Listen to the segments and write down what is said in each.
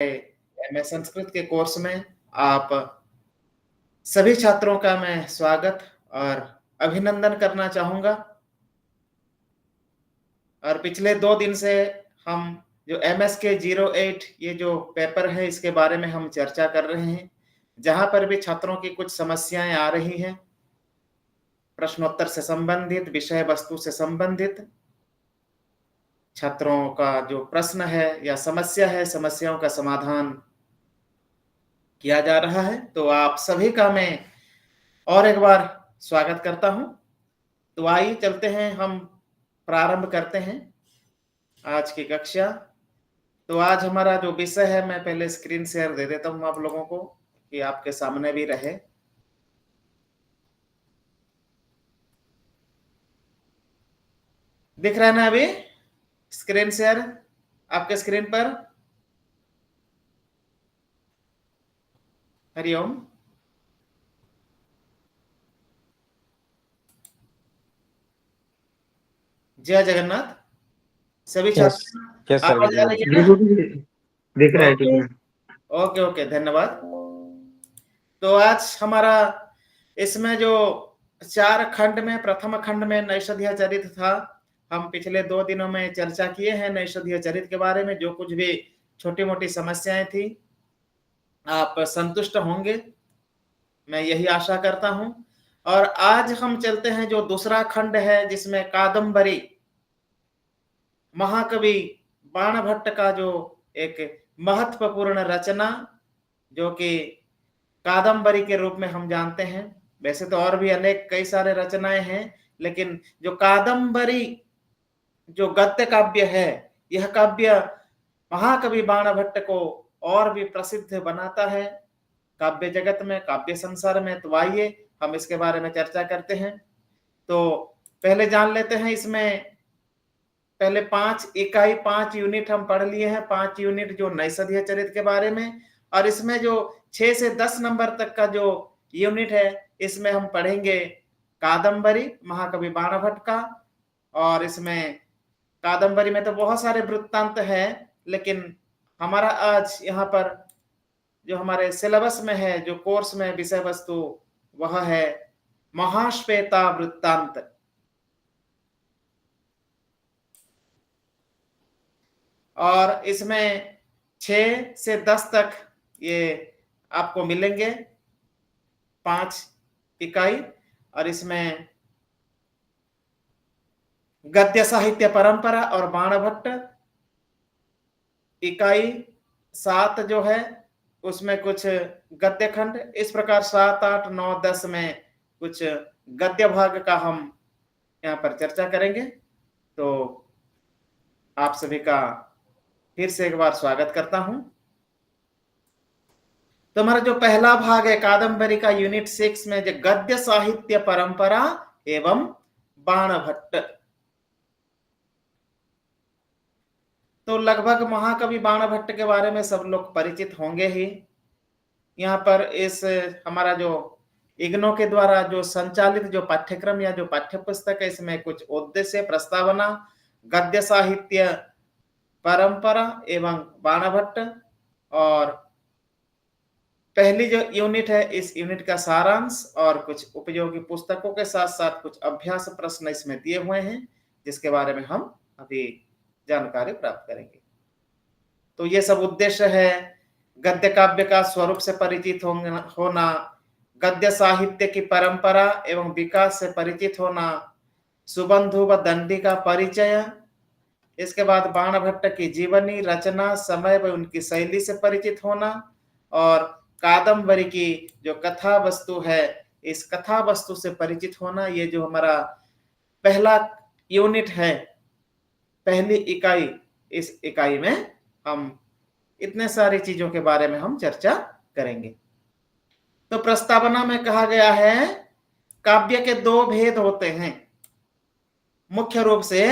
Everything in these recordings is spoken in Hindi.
एमए संस्कृत के कोर्स में आप सभी छात्रों का मैं स्वागत और अभिनंदन करना चाहूँगा। और पिछले 2 दिन से हम जो एमएसके 08 ये जो पेपर है इसके बारे में हम चर्चा कर रहे हैं। जहाँ पर भी छात्रों की कुछ समस्याएँ आ रही हैं, प्रश्नोत्तर से संबंधित, विषय वस्तु से संबंधित, छात्रों का जो प्रश्न है या समस्या है, समस्याओं का समाधान किया जा रहा है। तो आप सभी का मैं और एक बार स्वागत करता हूं। तो आइए चलते हैं, हम प्रारंभ करते हैं आज की कक्षा। तो आज हमारा जो विषय है, मैं पहले स्क्रीन शेयर दे देता हूं आप लोगों को कि आपके सामने भी रहे। दिख रहा है ना अभी स्क्रीन शेयर आपके स्क्रीन पर? हरिओम। जय जगन्नाथ। सभी छात्र यस सर, आवाज आ रही है ना? दिख रहा है, दिख रहा है। ओके ओके, धन्यवाद। तो आज हमारा इसमें जो 4 खंड में, प्रथम खंड में नैषधीय चरित था। हम पिछले 2 दिनों में चर्चा किए हैं नैषधीय चरित के बारे में। जो कुछ भी छोटी मोटी समस्याएं थी, आप संतुष्ट होंगे, मैं यही आशा करता हूं। और आज हम चलते हैं जो दूसरा खंड है, जिसमें कादम्बरी, महाकवि बाणभट्ट का जो एक महत्वपूर्ण रचना, जो कि कादम्बरी के रूप में हम जानते हैं। वैसे तो और भी अनेक कई सारे रचनाएं हैं, लेकिन जो कादम्बरी जो गद्य काव्य है, यह काव्य महाकवि बाणभट्ट को और भी प्रसिद्ध बनाता है काव्य जगत में, काव्य संसार में। तो आइए हम इसके बारे में चर्चा करते हैं। तो पहले जान लेते हैं, इसमें पहले 5 इकाई 5 यूनिट हम पढ़ लिए हैं। 5 यूनिट जो नैषधीय चरित के बारे में, और इसमें जो 6 से 10 नंबर तक का जो यूनिट है, इसमें हम पढ़ेंगे कादम्बरी महाकवि बाणभट्ट का। और इसमें कादम्बरी में तो बहुत सारे वृत्तांत हैं, लेकिन हमारा आज यहाँ पर जो हमारे सिलेबस में है, जो कोर्स में विषय वस्तु, वह है महाश्वेता वृत्तांत। और इसमें 6 से 10 तक ये आपको मिलेंगे 5 इकाई। और इसमें गद्य साहित्य परंपरा और बाणभट्ट इकाई 7 जो है, उसमें कुछ गद्य खंड, इस प्रकार 7, 8, 9, 10 में कुछ गद्य भाग का हम यहाँ पर चर्चा करेंगे। तो आप सभी का फिर से एक बार स्वागत करता हूं। तो हमारा जो पहला भाग है कादम्बरी का, यूनिट 6 में जो गद्य साहित्य परंपरा एवं बाणभट्ट। तो लगभग महाकवि बाणभट्ट के बारे में सब लोग परिचित होंगे ही। यहाँ पर इस हमारा जो इग्नो के द्वारा जो संचालित जो पाठ्यक्रम या जो पाठ्य पुस्तक है, इसमें कुछ उद्देश्य, प्रस्तावना, गद्य साहित्य परंपरा एवं बाणभट्ट, और पहली जो यूनिट है, इस यूनिट का सारांश और कुछ उपयोगी पुस्तकों के साथ साथ कुछ अभ्यास प्रश्न इसमें दिए हुए हैं, जिसके बारे में हम अभी जानकारी प्राप्त करेंगे। तो ये सब उद्देश्य है गद्य काव्य का स्वरूप से परिचित होना, गद्य साहित्य की परंपरा एवं विकास से परिचित होना, सुबंधु व दंडी का परिचय, इसके बाद बाणभट्ट की जीवनी, रचना, समय व उनकी शैली से परिचित होना, और कादम्बरी की जो कथा वस्तु है, इस कथा वस्तु से परिचित होना। ये जो हमारा पहला यूनिट है, पहली इकाई, इस इकाई में हम इतने सारी चीजों के बारे में हम चर्चा करेंगे। तो प्रस्तावना में कहा गया है, काव्य के 2 भेद होते हैं मुख्य रूप से।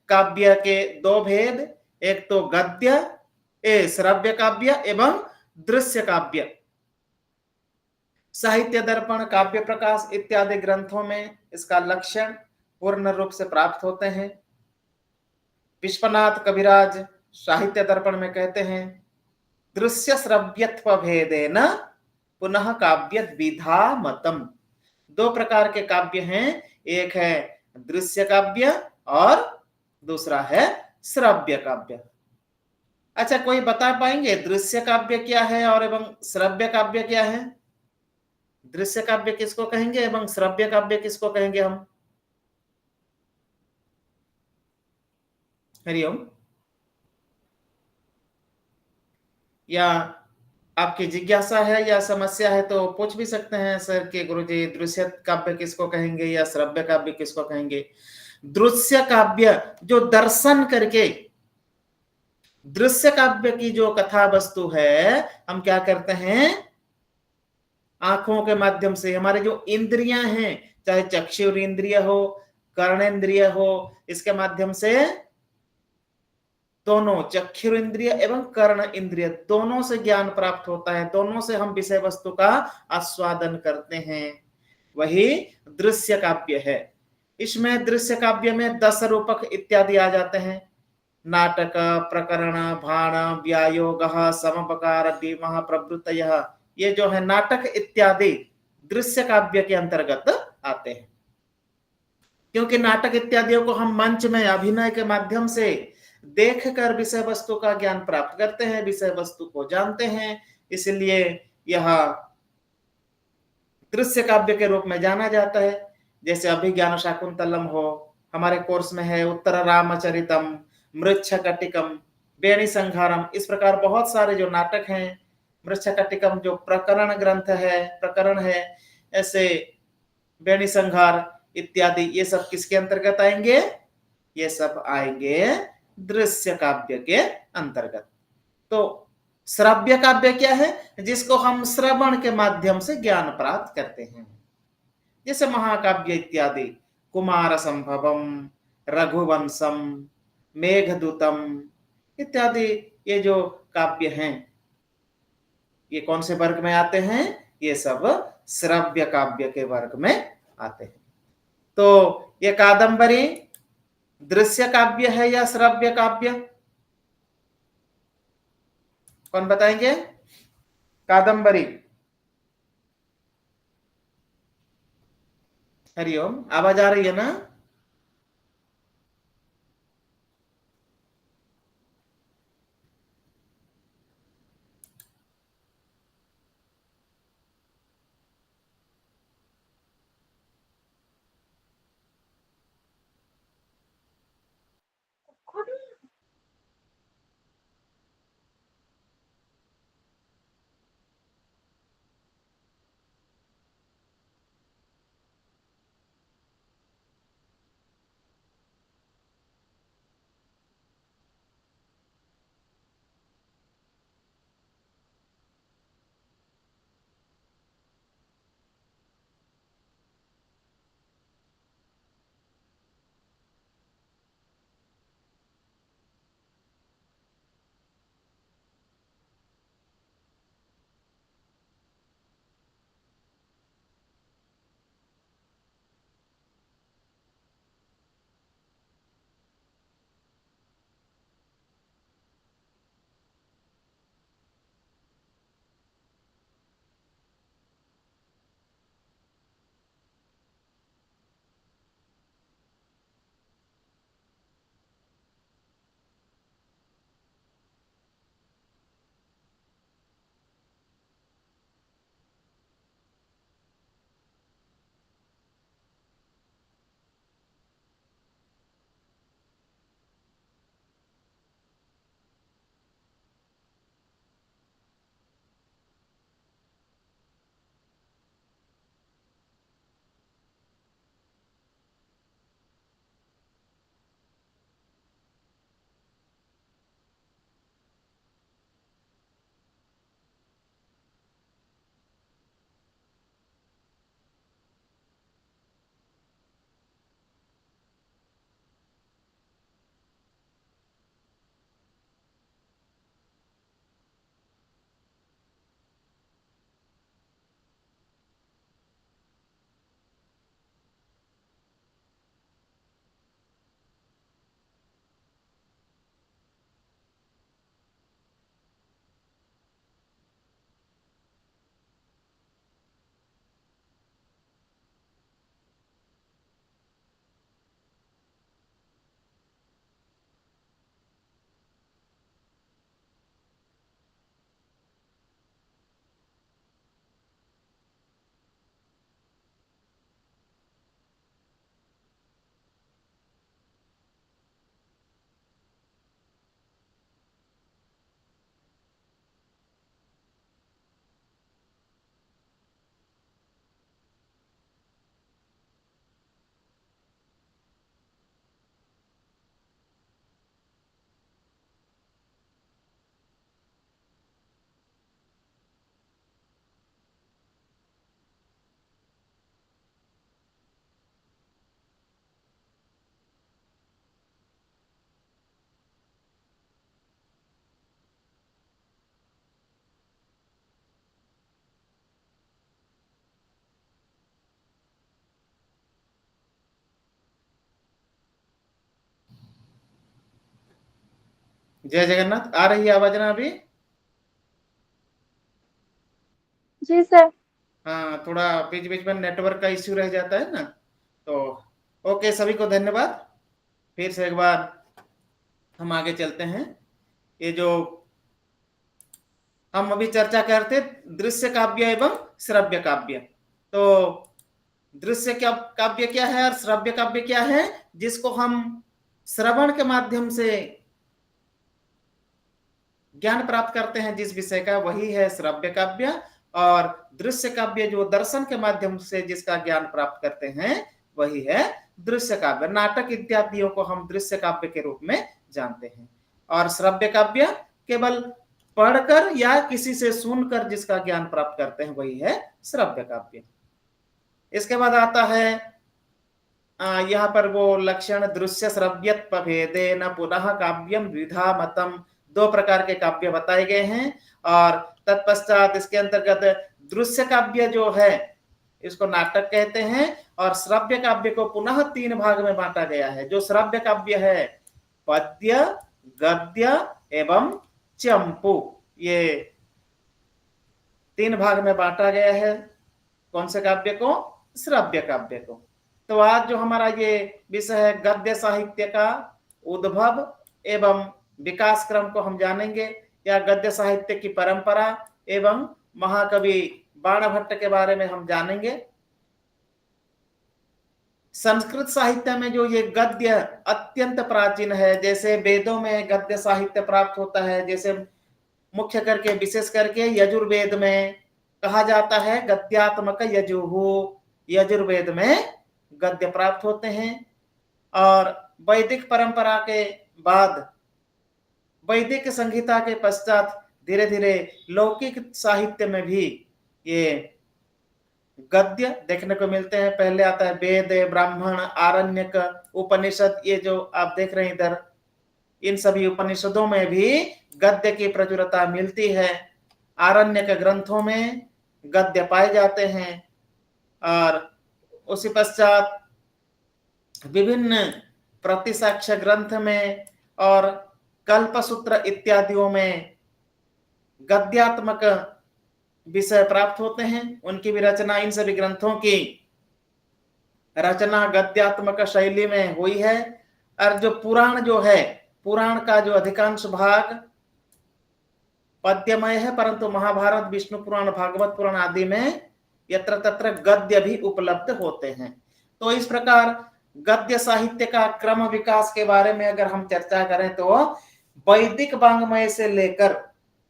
काव्य के 2 भेद, एक तो गद्य श्रव्य काव्य एवं दृश्य काव्य। साहित्य दर्पण, काव्य प्रकाश इत्यादि ग्रंथों में इसका लक्षण पूर्ण रूप से प्राप्त होते हैं। विश्वनाथ कविराज साहित्य दर्पण में कहते हैं, दृश्य श्रव्यत्व भेदेन पुनः काव्य द्विधा मतम। दो प्रकार के काव्य हैं, एक है दृश्य काव्य और दूसरा है श्रव्य काव्य। अच्छा, कोई बता पाएंगे दृश्य काव्य क्या है और एवं श्रव्य काव्य क्या है? दृश्य काव्य किसको कहेंगे एवं श्रव्य काव्य किसको कहेंगे हम? हरिओम। या आपकी जिज्ञासा है या समस्या है तो पूछ भी सकते हैं सर के गुरुजी, दृश्य काव्य किसको कहेंगे या श्रव्य काव्य किसको कहेंगे? दृश्य काव्य जो दर्शन करके, दृश्य काव्य की जो कथा वस्तु है, हम क्या करते हैं, आंखों के माध्यम से हमारे जो इंद्रियां हैं, चाहे चक्षुर इंद्रिय हो, कर्णेंद्रिय हो, इसके माध्यम से दोनों चक्षुर इंद्रिय एवं कर्ण इंद्रिय दोनों से ज्ञान प्राप्त होता है, दोनों से हम विषय वस्तु का आस्वादन करते हैं, वही दृश्य काव्य है। इसमें दृश्य काव्य में 10 रूपक इत्यादि आ जाते हैं, नाटक, प्रकरण, भाण, व्यायोग, समपकार, धीमः, प्रवृत्तयः, ये जो है नाटक इत्यादि दृश्य काव्य के अंतर्गत आते हैं। क्योंकि नाटक इत्यादियों को हम मंच में अभिनय के माध्यम से देखकर विषय वस्तु का ज्ञान प्राप्त करते हैं, विषय वस्तु को जानते हैं, इसलिए यह दृश्य काव्य के रूप में जाना जाता है। जैसे अभिज्ञान शाकुंतलम हो, हमारे कोर्स में है उत्तर रामचरितम, मृच्छकटिकम, बेणी संहारम, इस प्रकार बहुत सारे जो नाटक हैं। मृच्छकटिकम जो प्रकरण ग्रंथ है, प्रकरण है, ऐसे बेणी संहार इत्यादि ये सब किसके अंतर्गत आएंगे? ये सब आएंगे दृश्य काव्य के अंतर्गत। तो श्रव्य काव्य क्या है? जिसको हम श्रवण के माध्यम से ज्ञान प्राप्त करते हैं, जैसे महाकाव्य इत्यादि, कुमार संभवम, रघुवंशम, मेघदूतम इत्यादि, ये जो काव्य हैं ये कौन से वर्ग में आते हैं? ये सब श्रव्य काव्य के वर्ग में आते हैं। तो ये कादंबरी दृश्य काव्य है या श्रव्य काव्य? कौन बताएंगे? कादंबरी, हरिओम, आवाज आ रही है ना? जय जगन्नाथ। आ रही है आवाज ना अभी? जी सर। हाँ, थोड़ा बीच बीच में नेटवर्क का इश्यू रह जाता है ना, तो ओके, सभी को धन्यवाद। फिर से एक बार हम आगे चलते हैं। ये जो हम अभी चर्चा करते दृश्य काव्य एवं श्रव्य काव्य, तो दृश्य काव्य क्या है और श्रव्य काव्य क्या है? जिसको हम श्रवण के माध्यम से ज्ञान प्राप्त करते हैं जिस विषय का, वही है श्रव्य काव्य। और दृश्य काव्य जो दर्शन के माध्यम से जिसका ज्ञान प्राप्त करते हैं, वही है दृश्य काव्य। नाटक इत्यादियों को हम दृश्य काव्य के रूप में जानते हैं। और श्रव्य काव्य केवल पढ़कर या किसी से सुनकर जिसका ज्ञान प्राप्त करते हैं, वही है श्रव्य काव्य। इसके बाद आता है यहाँ पर वो लक्षण, दृश्य श्रव्यत्व भेदेन पुनः काव्यम द्विधा मतम। दो प्रकार के काव्य बताए गए हैं। और तत्पश्चात इसके अंतर्गत दृश्य काव्य जो है इसको नाटक कहते हैं, और श्रव्य काव्य को पुनः 3 भाग में बांटा गया है। जो श्रव्य काव्य है, पद्य, गद्य एवं चंपू, ये 3 भाग में बांटा गया है। कौन से काव्य को? श्रव्य काव्य को। तो आज जो हमारा ये विषय है गद्य साहित्य का उद्भव एवं विकास क्रम को हम जानेंगे, या गद्य साहित्य की परंपरा एवं महाकवि बाणभट्ट के बारे में हम जानेंगे। संस्कृत साहित्य में जो ये गद्य अत्यंत प्राचीन है, जैसे वेदों में गद्य साहित्य प्राप्त होता है, जैसे मुख्य करके विशेष करके यजुर्वेद में कहा जाता है गद्यात्मक यजुः, यजुर्वेद में गद्य प्राप्त होते हैं। और वैदिक परंपरा के बाद, वैदिक संहिता के पश्चात धीरे धीरे लौकिक साहित्य में भी ये गद्य देखने को मिलते हैं। पहले आता है वेद, ब्राह्मण, आरण्यक, उपनिषद। ये जो आप देख रहे हैं इधर, इन सभी उपनिषदों में भी गद्य की प्रचुरता मिलती है। आरण्यक ग्रंथों में गद्य पाए जाते हैं। और उसी पश्चात विभिन्न प्रतिसाक्ष्य ग्रंथ में और कल्पसूत्र इत्यादियों में गद्यात्मक विषय प्राप्त होते हैं। उनकी भी रचना, इन सभी ग्रंथों की रचना गद्यात्मक शैली में हुई है। और जो पुराण जो है, पुराण का जो अधिकांश भाग पद्यमय है, परंतु महाभारत, विष्णु पुराण, भागवत पुराण आदि में यत्र तत्र गद्य भी उपलब्ध होते हैं। तो इस प्रकार गद्य साहित्य का क्रम विकास के बारे में अगर हम चर्चा करें तो वैदिक वाङ्मय से लेकर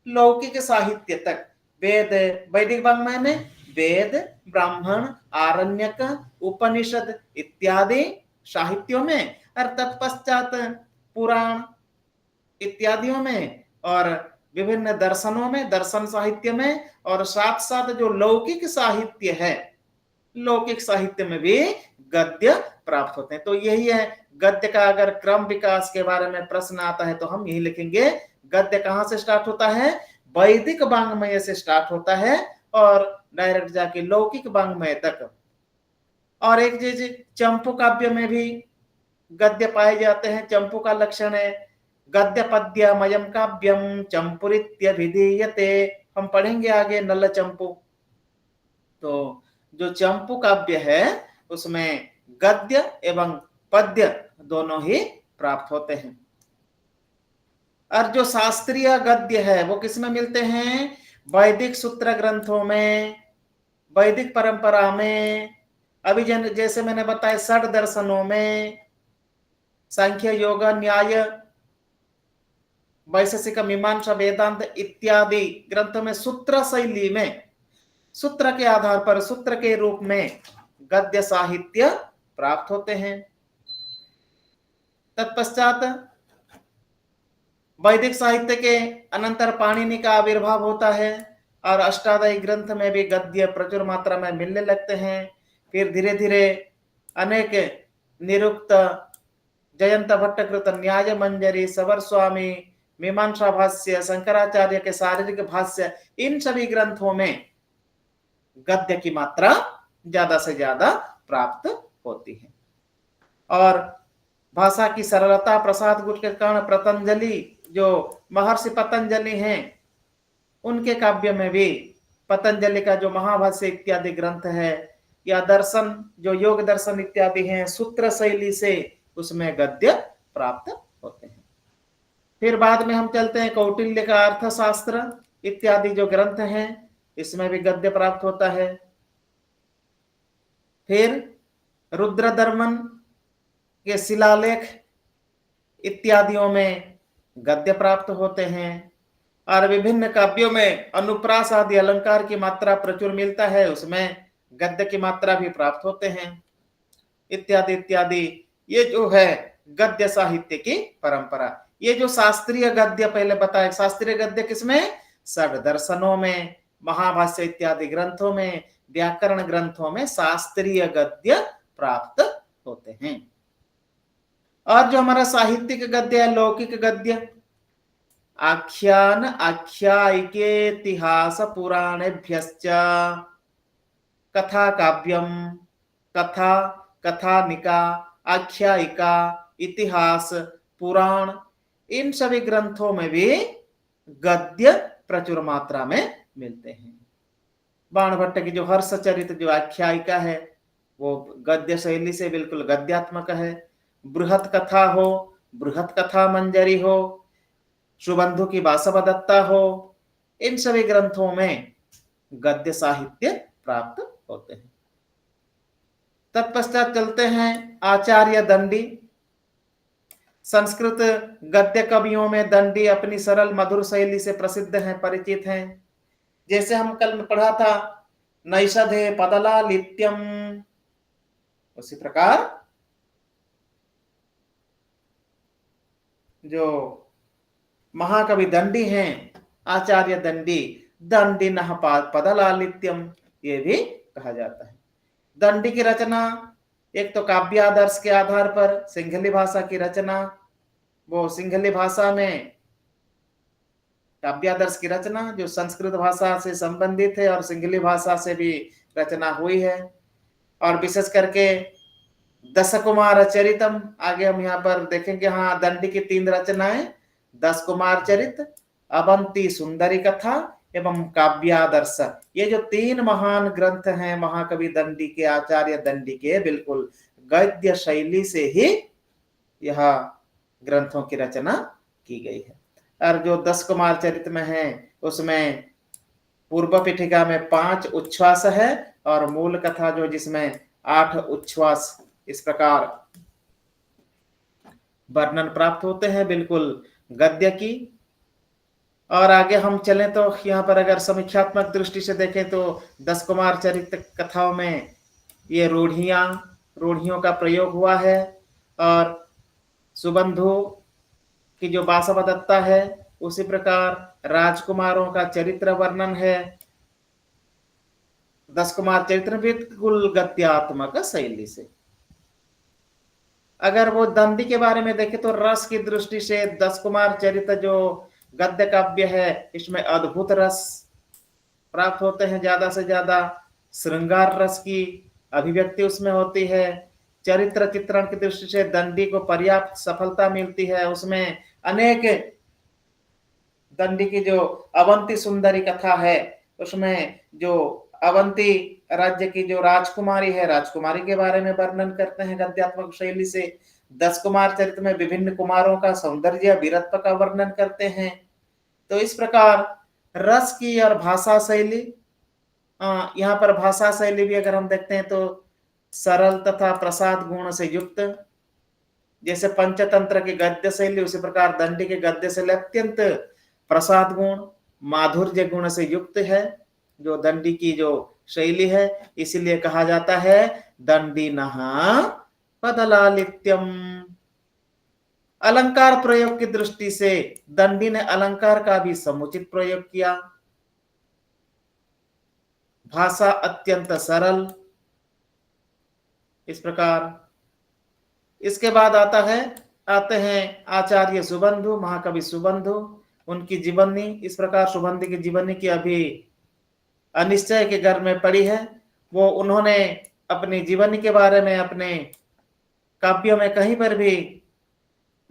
लौकिक साहित्य तक, वेद, वैदिक वाङ्मय में वेद, ब्राह्मण, आरण्यक, उपनिषद इत्यादि साहित्यों में, और तत्पश्चात पुराण इत्यादियों में, और विभिन्न दर्शनों में, दर्शन साहित्य में, और साथ साथ जो लौकिक साहित्य है, लौकिक साहित्य में भी गद्य प्राप्त होते हैं। तो यही है गद्य का अगर क्रम विकास के बारे में प्रश्न आता है तो हम यही लिखेंगे, गद्य कहां से स्टार्ट होता है? वैदिक वाङ्मय से स्टार्ट होता है और डायरेक्ट जाके लौकिक वाङ्मय तक। और एक चीज, चंपू काव्य में भी गद्य पाए जाते हैं। चंपू का लक्षण है गद्य पद्यमयम् काव्यम चंपुरित्यभिधीयते। हम पढ़ेंगे आगे नल चंपू। तो जो चंपू काव्य है उसमें गद्य एवं पद्य दोनों ही प्राप्त होते हैं। और जो शास्त्रीय गद्य है वो किसमें मिलते हैं? वैदिक सूत्र ग्रंथों में, वैदिक परंपरा में, अभी जैसे मैंने बताया षड दर्शनों में, सांख्य, योग, न्याय, वैशेषिक, मीमांसा, वेदांत इत्यादि ग्रंथों में सूत्र शैली में, सूत्र के आधार पर, सूत्र के रूप में गद्य साहित्य प्राप्त होते हैं। तत्पश्चात वैदिक साहित्य के अनंतर पाणिनि का आविर्भाव होता है और अष्टादश ग्रंथ में भी गद्य प्रचुर मात्रा में मिलने लगते हैं। फिर धीरे धीरे अनेक निरुक्त, जयंत भट्टकृत न्याय मंजरी, सवर स्वामी, मीमांसा भाष्य, शंकराचार्य के शारीरिक भाष्य, इन सभी ग्रंथों में गद्य की मात्रा ज्यादा से ज्यादा प्राप्त होती है। और भाषा की सरलता, प्रसाद गुट के कारण पतंजलि जो महर्षि पतंजलि हैं उनके काव्य में भी पतंजलि का जो महाभाष्य इत्यादि ग्रंथ है या दर्शन जो योग दर्शन इत्यादि हैं सूत्र शैली से उसमें गद्य प्राप्त होते हैं। फिर बाद में हम चलते हैं कौटिल्य का अर्थशास्त्र इत्यादि जो ग्रंथ हैं इसमें भी गद्य प्राप्त होता है। फिर रुद्रदर्मन के शिलालेख इत्यादियों में गद्य प्राप्त होते हैं और विभिन्न काव्यों में अनुप्रास आदि अलंकार की मात्रा प्रचुर मिलता है उसमें गद्य की मात्रा भी प्राप्त होते हैं इत्यादि इत्यादि। ये जो है गद्य साहित्य की परंपरा। ये जो शास्त्रीय गद्य पहले बताया, शास्त्रीय गद्य किसमें? षड दर्शनों में, महाभाष्य इत्यादि ग्रंथों में, व्याकरण ग्रंथों में शास्त्रीय गद्य प्राप्त होते हैं। और जो हमारा साहित्यिक गद्य है लौकिक गद्य आख्यान आख्यायिके इतिहास पुराणेभ्यश्च कथा काव्यम कथा कथानिका आख्यायिका इतिहास पुराण इन सभी ग्रंथों में भी गद्य प्रचुर मात्रा में मिलते हैं। बाणभट्ट की जो हर्षचरित जो आख्यायिका है वो गद्य शैली से बिल्कुल गद्यात्मक है। बृहत कथा हो, बृहत कथा मंजरी हो, सुबंधु की वासवदत्ता हो, इन सभी ग्रंथों में गद्य साहित्य प्राप्त होते हैं। तत्पश्चात चलते हैं आचार्य दंडी। संस्कृत गद्य कवियों में दंडी अपनी सरल मधुर शैली से प्रसिद्ध हैं, परिचित हैं। जैसे हम कल में पढ़ा था नैषधे पदलालित्यम, उसी प्रकार जो महाकवि दंडी हैं आचार्य दंडी, दंडी नह पदलालित्यम ये भी कहा जाता है। दंडी की रचना एक तो काव्यादर्श के आधार पर सिंहली भाषा की रचना, वो सिंहली भाषा में काव्यादर्श की रचना जो संस्कृत भाषा से संबंधित है और सिंहली भाषा से भी रचना हुई है। और विशेष करके दश कुमार चरितम, आगे हम यहाँ पर देखेंगे। हाँ, दंडी की 3 रचनाएं, 10 कुमार चरित, अवंती सुंदरी कथा एवं काव्यादर्श, ये जो 3 महान ग्रंथ हैं महाकवि दंडी के, आचार्य दंडी के, बिल्कुल गद्य शैली से ही यह ग्रंथों की रचना की गई है। और जो 10 कुमार चरित में है उसमें पूर्व पीठिका में 5 उच्छ्वास है और मूल कथा जो जिसमें 8 उच्छ्वास, इस प्रकार वर्णन प्राप्त होते हैं बिल्कुल गद्य की। और आगे हम चलें तो यहाँ पर अगर समीक्षात्मक दृष्टि से देखें तो 10 कुमार चरित कथाओं में ये रूढ़ियों का प्रयोग हुआ है और सुबंधु की जो वासवदत्ता है उसी प्रकार राजकुमारों का चरित्र वर्णन है। 10 कुमार चरित्र बिल्कुल गद्यात्मक शैली से। अगर वो दंडी के बारे में देखें तो रस की दृष्टि से 10 कुमार चरित्र जो गद्य काव्य है इसमें अद्भुत रस प्राप्त होते हैं, ज्यादा से ज्यादा श्रृंगार रस की अभिव्यक्ति उसमें होती है। चरित्र चित्रण की दृष्टि से दंडी को पर्याप्त सफलता मिलती है। उसमें अनेक दंडी की जो अवंती सुंदरी कथा है उसमें जो अवंती राज्य की जो राजकुमारी है, राजकुमारी के बारे में वर्णन करते हैं गद्यात्मक शैली से। 10 कुमार चरित्र में विभिन्न कुमारों का सौंदर्य वीरत्व का वर्णन करते हैं। तो इस प्रकार रस की और भाषा शैली, यहाँ पर भाषा शैली भी अगर हम देखते हैं तो सरल तथा प्रसाद गुण से युक्त, जैसे पंचतंत्र की गद्य शैली उसी प्रकार दंडी के गद्य शैली अत्यंत प्रसाद गुण माधुर्य गुण से युक्त है जो दंडी की जो शैली है। इसीलिए कहा जाता है दंडी नहा पदलालित्यम। अलंकार प्रयोग की दृष्टि से दंडी ने अलंकार का भी समुचित प्रयोग किया। भाषा अत्यंत सरल, इस प्रकार। इसके बाद आते हैं आचार्य सुबंधु, महाकवि सुबंधु, उनकी जीवनी। इस प्रकार सुबंधु की जीवनी की अभी अनिश्चय के घर में पड़ी है। वो उन्होंने अपनी जीवनी के बारे में अपने काव्यों में कहीं पर भी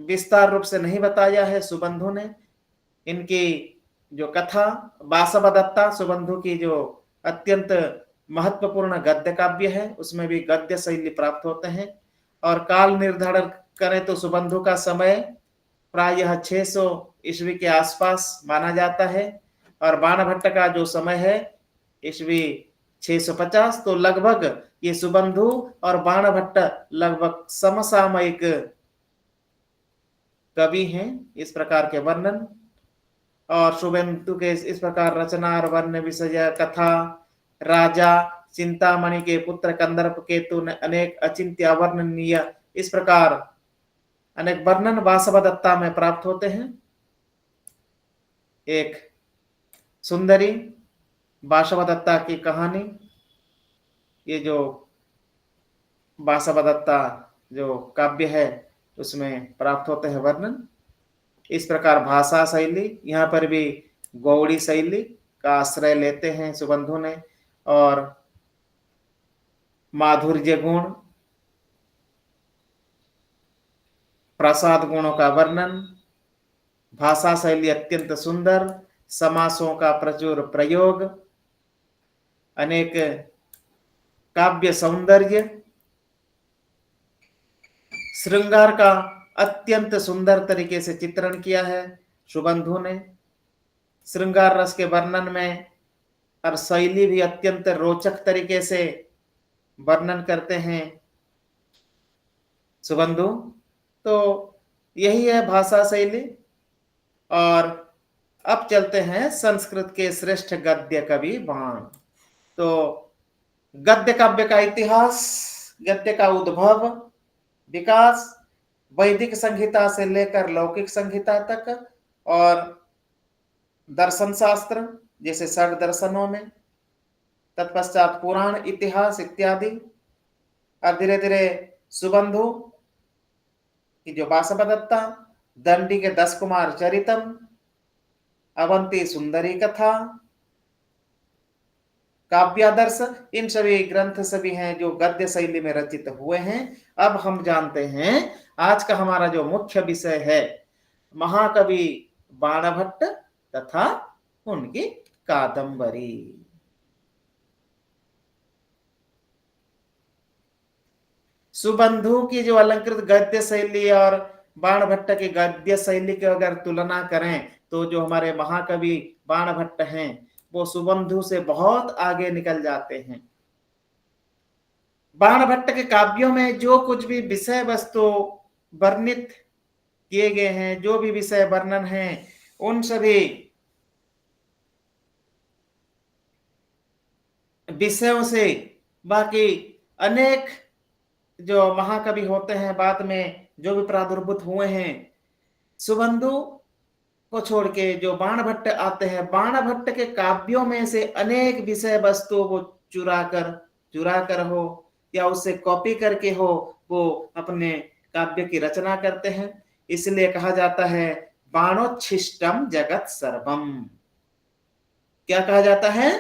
विस्तार रूप से नहीं बताया है सुबंधु ने। इनकी जो कथा वासवदत्ता सुबंधु की जो अत्यंत महत्वपूर्ण गद्य काव्य है, उसमें भी गद्य शैली प्राप्त होते हैं। और काल निर्धारण करें तो सुबंधु का समय प्रायः 600 ईस्वी के आसपास माना जाता है, और बाणभट्ट का जो समय है ईस्वी 650। तो लगभग ये सुबंधु और बाणभट्ट लगभग समसामयिक कवि हैं। इस प्रकार के वर्णन और शुभेंदु के इस प्रकार रचना और वर्ण विषय कथा, राजा चिंतामणि के पुत्र कंदर्प केतु ने अनेक अचिंत्य अवर्णनीय, इस प्रकार अनेक वर्णन वासवदत्ता में प्राप्त होते हैं। एक सुंदरी वासवदत्ता की कहानी, ये जो वासवदत्ता जो काव्य है उसमें प्राप्त होते हैं वर्णन। इस प्रकार भाषा शैली, यहाँ पर भी गौड़ी शैली का आश्रय लेते हैं सुबंधु ने, और माधुर्य गुण, प्रसाद गुणों का वर्णन, भाषा शैली अत्यंत सुंदर, समासों का प्रचुर प्रयोग, अनेक काव्य सौंदर्य, श्रृंगार का अत्यंत सुंदर तरीके से चित्रण किया है सुबंधु ने। श्रृंगार रस के वर्णन में और शैली भी अत्यंत रोचक तरीके से वर्णन करते हैं सुबंधु। तो यही है भाषा शैली। और अब चलते हैं संस्कृत के श्रेष्ठ गद्य कवि बाण। तो गद्य काव्य का इतिहास, गद्य का उद्भव, विकास वैदिक संहिता से लेकर लौकिक संहिता तक, और दर्शन शास्त्र जैसे षड दर्शनों में, तत्पश्चात पुराण इतिहास इत्यादि, और धीरे धीरे सुबंधु की जो वासवदत्ता, दंडी के 10 कुमार चरितम, अवंती सुंदरी कथा, काव्यादर्श, इन सभी ग्रंथ सभी हैं जो गद्य शैली में रचित हुए हैं। अब हम जानते हैं आज का हमारा जो मुख्य विषय है, महाकवि बाणभट्ट तथा उनकी कादंबरी। सुबंधु की जो अलंकृत गद्य शैली और बाणभट्ट की गद्य शैली की अगर तुलना करें तो जो हमारे महाकवि बाणभट्ट हैं वो सुबंधु से बहुत आगे निकल जाते हैं। बाणभट्ट के काव्यों में जो कुछ भी विषय वस्तु वर्णित किए गए हैं, जो भी विषय वर्णन है, उन सभी विषयों से बाकी अनेक जो महाकवि होते हैं बाद में जो भी प्रादुर्भूत हुए हैं, सुबंधु को छोड़ के जो बाणभट्ट आते हैं, बाणभट्ट के काव्यों में से अनेक विषय वस्तु वो चुरा कर हो या उससे कॉपी करके हो, वो अपने काव्य की रचना करते हैं। इसलिए कहा जाता है बाणोच्छिष्टम जगत सर्वम। क्या कहा जाता है?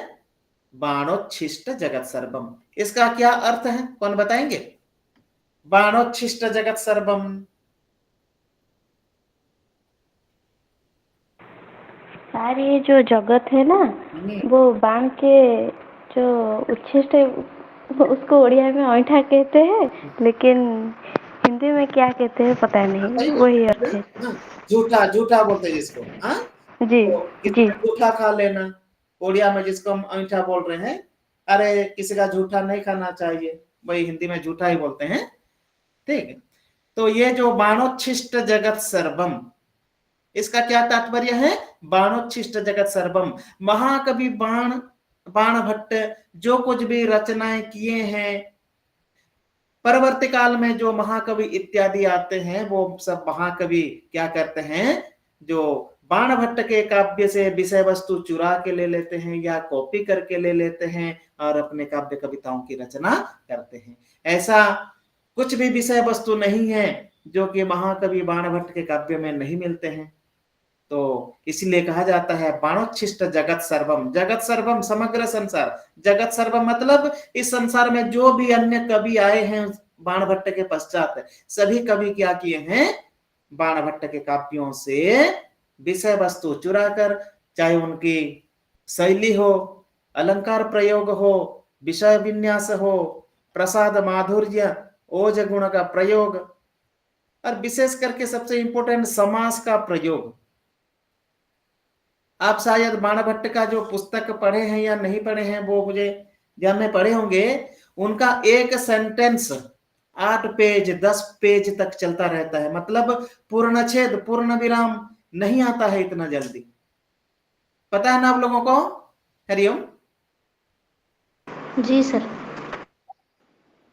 बाणोच्छिष्ट जगत सर्वम। इसका क्या अर्थ है, कौन बताएंगे? बाणोच्छिष्ट जगत सर्वम। सर ये जो जगत है ना, वो बाण के जो उच्छिष्ट है उसको उड़िया में ऐंठा कहते हैं, लेकिन हिंदी में क्या कहते हैं पता नहीं, वही अर्थ है। झूठा बोलते हैं जिसको, हाँ जी जी। झूठा खा लेना, उड़िया में जिसको हम ऐंठा बोल रहे हैं, अरे किसी का झूठा नहीं खाना चाहिए, वही हिंदी में झूठा ही बोलते हैं। ठीक है, तो ये जो बाणोच्छिष्ट जगत सर्वम, इसका क्या तात्पर्य है? बाणोच्छिष्ट जगत सर्वम, महाकवि बाणभट्ट जो कुछ भी रचनाएं किए हैं, परवर्ती काल में जो महाकवि इत्यादि आते हैं, वो सब महाकवि क्या करते हैं, जो बाणभट्ट के काव्य से विषय वस्तु चुरा के ले लेते हैं या कॉपी करके ले लेते हैं और अपने काव्य कविताओं की रचना करते हैं। ऐसा कुछ भी विषय वस्तु नहीं है जो कि महाकवि बाणभट्ट के काव्य में नहीं मिलते हैं। तो इसलिए कहा जाता है बाणोच्छिष्ट जगत सर्वम। जगत सर्वम समग्र संसार, जगत सर्वम मतलब इस संसार में जो भी अन्य कवि आए हैं बाणभट्ट के पश्चात, सभी कवि क्या किए हैं, बाणभट्ट के काव्यों से विषय वस्तु चुराकर, चाहे उनकी शैली हो, अलंकार प्रयोग हो, विषय विन्यास हो, प्रसाद माधुर्य, ओज गुण का प्रयोग, और विशेष करके सबसे इंपॉर्टेंट समास का प्रयोग। आप शायद बाणभट्ट का जो पुस्तक पढ़े हैं या नहीं पढ़े हैं, वो मुझे ध्यान में पढ़े होंगे। उनका एक सेंटेंस 8 पेज 10 पेज तक चलता रहता है, मतलब पूर्णछेद पूर्ण विराम नहीं आता है इतना जल्दी। पता है ना आप लोगों को? हरिओम। जी सर।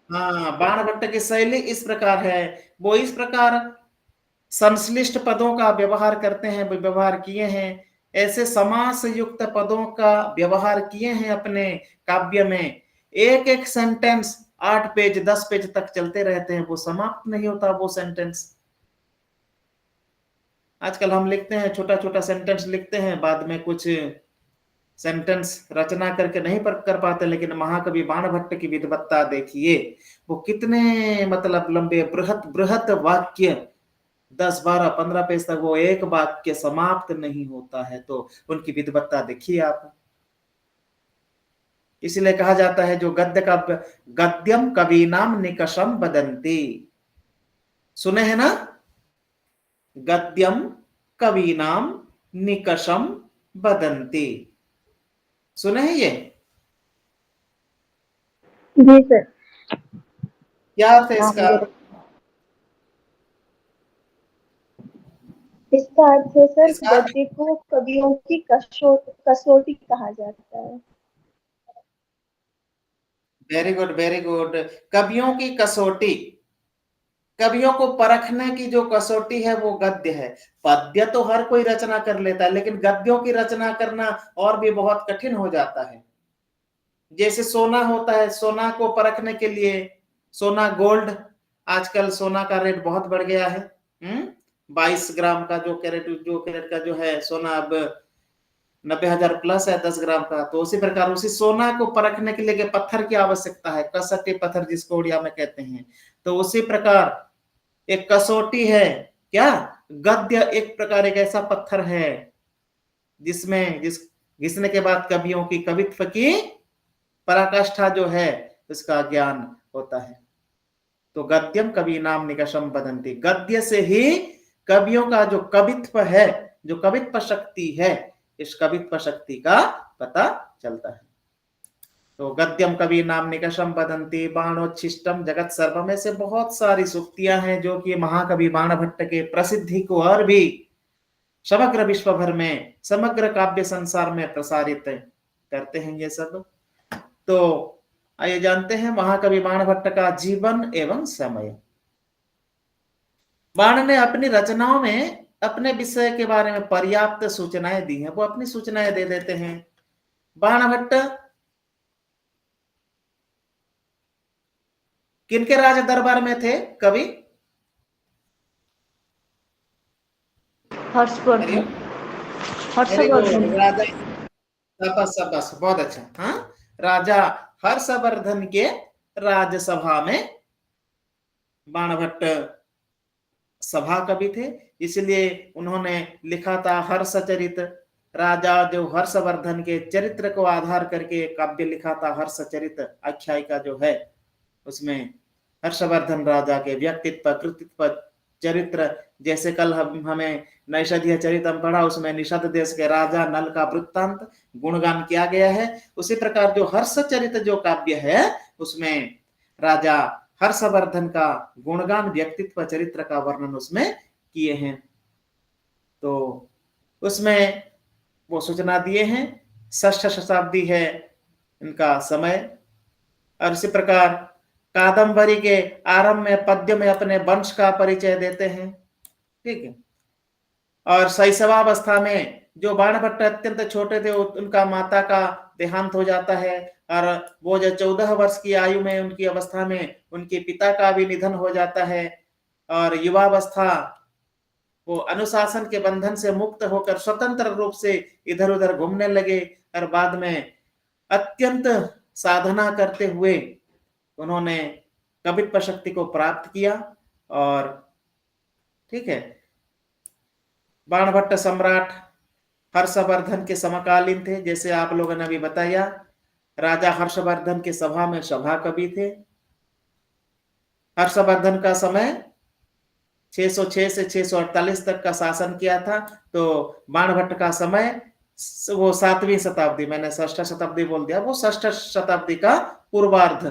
हाँ, बाणभट्ट की शैली इस प्रकार है, वो इस प्रकार संश्लिष्ट पदों का व्यवहार करते हैं, व्यवहार किए हैं, ऐसे समास युक्त पदों का व्यवहार किए हैं अपने काव्य में। एक एक सेंटेंस 8 पेज 10 पेज तक चलते रहते हैं, वो समाप्त नहीं होता वो सेंटेंस। आजकल हम लिखते हैं, छोटा छोटा सेंटेंस लिखते हैं, बाद में कुछ सेंटेंस रचना करके नहीं कर पाते, लेकिन महाकवि बाणभट्ट की विद्वत्ता देखिए, वो कितने मतलब लंबे बृहत बृहत वाक्य 10 12 15 पेज तक वो एक वाक्य समाप्त नहीं होता है, तो उनकी विद्वत्ता देखिए आप। इसलिए कहा जाता है जो गद्य का गद्यम कवीनाम निकषम वदन्ति, सुने हैं ना? गद्यम कवीनाम निकषम वदन्ति, सुने हैं ये? जी सर। क्या अर्थ है इसका? इसका अर्थ है सर, इसका गद्य को कवियों की कसौटी कहा जाता है। Very good very good. कवियों की कसौटी, कवियों को परखने की जो कसौटी है वो गद्य है। पद्य तो हर कोई रचना कर लेता है, लेकिन गद्यों की रचना करना और भी बहुत कठिन हो जाता है। जैसे सोना होता है, सोना को परखने के लिए, सोना गोल्ड, आजकल सोना का रेट बहुत बढ़ गया है। 22 ग्राम का जो कैरेट का जो है सोना अब 90,000 प्लस है 10 ग्राम का। तो उसी प्रकार उसी सोना को परखने के लिए पत्थर की आवश्यकता है, कसौटी पत्थर जिसको उड़िया में कहते हैं। तो उसी प्रकार एक कसौटी है क्या? गद्य एक प्रकार एक ऐसा पत्थर है जिसमें घिसने के बाद कवियों की कवित्व की पराकाष्ठा जो है उसका ज्ञान होता है। तो गद्यम कवि नाम निकषम वदन्ति, गद्य से ही कवियों का जो कवित्व है, जो कवित्व शक्ति है, इस कवित्व शक्ति का पता चलता है। तो गद्यम कवि नाम निकषम वदन्ति बाणोच्छिष्टम जगत सर्वम, में से बहुत सारी सूक्तियां हैं जो कि महाकवि बाणभट्ट के प्रसिद्धि को और भी समग्र विश्व भर में, समग्र काव्य संसार में प्रसारित करते हैं ये सब। तो आइए जानते हैं महाकवि बाणभट्ट का जीवन एवं समय। बाण ने अपनी रचनाओं में अपने विषय के बारे में पर्याप्त सूचनाएं दी हैं, वो अपनी सूचनाएं दे देते हैं। बाणभट्ट किनके राज दरबार में थे कवि? हर्षवर्धन। बस बहुत अच्छा। हाँ, राजा हर्षवर्धन के राजसभा में बाणभट्ट सभा कवि थे, इसलिए उन्होंने लिखा था हर्षचरित। राजा जो हर्षवर्धन के चरित्र को आधार करके काव्य लिखा था, हर्षचरित आख्यायिका जो है, उसमें हर्षवर्धन राजा के व्यक्तित्व कृतित्व चरित्र, जैसे कल हमें नैषधीय चरितम पढ़ा, उसमें निषद देश के राजा नल का वृत्तांत गुणगान किया गया है। उसी प्रकार जो हर्षचरित जो काव्य है उसमें राजा हर्षवर्धन का गुणगान व्यक्तित्व चरित्र का वर्णन उसमें किए हैं। तो उसमें वो सूचना दिए हैं, 6ठ शताब्दी है इनका समय। और इसी प्रकार कादंबरी के आरंभ में पद्य में अपने वंश का परिचय देते हैं, ठीक है। और शैशवावस्था में जो बाणभट्ट अत्यंत छोटे थे, उनका माता का देहांत हो जाता है, और वो जो 14 वर्ष की आयु में उनकी अवस्था में उनके पिता का भी निधन हो जाता है। और युवावस्था वो अनुशासन के बंधन से मुक्त होकर स्वतंत्र रूप से इधर उधर घूमने लगे, और बाद में अत्यंत साधना करते हुए उन्होंने कवित्व शक्ति को प्राप्त किया। और ठीक है, बाणभट्ट सम्राट हर्षवर्धन के समकालीन थे, जैसे आप लोगों ने अभी बताया। राजा हर्षवर्धन की सभा में सभा कवि थे। हर्षवर्धन का समय 606 से 648 तक का शासन किया था। तो बाणभट्ट का समय वो 7वीं शताब्दी, मैंने षष्ठ शताब्दी बोल दिया, वो षष्ठ शताब्दी का पूर्वार्ध,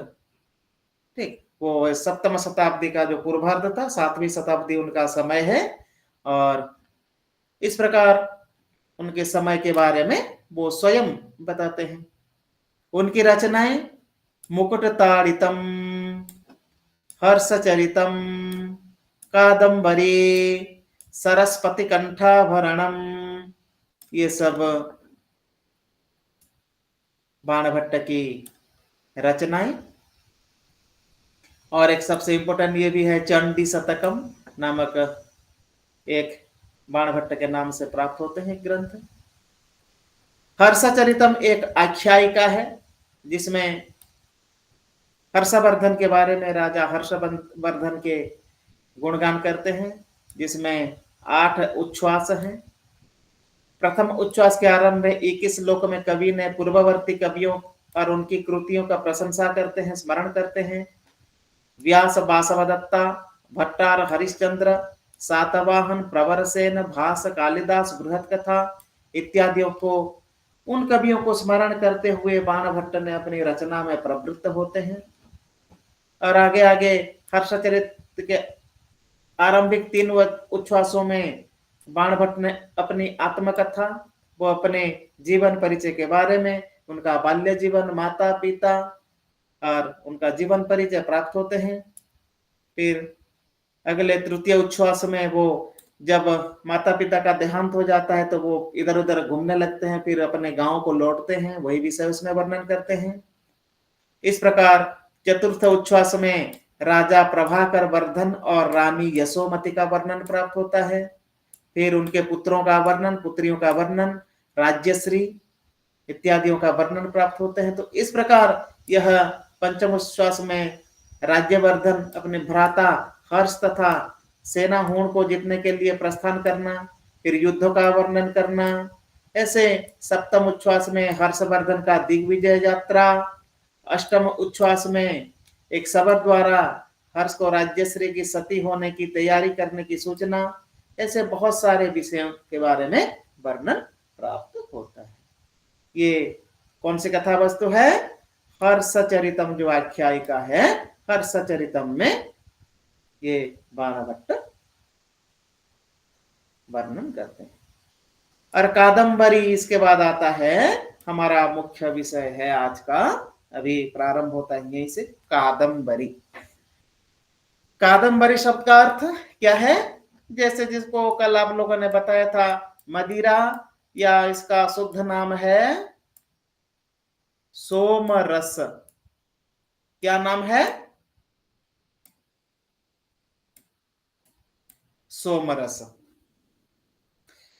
ठीक, वो 7वीं शताब्दी का जो पूर्वार्ध था, 7वीं शताब्दी उनका समय है। और इस प्रकार उनके समय के बारे में वो स्वयं बताते हैं। उनकी रचनाएं मुकुटताड़ितम, हर्षचरितम, कादम्बरी, सरस्वती कंठाभरणम, ये सब बाणभट्ट की रचनाएं। और एक सबसे इंपॉर्टेंट ये भी है चंडी शतकम नामक एक बाणभट्ट के नाम से प्राप्त होते हैं ग्रंथ। हर्षचरितम एक आख्यायिका है जिसमें हर्षवर्धन के बारे में राजा हर्षवर्धन के गुणगान करते हैं, जिसमें 8 उच्छ्वास हैं। प्रथम उच्छ्वास के आरंभ में 21 श्लोक में कवि ने पूर्ववर्ती कवियों और उनकी कृतियों का प्रशंसा करते हैं, स्मरण करते हैं। व्यास, वासवदत्ता, भट्टार, हरिश्चंद्र, सातवाहन, प्रवरसेन, भास, कालिदास, बृहत कथा इत्यादियों को, उन कवियों को स्मरण करते हुए बाणभट्ट ने अपनी रचना में प्रवृत्त होते हैं। और आगे आगे हर्षचरित के आरंभिक 3 उच्छ्वासों में बाणभट्ट ने अपनी आत्मकथा, वो अपने जीवन परिचय के बारे में, उनका बाल्य जीवन, माता पिता और उनका जीवन परिचय प्राप्त होते हैं। फिर अगले तृतीय उच्छ्वास में वो जब माता पिता का देहांत हो जाता है तो वो इधर उधर घूमने लगते हैं, फिर अपने गांव को लौटते हैं, वही विषय उसमें वर्णन करते हैं। इस प्रकार चतुर्थ उच्छ्वास में राजा प्रभाकर वर्धन और रानी यशोमती का वर्णन प्राप्त होता है। फिर उनके पुत्रों का वर्णन, पुत्रियों का वर्णन, राज्यश्री इत्यादियों का वर्णन प्राप्त होते हैं। तो इस प्रकार यह पंचम उच्छ्वास में राज्यवर्धन अपने भ्राता हर्ष तथा सेना होड़ को जीतने के लिए प्रस्थान करना, फिर युद्ध का वर्णन करना। ऐसे सप्तम उच्छ्वास में हर्षवर्धन का दिग्विजय यात्रा, अष्टम उच्छ्वास में एक शबर द्वारा हर्ष को राज्यश्री की सती होने की तैयारी करने की सूचना। ऐसे बहुत सारे विषयों के बारे में वर्णन प्राप्त होता है। ये कौन सी कथा वस्तु है? हर्षचरितम जो आख्यायिका है, हर्षचरितम में ये बाणभट्ट वर्णन करते हैं। और कादम्बरी इसके बाद आता है, हमारा मुख्य विषय है आज का, अभी प्रारंभ होता है यहीं से। कादम्बरी, कादम्बरी शब्द का अर्थ क्या है? जैसे जिसको कल आप लोगों ने बताया था, मदिरा, या इसका शुद्ध नाम है सोमरस। क्या नाम है? सोमरस,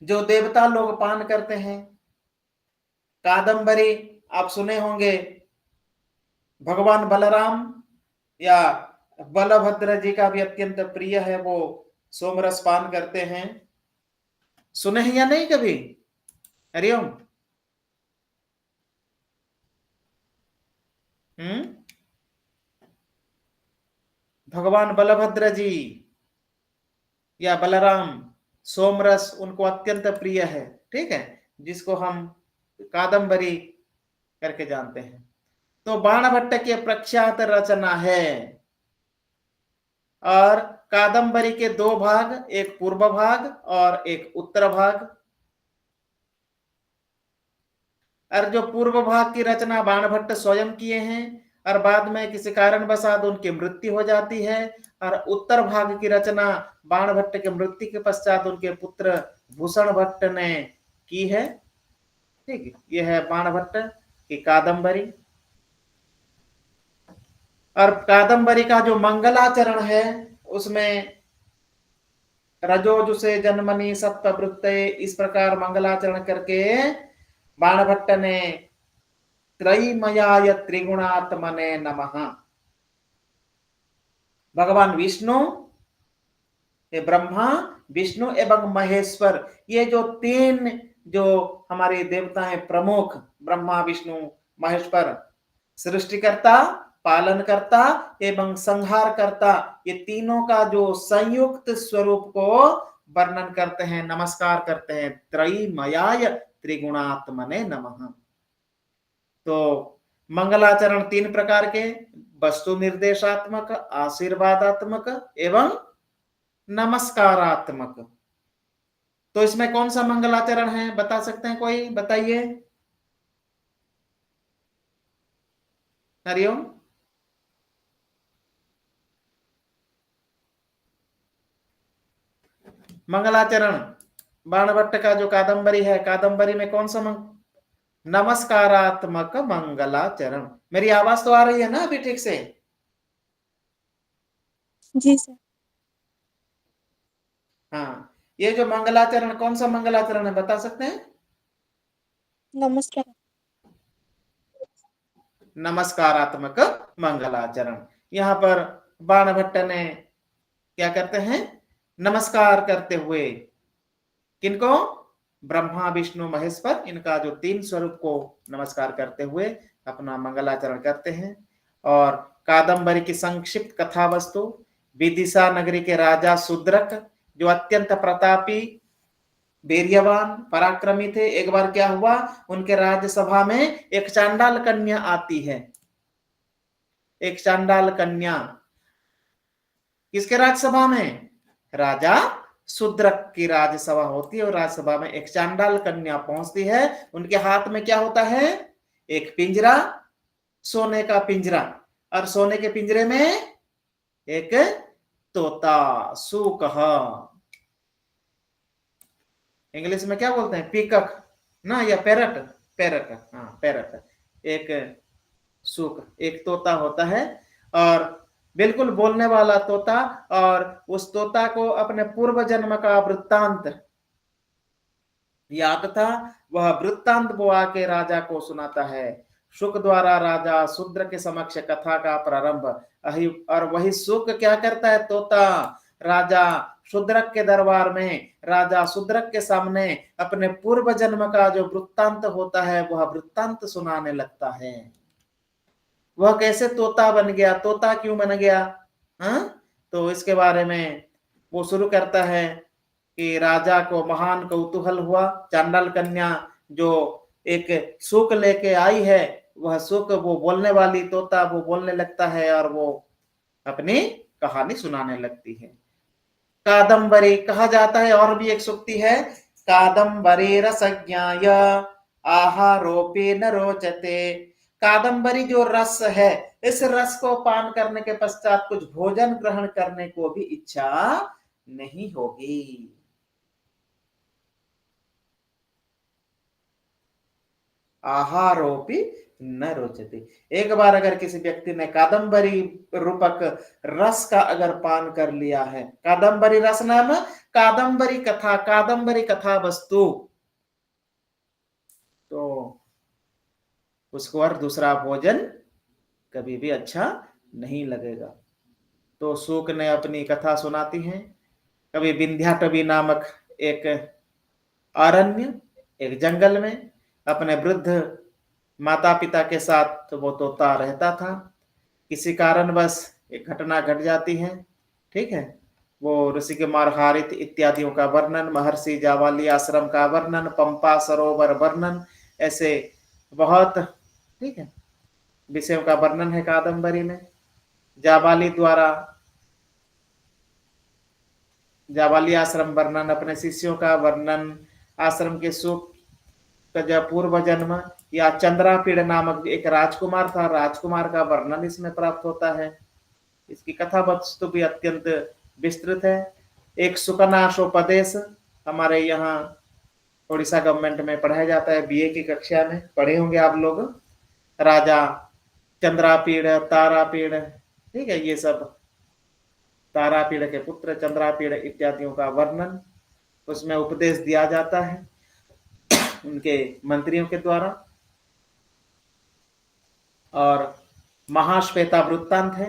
जो देवता लोग पान करते हैं। कादम्बरी आप सुने होंगे, भगवान बलराम या बलभद्र जी का भी अत्यंत प्रिय है, वो सोमरस पान करते हैं। सुने हैं या नहीं कभी? हरिओम। भगवान बलभद्र जी या बलराम, सोमरस उनको अत्यंत प्रिय है, ठीक है, जिसको हम कादम्बरी करके जानते हैं। तो बाणभट्ट की प्रख्यात रचना है। और कादम्बरी के 2 भाग, एक पूर्व भाग और एक उत्तर भाग। और जो पूर्व भाग की रचना बाणभट्ट स्वयं किए हैं और बाद में किसी कारणवशात उनकी मृत्यु हो जाती है। और उत्तर भाग की रचना बाणभट्ट के मृत्यु के पश्चात उनके पुत्र भूषण भट्ट ने की है। ठीक, यह है बाणभट्ट की कादम्बरी। और कादम्बरी का जो मंगलाचरण है, उसमें रजोजुषे जन्मनि सत्ववृत्ते, इस प्रकार मंगलाचरण करके बाणभट्ट ने त्रयीमयाय त्रिगुणात्मने नमः, भगवान विष्णु ये ब्रह्मा, विष्णु एवं महेश्वर, ये जो तीन जो हमारे देवता हैं प्रमुख, ब्रह्मा, विष्णु, महेश्वर, सृष्टिकर्ता, पालनकर्ता एवं संहारकर्ता, ये तीनों का जो संयुक्त स्वरूप को वर्णन करते हैं, नमस्कार करते हैं। त्रयीमयाय त्रिगुणात्मने नमः। तो मंगलाचरण तीन प्रकार के, वस्तु निर्देशात्मक, आशीर्वादात्मक एवं नमस्कारात्मक। तो इसमें कौन सा मंगलाचरण है, बता सकते हैं कोई? बताइए। हरिओम। मंगलाचरण बाणभट्ट का जो कादंबरी है, कादंबरी में कौन सा नमस्कारात्मक मंगलाचरण। मेरी आवाज तो आ रही है ना अभी ठीक से? जी सर। हाँ, ये जो मंगलाचरण कौन सा मंगलाचरण है, बता सकते हैं? नमस्कार। नमस्कारात्मक मंगलाचरण। यहाँ पर बाणभट्ट ने क्या करते हैं, नमस्कार करते हुए किनको? ब्रह्मा, विष्णु, महेश्वर, इनका जो तीन स्वरूप को नमस्कार करते हुए अपना मंगलाचरण करते हैं। और कादंबरी की संक्षिप्त कथा वस्तु, विदिशा नगरी के राजा शूद्रक जो अत्यंत प्रतापी, वीर्यवान, पराक्रमी थे। एक बार क्या हुआ, उनके राज्यसभा में एक चांडाल कन्या आती है। एक चांडाल कन्या किसके राज्यसभा में? राजा शूद्रक की राज्यसभा होती है और राज्यसभा में एक चांडाल कन्या पहुंचती है। उनके हाथ में क्या होता है? एक पिंजरा, सोने का पिंजरा, और सोने के पिंजरे में एक तोता, सूकह। इंग्लिश में क्या बोलते हैं? पीकक ना, या पैरट? पैरट, हाँ पैरट। एक सूक, एक तोता होता है, और बिल्कुल बोलने वाला तोता। और उस तोता को अपने पूर्व जन्म का वृत्तांत याद था। वह वृत्तांत वो आके राजा को सुनाता है। शुक द्वारा राजा शूद्र के समक्ष कथा का प्रारंभ। और वही शुक क्या करता है? तोता राजा शूद्रक के दरबार में, राजा शूद्रक के सामने अपने पूर्व जन्म का जो वृत्तांत होता है वह वृत्तांत सुनाने लगता है। वह कैसे तोता बन गया, तोता क्यों बन गया, हाँ? तो इसके बारे में वो शुरू करता है कि राजा को महान कौतूहल हुआ। चांडाल कन्या जो एक सुक लेके आई है, वह सुक वो बोलने वाली तोता वो बोलने लगता है और वो अपनी कहानी सुनाने लगती है। कादंबरी कहा जाता है, और भी एक सूक्ति है, कादंबरी रसज्ञाय आहारोपे न रोचते। कादंबरी जो रस है, इस रस को पान करने के पश्चात कुछ भोजन ग्रहण करने को भी इच्छा नहीं होगी। आहारोपि न रोचते। एक बार अगर किसी व्यक्ति ने कादंबरी रूपक रस का अगर पान कर लिया है, कादंबरी रस नाम कादंबरी कथा, कादंबरी कथा वस्तु, तो उसको और दूसरा भोजन कभी भी अच्छा नहीं लगेगा। तो सूक ने अपनी कथा सुनाती हैं। कभी विंध्याटवी नामक एक अरण्य, एक जंगल में अपने वृद्ध माता पिता के साथ वो तोता रहता था। किसी कारणवश एक घटना घट जाती है, ठीक है। वो ऋषि के मारहारित इत्यादियों का वर्णन, महर्षि जावाली आश्रम का वर्णन, पंपा सरोवर वर्णन, ऐसे बहुत, ठीक है, विषयों का वर्णन है कादंबरी में। जावाली द्वारा जावाली आश्रम वर्णन, अपने शिष्यों का वर्णन, आश्रम के सुख का जब पूर्व जन्म, या चंद्रापीड़ नामक एक राजकुमार था, राजकुमार का वर्णन इसमें प्राप्त होता है। इसकी कथा वस्तु भी अत्यंत विस्तृत है। एक सुकनाशोपदेश हमारे यहाँ उड़ीसा गवर्नमेंट में पढ़ाया जाता है, बीए की कक्षा में पढ़े होंगे आप लोग। राजा चंद्रापीड़, तारापीड़, ठीक है, ये सब तारापीड़ के पुत्र चंद्रापीड़ इत्यादियों का वर्णन उसमें उपदेश दिया जाता है उनके मंत्रियों के द्वारा। और महाश्वेता वृत्तांत है,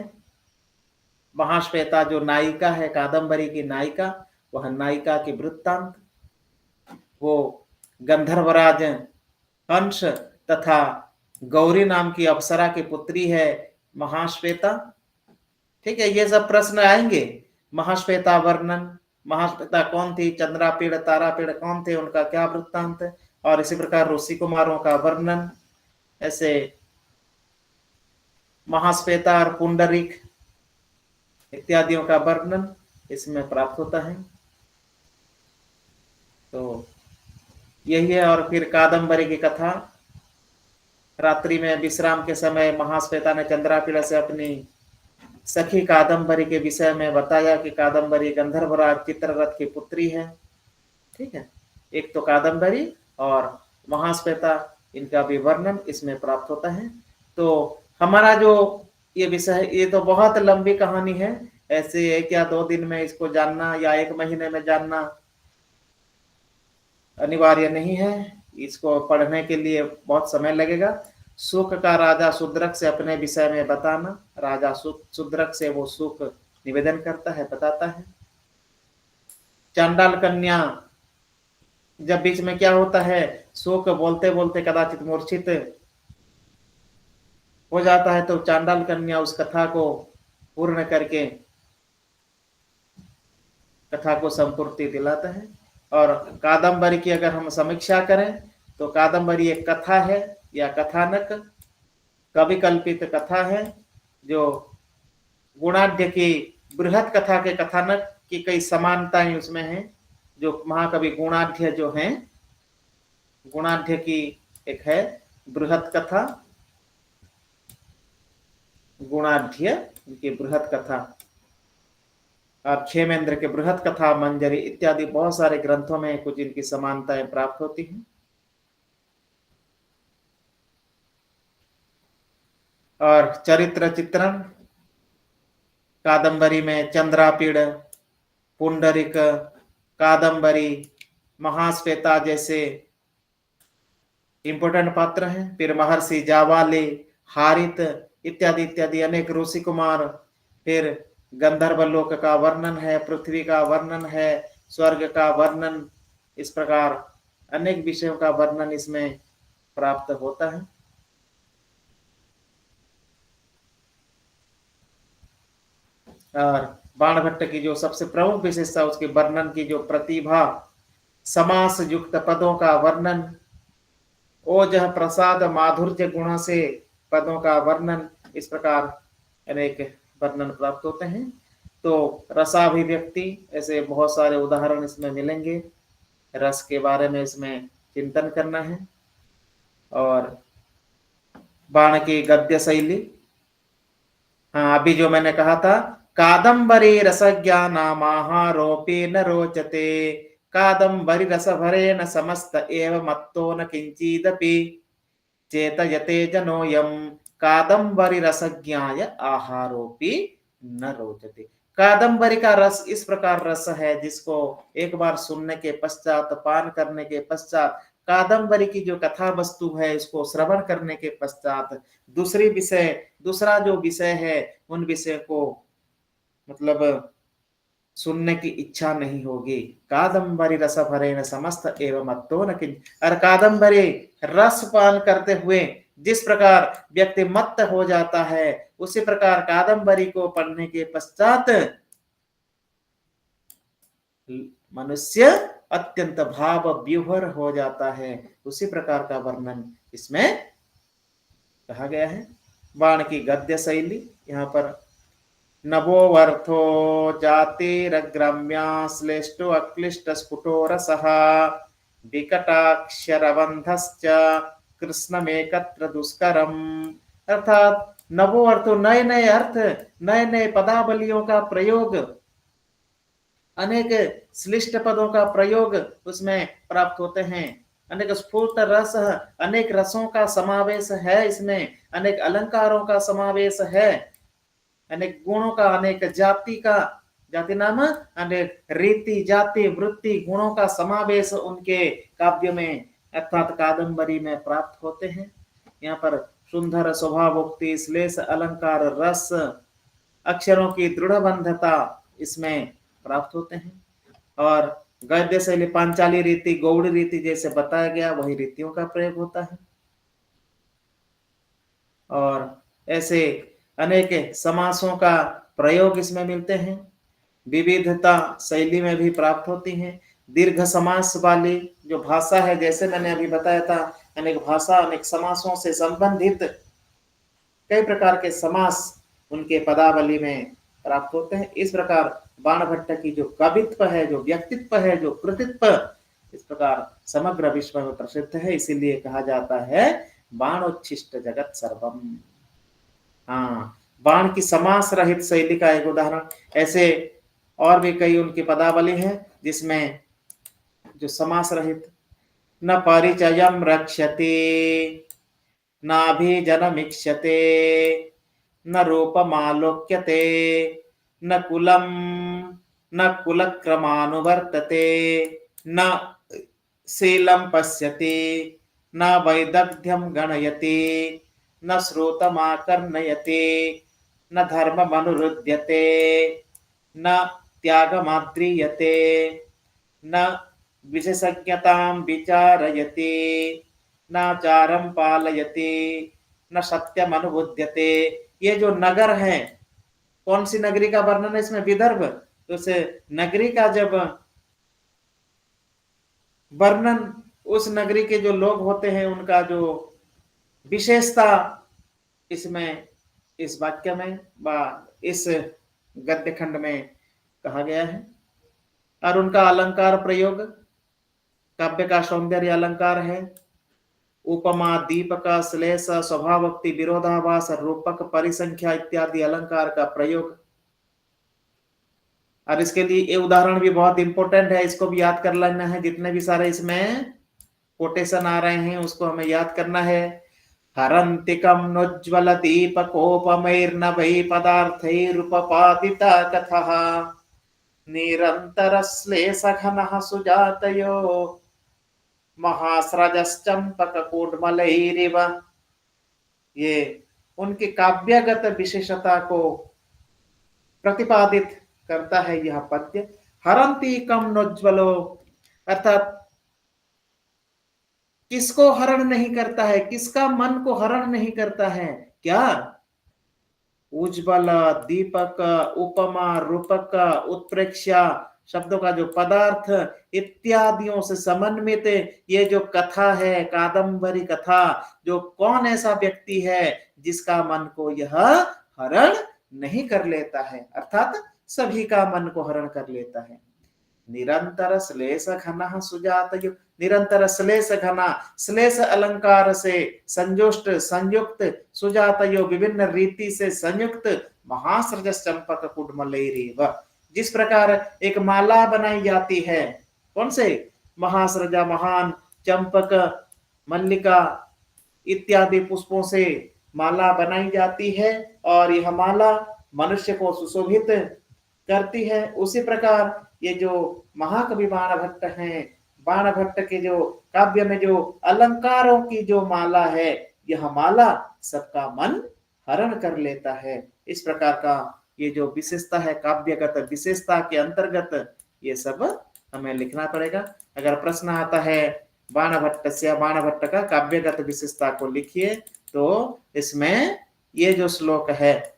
महाश्वेता जो नायिका है, कादंबरी की नायिका, वह नायिका के वृत्तांत, वो गंधर्वराज हंस तथा गौरी नाम की अप्सरा की पुत्री है महाश्वेता। ठीक है, ये सब प्रश्न आएंगे। महाश्वेता वर्णन, महाश्वेता कौन थी, चंद्रापीड़ तारापीड़ कौन थे, उनका क्या वृत्तांत, और इसी प्रकार ऋषि कुमारों का वर्णन, ऐसे महाश्वेता और पुंडरीक इत्यादियों का वर्णन इसमें प्राप्त होता है। तो यही है। और फिर कादंबरी की कथा, रात्रि में विश्राम के समय महाश्वेता ने चंद्रापीड़ा से अपनी सखी कादंबरी के विषय में बताया कि कादंबरी गंधर्वराज चित्ररथ की पुत्री है। ठीक है, एक तो कादंबरी और महाश्वेता, इनका भी वर्णन इसमें प्राप्त होता है। तो हमारा जो ये विषय है, ये तो बहुत लंबी कहानी है, ऐसे एक या 2 दिन में इसको जानना या 1 महीने में जानना अनिवार्य नहीं है। इसको पढ़ने के लिए बहुत समय लगेगा। सुक का राजा शूद्रक से अपने विषय में बताना, राजा शूद्रक से वो सुक निवेदन करता है, बताता है। चांडाल कन्या, जब बीच में क्या होता है, सुक बोलते बोलते कदाचित मूर्छित हो जाता है, तो चांडाल कन्या उस कथा को पूर्ण करके कथा को संपूर्ति दिलाता है। और कादंबरी की अगर हम समीक्षा करें तो कादंबरी एक कथा है या कथानक, कवि कल्पित कथा है, जो गुणाढ्य की बृहत कथा के कथानक की कई समानताएं उसमें हैं। जो महाकवि गुणाढ्य जो हैं, गुणाढ्य की एक है बृहत कथा, गुणाढ्य की बृहत कथा, और क्षेमेंद्र के बृहत कथा मंजरी इत्यादि बहुत सारे ग्रंथों में कुछ इनकी समानताएं प्राप्त होती हैं। और चरित्र चित्रण, कादंबरी में चंद्रापीड़, पुंडरिक, कादंबरी, महाश्वेता जैसे इंपोर्टेंट पात्र हैं। फिर महर्षि जावाले, हारित इत्यादि इत्यादि अनेक ऋषि कुमार, फिर गंधर्व लोक का वर्णन है, पृथ्वी का वर्णन है, स्वर्ग का वर्णन, इस प्रकार अनेक विषयों का वर्णन इसमें प्राप्त होता है। और बाणभट्ट की जो सबसे प्रमुख विशेषता, उसके वर्णन की जो प्रतिभा, समास युक्त पदों का वर्णन, ओजः प्रसाद माधुर्य गुणों से पदों का वर्णन, इस प्रकार अनेक वर्णन प्राप्त होते हैं। तो रसाभिव्यक्ति, ऐसे बहुत सारे उदाहरण इसमें मिलेंगे। रस के बारे में इसमें चिंतन करना है। और बाण की गद्य शैली, हाँ अभी जो मैंने कहा था, कादंबरी रसज्ञानामाहारोपी न रोचते, कादंबरी रसभरेण समस्त एव मत्तो न किंचिदपि, चेतयते जनोयम कादंबरी रसज्ञाय आहारोपी न रोचते। कादंबरी का रस इस प्रकार रस है जिसको एक बार सुनने के पश्चात, पान करने के पश्चात, कादंबरी की जो कथा वस्तु है इसको श्रवण करने के पश्चात दूसरा जो विषय है उन विषय को मतलब सुनने की इच्छा नहीं होगी। कादंबरी रस भरेण समस्त एवं मत्तो न किंच, और कादंबरी रस पान करते हुए जिस प्रकार व्यक्ति मत्त हो जाता है, उसी प्रकार कादंबरी को पढ़ने के पश्चात मनुष्य अत्यंत भाव विह्वल हो जाता है। उसी प्रकार का वर्णन इसमें कहा गया है। बाण की गद्य शैली, यहाँ पर नभोवर्थो जातिरग्रम्या श्लेष्टो अक्लिष्ट स्फुटो रसः, विकटाक्षरबन्धश्च कृष्णमेकत्र दुष्करम। अर्थात नवो अर्थो, नए नए अर्थ, नए नए पदावलियों का प्रयोग, अनेक श्लिष्ट पदों का प्रयोग उसमें प्राप्त होते हैं। अनेक स्फुट रस, अनेक रसों का समावेश है इसमें, अनेक अलंकारों का समावेश है, अनेक गुणों का, अनेक जाति नाम अनेक रीति जाति वृत्ति गुणों का समावेश उनके काव्य में अर्थात कादंबरी में प्राप्त होते हैं। यहाँ पर सुंदर स्वभावोक्ति, श्लेष अलंकार, रस अक्षरों की दृढ़ बंधता इसमें प्राप्त होते हैं। और गद्य शैली पांचाली रीति, गौड़ रीति जैसे बताया गया वही रीतियों का प्रयोग होता है। और ऐसे अनेक समासों का प्रयोग इसमें मिलते हैं। विविधता शैली में भी प्राप्त होती है। दीर्घ समास वाली जो भाषा है, जैसे मैंने अभी बताया था, अनेक भाषा अनेक समासों से संबंधित कई प्रकार के समास उनके पदावली में प्राप्त होते हैं। इस प्रकार बाणभट्ट की जो कवित्व है, जो व्यक्तित्व है, जो कृतित्व इस प्रकार समग्र विश्व में प्रसिद्ध है। इसीलिए कहा जाता है बाणोच्छिष्ट जगत सर्वम। हाँ, बाण की समास रहित शैली का एक उदाहरण, ऐसे और भी कई उनकी पदावली है जिसमें जो समास रहित, न परिचयम रक्षते, नाभिजनमीक्षते, न रूपमालोक्यते, न कुलम न कुलक्रमानुवर्तते, न शीलं पश्यति, न वैदग्ध्यं गणयति, न श्रोतमाकर्णयति, न धर्ममनुरुध्यते, न त्यागमाद्रियते, न विशेषज्ञतां विचारयति, नाचारं पालयति, न सत्यमनुबुध्यते। ये जो नगर है, कौन सी नगरी का वर्णन है इसमें? विदर्भ। तो उस नगरी का जब वर्णन, उस नगरी के जो लोग होते हैं उनका जो विशेषता इसमें, इस वाक्य में व इस गद्य खंड में कहा गया है। और उनका अलंकार प्रयोग, काव्य का सौंदर्य अलंकार है। उपमा, दीपक, श्लेष, स्वभावोक्ति, विरोधाभास, रूपक, परिसंख्या इत्यादि अलंकार का प्रयोग। और इसके लिए ये उदाहरण भी बहुत इंपॉर्टेंट है, इसको भी याद कर लेना है। जितने भी सारे इसमें कोटेशन आ रहे हैं उसको हमें याद करना है। हरन्तिकं नोज्ज्वल दीपकोपमैर्नभै पदार्थैरुपपादिता कथः, निरन्तर श्लेषघनः सुजातयो महास्रजश्चम्पककूड्मलैरिव। ये उनकी काव्यगत विशेषता को प्रतिपादित करता है यह पद्य। हरन्तिकं नोज्ज्वलो, अर्थात किसको हरण नहीं करता है, किसका मन को हरण नहीं करता है? क्या? उज्ज्वल, दीपक, उपमा, रूपक, उत्प्रेक्षा शब्दों का जो पदार्थ इत्यादियों से समन्वित ये जो कथा है, कादंबरी कथा, जो कौन ऐसा व्यक्ति है जिसका मन को यह हरण नहीं कर लेता है? अर्थात सभी का मन को हरण कर लेता है। निरंतर श्लेष घना सुजातयो, निरंतर श्लेष घना, श्लेष अलंकार से संजुष्ट, संयुक्त, सुजातयो विभिन्न रीति से संयुक्त, महासृजस चंपक कुड्मलैरिव। जिस प्रकार एक माला बनाई जाती है, कौन से? महासृजा, महान, चंपक, मल्लिका इत्यादि पुष्पों से माला बनाई जाती है और यह माला मनुष्य को सुशोभित करती है। उसी प्रकार ये जो महाकवि बाणभट्ट हैं, बाणभट्ट के जो काव्य में जो अलंकारों की जो माला है, यह माला सबका मन हरण कर लेता है। इस प्रकार का ये जो विशेषता है, काव्यगत विशेषता के अंतर्गत ये सब हमें लिखना पड़ेगा। अगर प्रश्न आता है बाणभट्ट से, बाणभट्ट का काव्यगत विशेषता को लिखिए, तो इसमें ये जो श्लोक है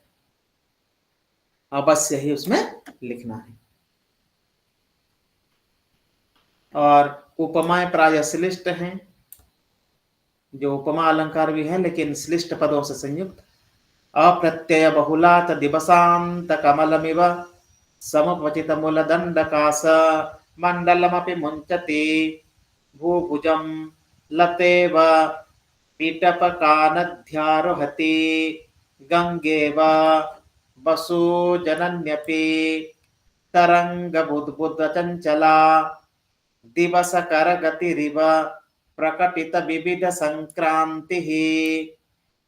अवश्य ही उसमें लिखना है। और उपमाएं प्राय श्लिष्ट हैं, जो उपमा अलंकार भी है लेकिन श्लिष्ट पदों से संयुक्त। अप्रत्यय बहुलात दिवसांत कमलमिव, समुपचित मूलदंडकास मंडलमपि मुंचति, भूभुजं लतेव पीटपकानध्यारोहति, गंगेव वसु जनन्यपि, तरंगबुद्बुद चंचला, दिवस कर गतिरिव, प्रकटित विविध संक्रांतिः,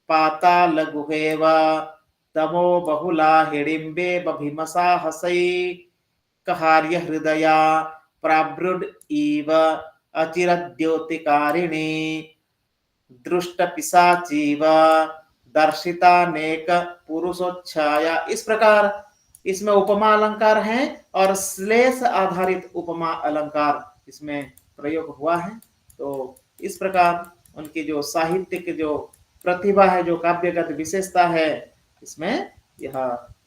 पाताल गुहेव तमो बहुला हिडिंबे बभिमसाहसै, कहार्य हृदया प्रावृड इव अचिरद्योतिकारिणी, दृष्ट पिशाचीव दर्शिता नेक पुरुषोच्छाया। इस प्रकार इसमें उपमा अलंकार हैं और श्लेष आधारित उपमा अलंकार इसमें प्रयोग हुआ है। तो इस प्रकार उनकी जो साहित्यिक जो प्रतिभा है, जो काव्यगत विशेषता है, इसमें यह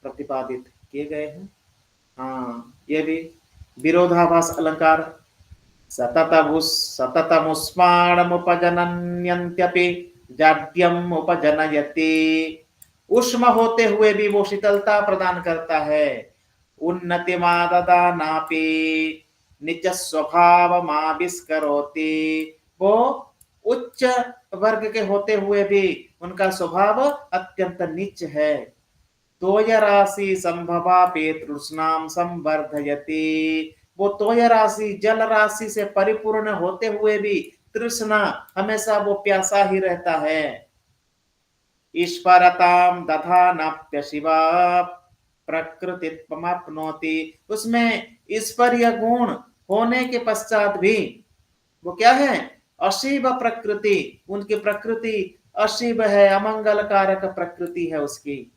प्रतिपादित किए गए हैं। हाँ, ये भी विरोधाभास अलंकार सततमुष्माणमुपजनन्यन्त्यपि जाड्यम उपजनयति। उष्म होते हुए भी वो शीतलता प्रदान करता है। उन्नति माददानापि निज स्वभाव माविष्करोति। वो उच्च वर्ग के होते हुए भी उनका स्वभाव अत्यंत नीच है। तोय राशि संभवा पेतृष्णाम संवर्धयति। वो तोय राशि जल राशि से परिपूर्ण होते हुए भी तृष्णा हमेशा वो प्यासा ही रहता है। ईश्वरताम दधानाप्य शिवा प्रकृतित्वमाप्नोति। उसमें ईश्वरीय गुण होने के पश्चात भी वो क्या है, अशिव प्रकृति। उनकी प्रकृति अशिव है, अमंगलकारक प्रकृति है उसकी।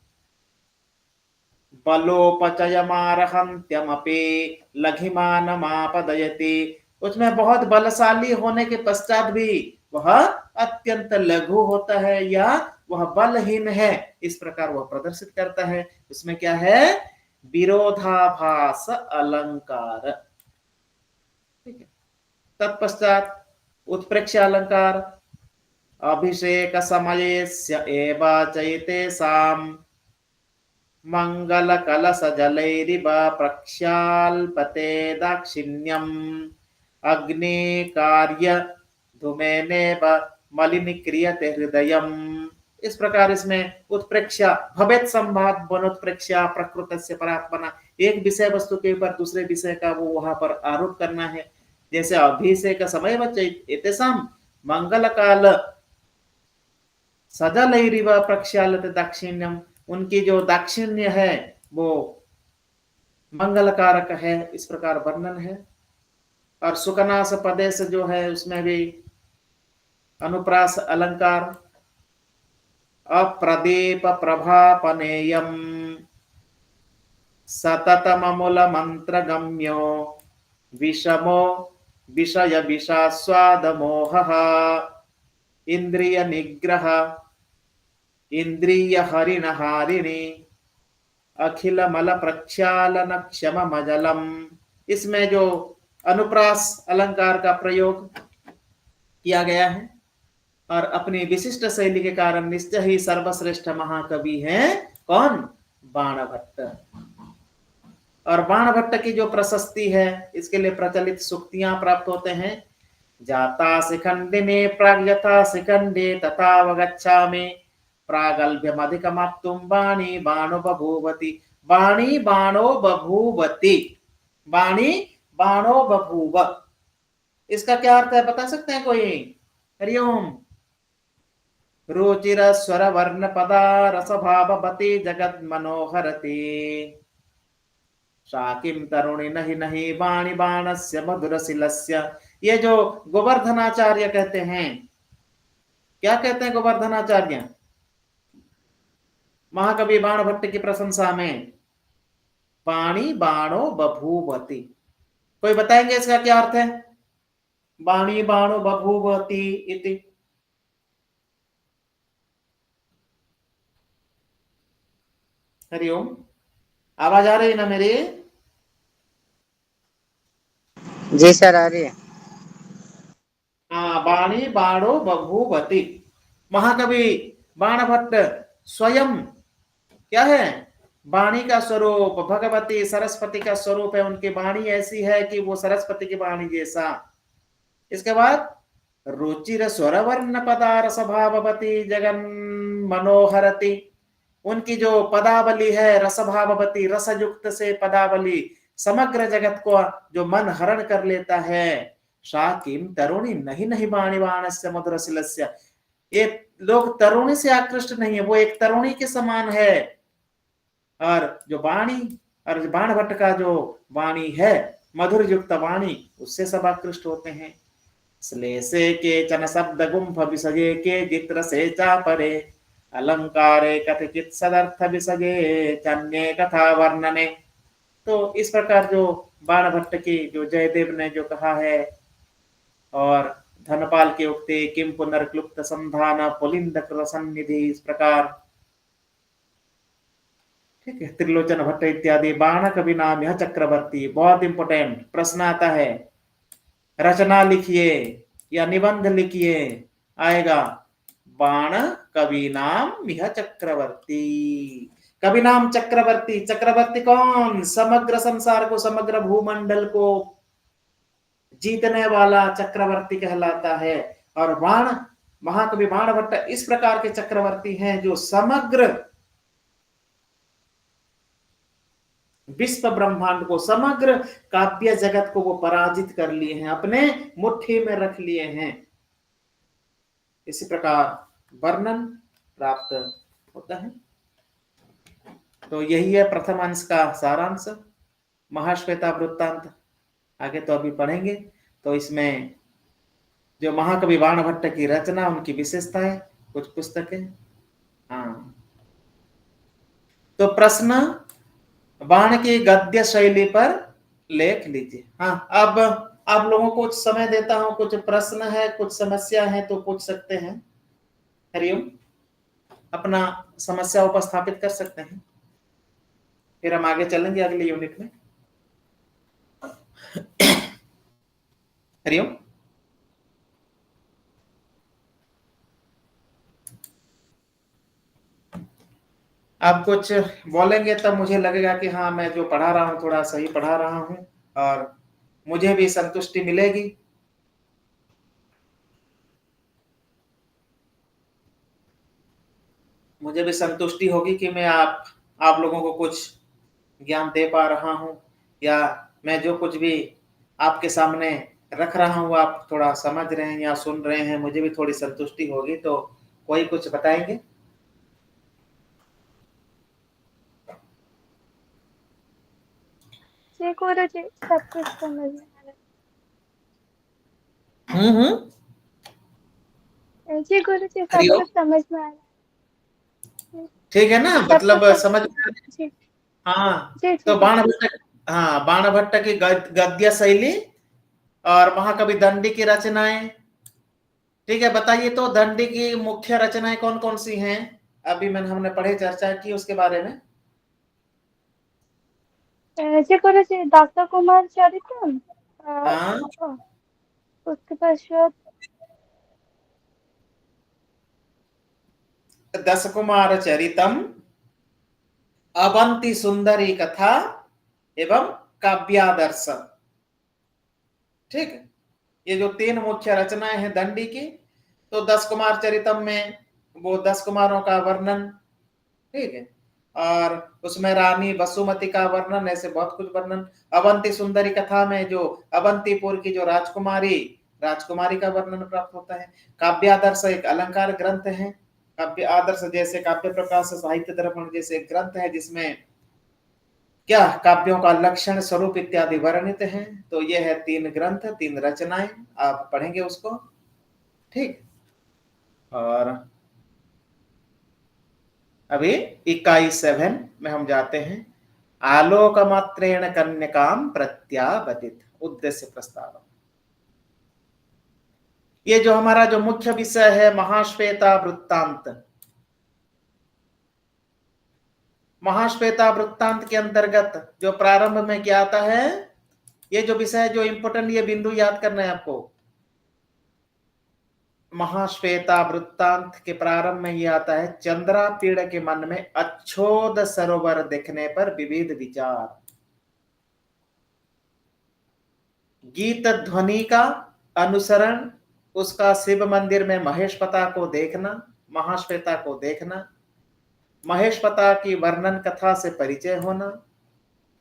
बलोपचयमारहन्त्यमपि लघिमानमापदयति। उसमें बहुत बलशाली होने के पश्चात भी वह अत्यंत लघु होता है या वह बलहीन है, इस प्रकार वह प्रदर्शित करता है। उसमें क्या है, विरोधाभास अलंकार। ठीक है। तत्पश्चात उत्प्रेक्ष्य अलंकार। अभिषेक समयस्य एव चैतेषां मंगल कलश जलैरिव प्रक्षाल्पते दाक्षिण्यम् अग्नि कार्य धूमेनेव मलिनीक्रियते हृदयम्। इस प्रकार इसमें उत्प्रेक्षा भवेत् संवाद वनोत्प्रेक्षा प्रकृतस्य परात्मना। एक विषय वस्तु के ऊपर दूसरे विषय का वो वहां पर आरोप करना है। जैसे अभिषेक समय एतेषाम मंगल काल सजलैरिव प्रक्षाल्यते दाक्षिण्यम। उनकी जो दाक्षिण्य है वो मंगलकारक है, इस प्रकार वर्णन है। और सुकनास पदेश जो है उसमें भी अनुप्रास अलंकार। अप्रदीप प्रभापनेयम सततममूल मंत्र गम्यो विषमो विषय विषास्वाद मोहः इंद्रिय निग्रह इंद्रिय हरिण हारिणी अखिल मल प्रक्षालन क्षम मजलम। इसमें जो अनुप्रास अलंकार का प्रयोग किया गया है और अपनी विशिष्ट शैली के कारण निश्चय ही सर्वश्रेष्ठ महाकवि हैं कौन, बाणभट्ट। और बाणभट्ट की जो प्रशस्ति है इसके लिए प्रचलित सूक्तियां प्राप्त होते हैं। जाता शिखंडिने प्राग्यथा शिखंडे तथावगच्छामि प्रागल्भ्यमधिकमाप्तुं बाणी बाणो बभूवति। बाणी बाणो बभूवति, बाणी बाणो बभूव, इसका क्या अर्थ है बता सकते हैं कोई? हरिओम। रुचिर स्वर वर्ण पदा रस भाववती जगत मनोहरती शाकिम तरुणी नहीं नहीं बाणी बाणस्य मधुर शिलस्य। ये जो गोवर्धनाचार्य कहते हैं, क्या कहते हैं गोवर्धनाचार्य महाकवि बाणभट्ट की प्रशंसा में? बाणी बाणो बभूवति। कोई बताएंगे इसका क्या अर्थ है? बाणी बाणो बभूवति इति। हरिओम। आवाज आ रही है ना मेरी? जी सर आ रही है। हाँ, बाणी बाणो बभूवति। महाकवि बाणभट्ट स्वयं क्या है? वाणी का स्वरूप भगवती सरस्वती का स्वरूप है। उनकी वाणी ऐसी है कि वो सरस्वती की वाणी जैसा। इसके बाद रुचिर स्वर वर्ण पदा रस भाववती जगन मनोहरती। उनकी जो पदावली है रस भाववती, रसयुक्त से पदावली समग्र जगत को जो मन हरण कर लेता है। शाकिम तरुणी नहीं नहीं बाणी बाणस्य मधुर शिलस्य। ये लोग तरुणी से आकृष्ट नहीं है, वो एक तरुणी के समान है। और जो वाणी और बाणभट्ट का जो वाणी है मधुर युक्त वाणी, उससे सब आकृष्ट होते हैं। श्लेषे के चन शब्द गुंफ विसजे के जित्र से चापरे अलंकारे कथचित सदर्थ विसगे चन्ये कथा वर्णने। तो इस प्रकार जो बाणभट्ट की जो जयदेव ने जो कहा है, और धनपाल के उक्ति किम पुनर्क्लुप्त संधान पुलिंद सन्निधि, इस प्रकार, ठीक है, त्रिलोचन भट्ट इत्यादि। बाण कवि नाम यह चक्रवर्ती, बहुत इंपोर्टेंट प्रश्न आता है, रचना लिखिए या निबंध लिखिए, आएगा बाण कवि नाम यह चक्रवर्ती। कवि नाम चक्रवर्ती, चक्रवर्ती कौन? समग्र संसार को, समग्र भूमंडल को जीतने वाला चक्रवर्ती कहलाता है। और बाण, महाकवि बाणभट्ट इस प्रकार के चक्रवर्ती हैं जो समग्र विश्व ब्रह्मांड को, समग्र काव्य जगत को वो पराजित कर लिए हैं, अपने मुट्ठी में रख लिए हैं। इसी प्रकार वर्णन प्राप्त होता है। तो यही है प्रथम अंश का सारांश, महाश्वेता वृत्तांत। आगे तो अभी पढ़ेंगे। तो इसमें जो महाकवि बाणभट्ट की रचना, उनकी विशेषताएं, कुछ पुस्तकें। हाँ, तो प्रश्न बाण की गद्य शैली पर लेख लीजिए। हाँ, अब आप लोगों को कुछ समय देता हूं, कुछ प्रश्न है, कुछ समस्या है तो पूछ सकते हैं। हरिओम, अपना समस्या उपस्थापित कर सकते हैं, फिर हम आगे चलेंगे अगले यूनिट में। हरिओम। आप कुछ बोलेंगे तब मुझे लगेगा कि हाँ, मैं जो पढ़ा रहा हूँ थोड़ा सही पढ़ा रहा हूँ, और मुझे भी संतुष्टि मिलेगी। मुझे भी संतुष्टि होगी कि मैं आप लोगों को कुछ ज्ञान दे पा रहा हूँ, या मैं जो कुछ भी आपके सामने रख रहा हूँ आप थोड़ा समझ रहे हैं या सुन रहे हैं, मुझे भी थोड़ी संतुष्टि होगी। तो कोई कुछ बताएंगे? जी गुरु जी, सब कुछ समझ में आ हम्म। रहा है। जी गुरु जी, सब हरिओम, कुछ समझ में आ रहा है। ठीक है ना, सब मतलब कुछ समझ में आ रही? जी हाँ, जी तो ठीक है। बाणभट्ट, हाँ, बाणभट्ट की गद्य शैली और महाकवि दंडी की रचनाएं, ठीक है, बताइए। तो दंडी की मुख्य रचनाएं कौन कौन सी हैं? अभी हमने पढ़े, चर्चा की उसके बारे में। जी गुरु जी, डॉक्टर कुमार चरितम, हाँ, उसके पश्चात दस कुमार चरितम, अवंती सुंदरी कथा एवं काव्यादर्श, ठीक है। ये जो तीन मुख्य रचनाएं हैं दंडी की। तो दस कुमार चरितम में वो 10 कुमारों का वर्णन, ठीक है, और उसमें रानी वसुमती का वर्णन, ऐसे बहुत कुछ वर्णन। अवंती सुंदरी कथा में जो अवंतीपुर की जो राजकुमारी का वर्णन प्राप्त होता है। काव्यादर्श एक अलंकार ग्रंथ है। काव्य आदर्श जैसे काव्य प्रकाश साहित्य दर्पण जैसे ग्रंथ है, जिसमें क्या काव्यों का लक्षण स्वरूप इत्यादि वर्णित हैं। तो ये है 3 ग्रंथ, 3 रचनाएं, आप पढ़ेंगे उसको, ठीक। और अभी इकाई 7 में हम जाते हैं। आलोक मात्रेण कन्यकाम प्रत्यावतित, उद्देश्य प्रस्ताव। ये जो हमारा जो मुख्य विषय है महाश्वेता वृत्तांत, महाश्वेता वृत्तांत के अंतर्गत जो प्रारंभ में क्या आता है, ये जो विषय जो इंपोर्टेंट, ये बिंदु याद करना है आपको। महाश्वेता वृत्तांत के प्रारंभ में ये आता है, चंद्रापीड़ के मन में अच्छोद सरोवर देखने पर विविध विचार। गीत ध्वनि का अनुसरण, उसका शिव मंदिर में महेशपता को देखना, महाश्वेता को देखना, महेशपता की वर्णन कथा से परिचय होना,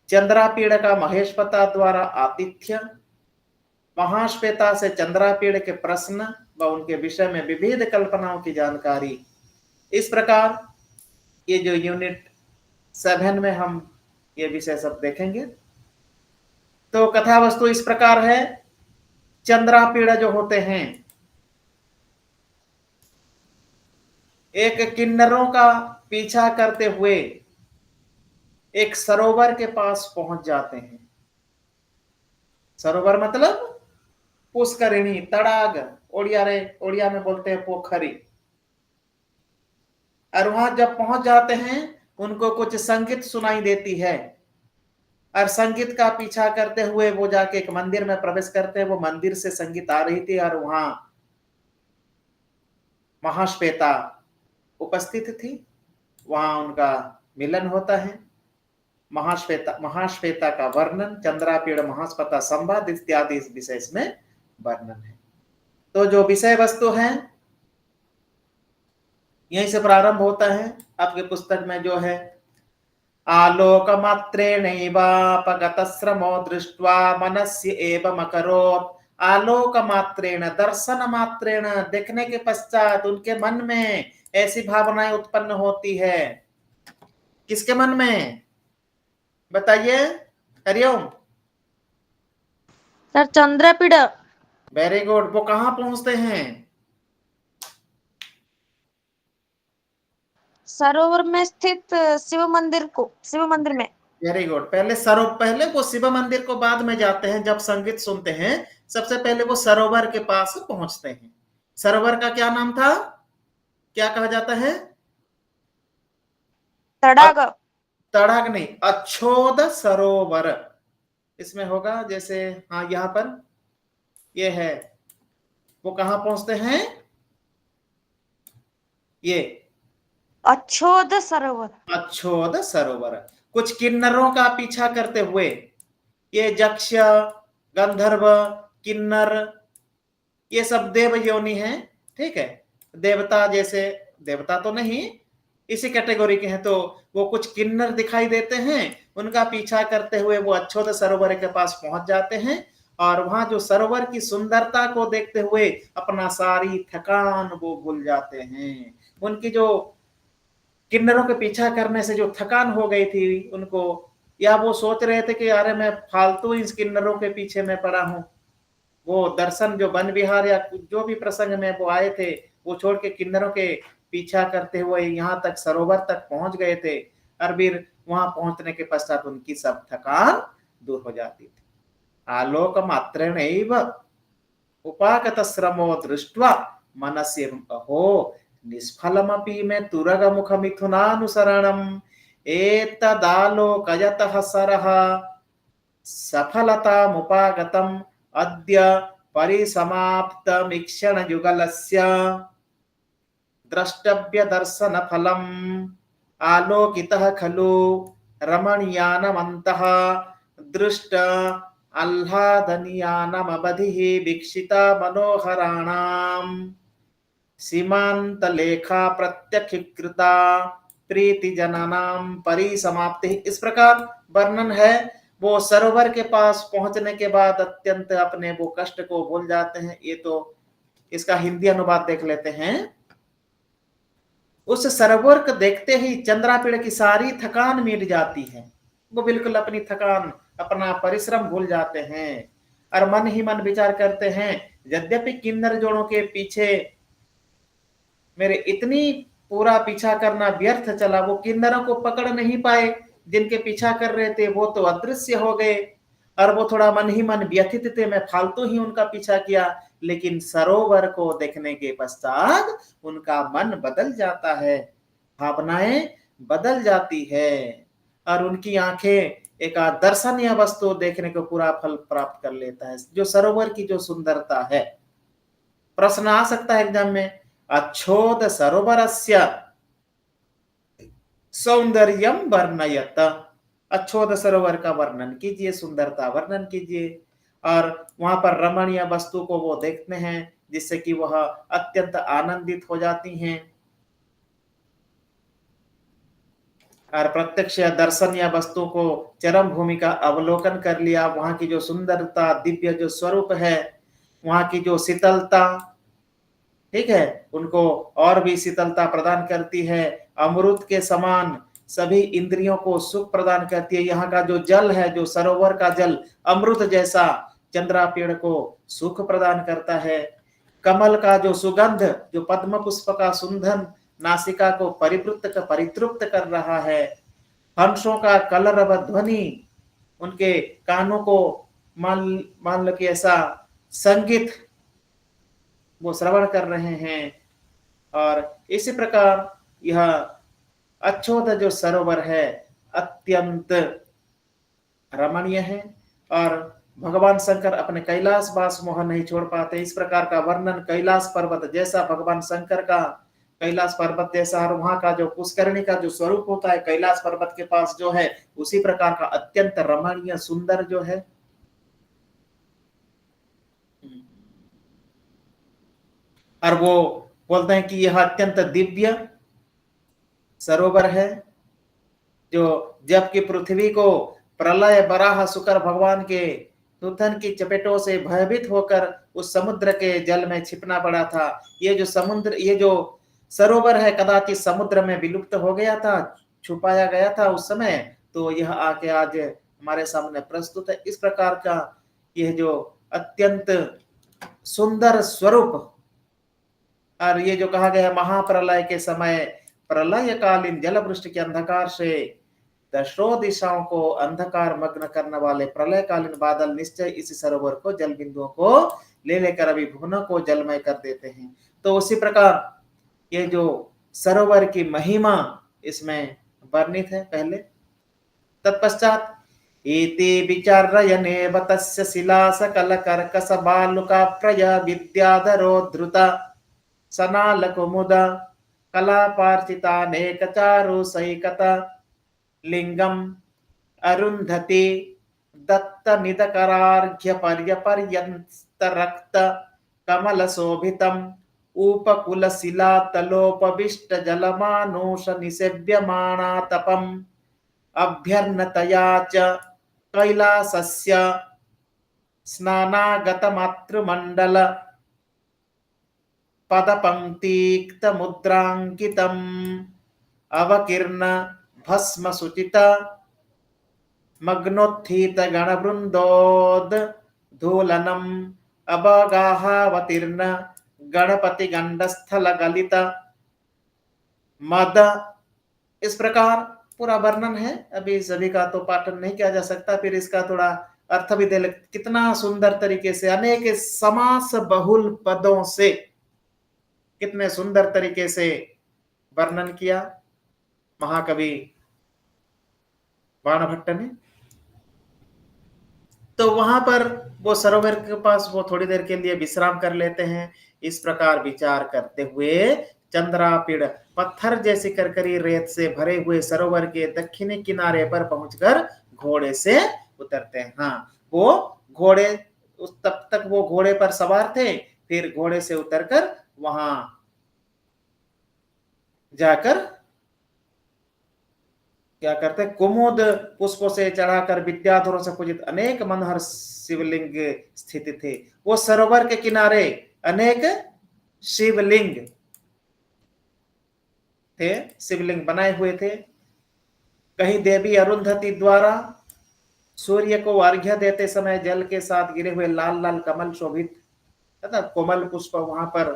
चंद्रापीड़ का महेशपता द्वारा आतिथ्य, महाश्वेता से चंद्रापीड़ के प्रश्न व उनके विषय में विविध कल्पनाओं की जानकारी। इस प्रकार ये जो यूनिट 7 में हम ये विषय सब देखेंगे। तो कथा वस्तु इस प्रकार है। चंद्रापीड़ जो होते हैं, एक किन्नरों का पीछा करते हुए एक सरोवर के पास पहुंच जाते हैं। सरोवर मतलब पुष्करिणी, तड़ाग, ओडिया में बोलते हैं पोखरी। और वहां जब पहुंच जाते हैं उनको कुछ संगीत सुनाई देती है और संगीत का पीछा करते हुए वो जाके एक मंदिर में प्रवेश करते हैं। वो मंदिर से संगीत आ रही थी और वहां महाश्वेता उपस्थित थी। वहां उनका मिलन होता है। महाश्वेता का वर्णन चंद्रापीड़ महास्पता संवाद इत्यादि इस विषय में वर्णन है। तो जो विषय वस्तु है यहीं से प्रारंभ होता है। आपके पुस्तक में जो है आलोक मात्रेणैवापगत श्रमो दृष्ट्वा मनस्य एवं अकरोत्। आलोक मात्रेण, दर्शन मात्रेण, देखने के पश्चात उनके मन में ऐसी भावनाएं उत्पन्न होती है। किसके मन में बताइए? Hariom sir Chandrapeed. Very good. वो कहां पहुंचते हैं? सरोवर में स्थित शिव मंदिर में। Very good. पहले वो शिव मंदिर को बाद में जाते हैं। जब संगीत सुनते हैं सबसे पहले वो सरोवर के पास पहुंचते हैं। सरोवर का क्या नाम था? क्या कहा जाता है? तड़ाग। तड़ाग नहीं, अच्छोद सरोवर इसमें होगा। जैसे हाँ यहां पर ये है। वो कहां पहुंचते हैं? ये अच्छोद सरोवर। अच्छोद सरोवर। कुछ किन्नरों का पीछा करते हुए ये यक्ष, गंधर्व, किन्नर ये सब देव योनि है। ठीक है, देवता जैसे, देवता तो नहीं इसी कैटेगरी के हैं। तो वो कुछ किन्नर दिखाई देते हैं। उनका पीछा करते हुए वो अच्छोद सरोवर के पास पहुंच जाते हैं और वहां जो सरोवर की सुंदरता को देखते हुए अपना सारी थकान वो भूल जाते हैं। उनकी जो किन्नरों के पीछा करने से जो थकान हो गई थी उनको, या वो सोच रहे थे कि अरे मैं फालतू इस किन्नरों के पीछे में पड़ा हूं। वो दर्शन जो वन विहार या जो भी प्रसंग में वो आए थे वो छोड़ के किन्नरों के पीछा करते हुए यहाँ तक सरोवर तक पहुंच गए थे। और फिर वहां पहुंचने के पश्चात उनकी सब थकान दूर हो जाती थी। आलोक मात्रेणैव उपागत श्रमो दृष्ट्वा मनस्य अहो निष्फलमपि मे तुरगमुख मिथुनानुसरणम् एतदालोकयतः सरः सफलतामुपागतम् अद्य परिसमाप्तमीक्षणयुगलस्य द्रष्टव्य दर्शन फलम् आलोकितः खलु रमणीयानमन्तः दृष्ट आह्लादनीयानमवधिः वीक्षिता मनोहराणाम् सीमांतलेखा प्रत्यक्षीकृता प्रीति जनानाम परिसमाप्ति। इस प्रकार वर्णन है। वो सरोवर के पास पहुंचने के बाद अत्यंत अपने वो कष्ट को भूल जाते हैं। ये तो इसका हिंदी अनुवाद देख लेते हैं। उस सरोवर को देखते ही चंद्रापीड़ की सारी थकान मिट जाती है। वो बिल्कुल अपनी थकान, अपना परिश्रम भूल जाते हैं और मन ही मन विचार करते हैं यद्यपि किन्नर जोड़ों के पीछे मेरे इतनी पूरा पीछा करना व्यर्थ चला। वो किन्नरों को पकड़ नहीं पाए, जिनके पीछा कर रहे थे वो तो अदृश्य हो गए और वो थोड़ा मन ही मन व्यथित थे, मैं फालतू ही उनका पीछा किया। लेकिन सरोवर को देखने के पश्चात उनका मन बदल जाता है, भावनाएं बदल जाती है और उनकी आंखें एक दर्शनीय वस्तु देखने को पूरा फल प्राप्त कर लेता है। जो सरोवर की जो सुंदरता है। प्रश्न आ सकता है एग्जाम में, अच्छोद सरोवरस्य सौंदर्यम वर्णयत। अच्छोद सरोवर का वर्णन कीजिए, सुंदरता वर्णन कीजिए। और वहां पर रमणीय वस्तु को वो देखते हैं जिससे कि वह अत्यंत आनंदित हो जाती हैं और प्रत्यक्ष दर्शनीय वस्तु को चरम भूमि का अवलोकन कर लिया। वहां की जो सुंदरता, दिव्य जो स्वरूप है, वहां की जो शीतलता, ठीक है, उनको और भी शीतलता प्रदान करती है। अमृत के समान सभी इंद्रियों को सुख प्रदान करती है। यहाँ का जो जल है, जो सरोवर का जल अमृत जैसा चंद्रापीड़ को सुख प्रदान करता है। कमल का जो सुगंध, जो पद्म पुष्प का नासिका को परितृप्त कर रहा है। हंसों का कलरव ध्वनि उनके कानों को मान लो कि ऐसा संगीत वो श्रवण कर रहे हैं। और इसी प्रकार यह अच्युत जो सरोवर है अत्यंत रमणीय है और भगवान शंकर अपने कैलाश वास मोह नहीं छोड़ पाते। इस प्रकार का वर्णन कैलाश पर्वत जैसा भगवान शंकर का कैलाश पर्वत जैसा और वहां का जो पुष्करणी का जो स्वरूप होता है कैलाश पर्वत के पास जो है उसी प्रकार का अत्यंत रमणीय सुंदर जो है। और वो बोलते हैं कि यह अत्यंत दिव्य सरोवर है जो जबकि पृथ्वी को प्रलय बराह शुकर भगवान के तुथन की चपेटों से भयभीत होकर उस समुद्र के जल में छिपना पड़ा था। ये जो सरोवर है कदाचित समुद्र में विलुप्त हो गया था, छुपाया गया था उस समय, तो यह आके आज हमारे सामने प्रस्तुत है। इस प्रकार का यह जो अत्यंत सुंदर स्वरूप और ये जो कहा गया महाप्रलय के समय प्रलयकालीन जलवृष्टि के अंधकार से दशों दिशाओं को अंधकार मग्न करने वाले प्रलयकालीन बादल निश्चय इस सरोवर को जल बिंदुओं को ले लेकर अभी भुवनों को जलमय कर देते हैं। तो उसी प्रकार ये जो सरोवर की महिमा इसमें वर्णित है। पहले तत्पश्चात एते विचार्यने तस्य शिला सकल कर्कश बालुका प्रय विद्याधरोद्धृता सनालकुमुदा कलापार्चितानेक चारु सैकता लिंगम अरुंधति दत्त निदकरार्घ्य पर्यपर्यंत रक्त कमल शोभितम उपकुल शिला तलोपविष्ट जलमानुष निसेव्यमाना तपम अभ्यर्नतया च कैलासस्य स्नानागत मातृमंडल पदपंक्तिक्त मुद्रांकितम अवकीर्ण भस्म सुचित मग्नोत्थित गणवृंदोद धूलनम अवगाहावतीर्ण गणपति गंडस्थल गलित मद। इस प्रकार पूरा वर्णन है, अभी सभी का तो पाठन नहीं किया जा सकता, फिर इसका थोड़ा अर्थ भी दे। कितना सुंदर तरीके से अनेक समास बहुल पदों से कितने सुंदर तरीके से वर्णन किया महाकवि बाणभट्ट ने। तो वहां पर वो सरोवर के पास वो थोड़ी देर के लिए विश्राम कर लेते हैं। इस प्रकार विचार करते हुए चंद्रापीड़ पत्थर जैसी करकरी रेत से भरे हुए सरोवर के दक्षिणी किनारे पर पहुंचकर घोड़े से उतरते हैं। हाँ, वो घोड़े तब तक वो घोड़े पर सवार थे, फिर घोड़े से उतरकर वहां जाकर क्या करते, कुमुद पुष्पों से चढ़ाकर विद्याधरों से पूजित अनेक मनोहर शिवलिंग स्थित थे। वो सरोवर के किनारे अनेक शिवलिंग थे, शिवलिंग बनाए हुए थे। कहीं देवी अरुंधति द्वारा सूर्य को अर्घ्य देते समय जल के साथ गिरे हुए लाल लाल कमल शोभित तथा कोमल पुष्प वहां पर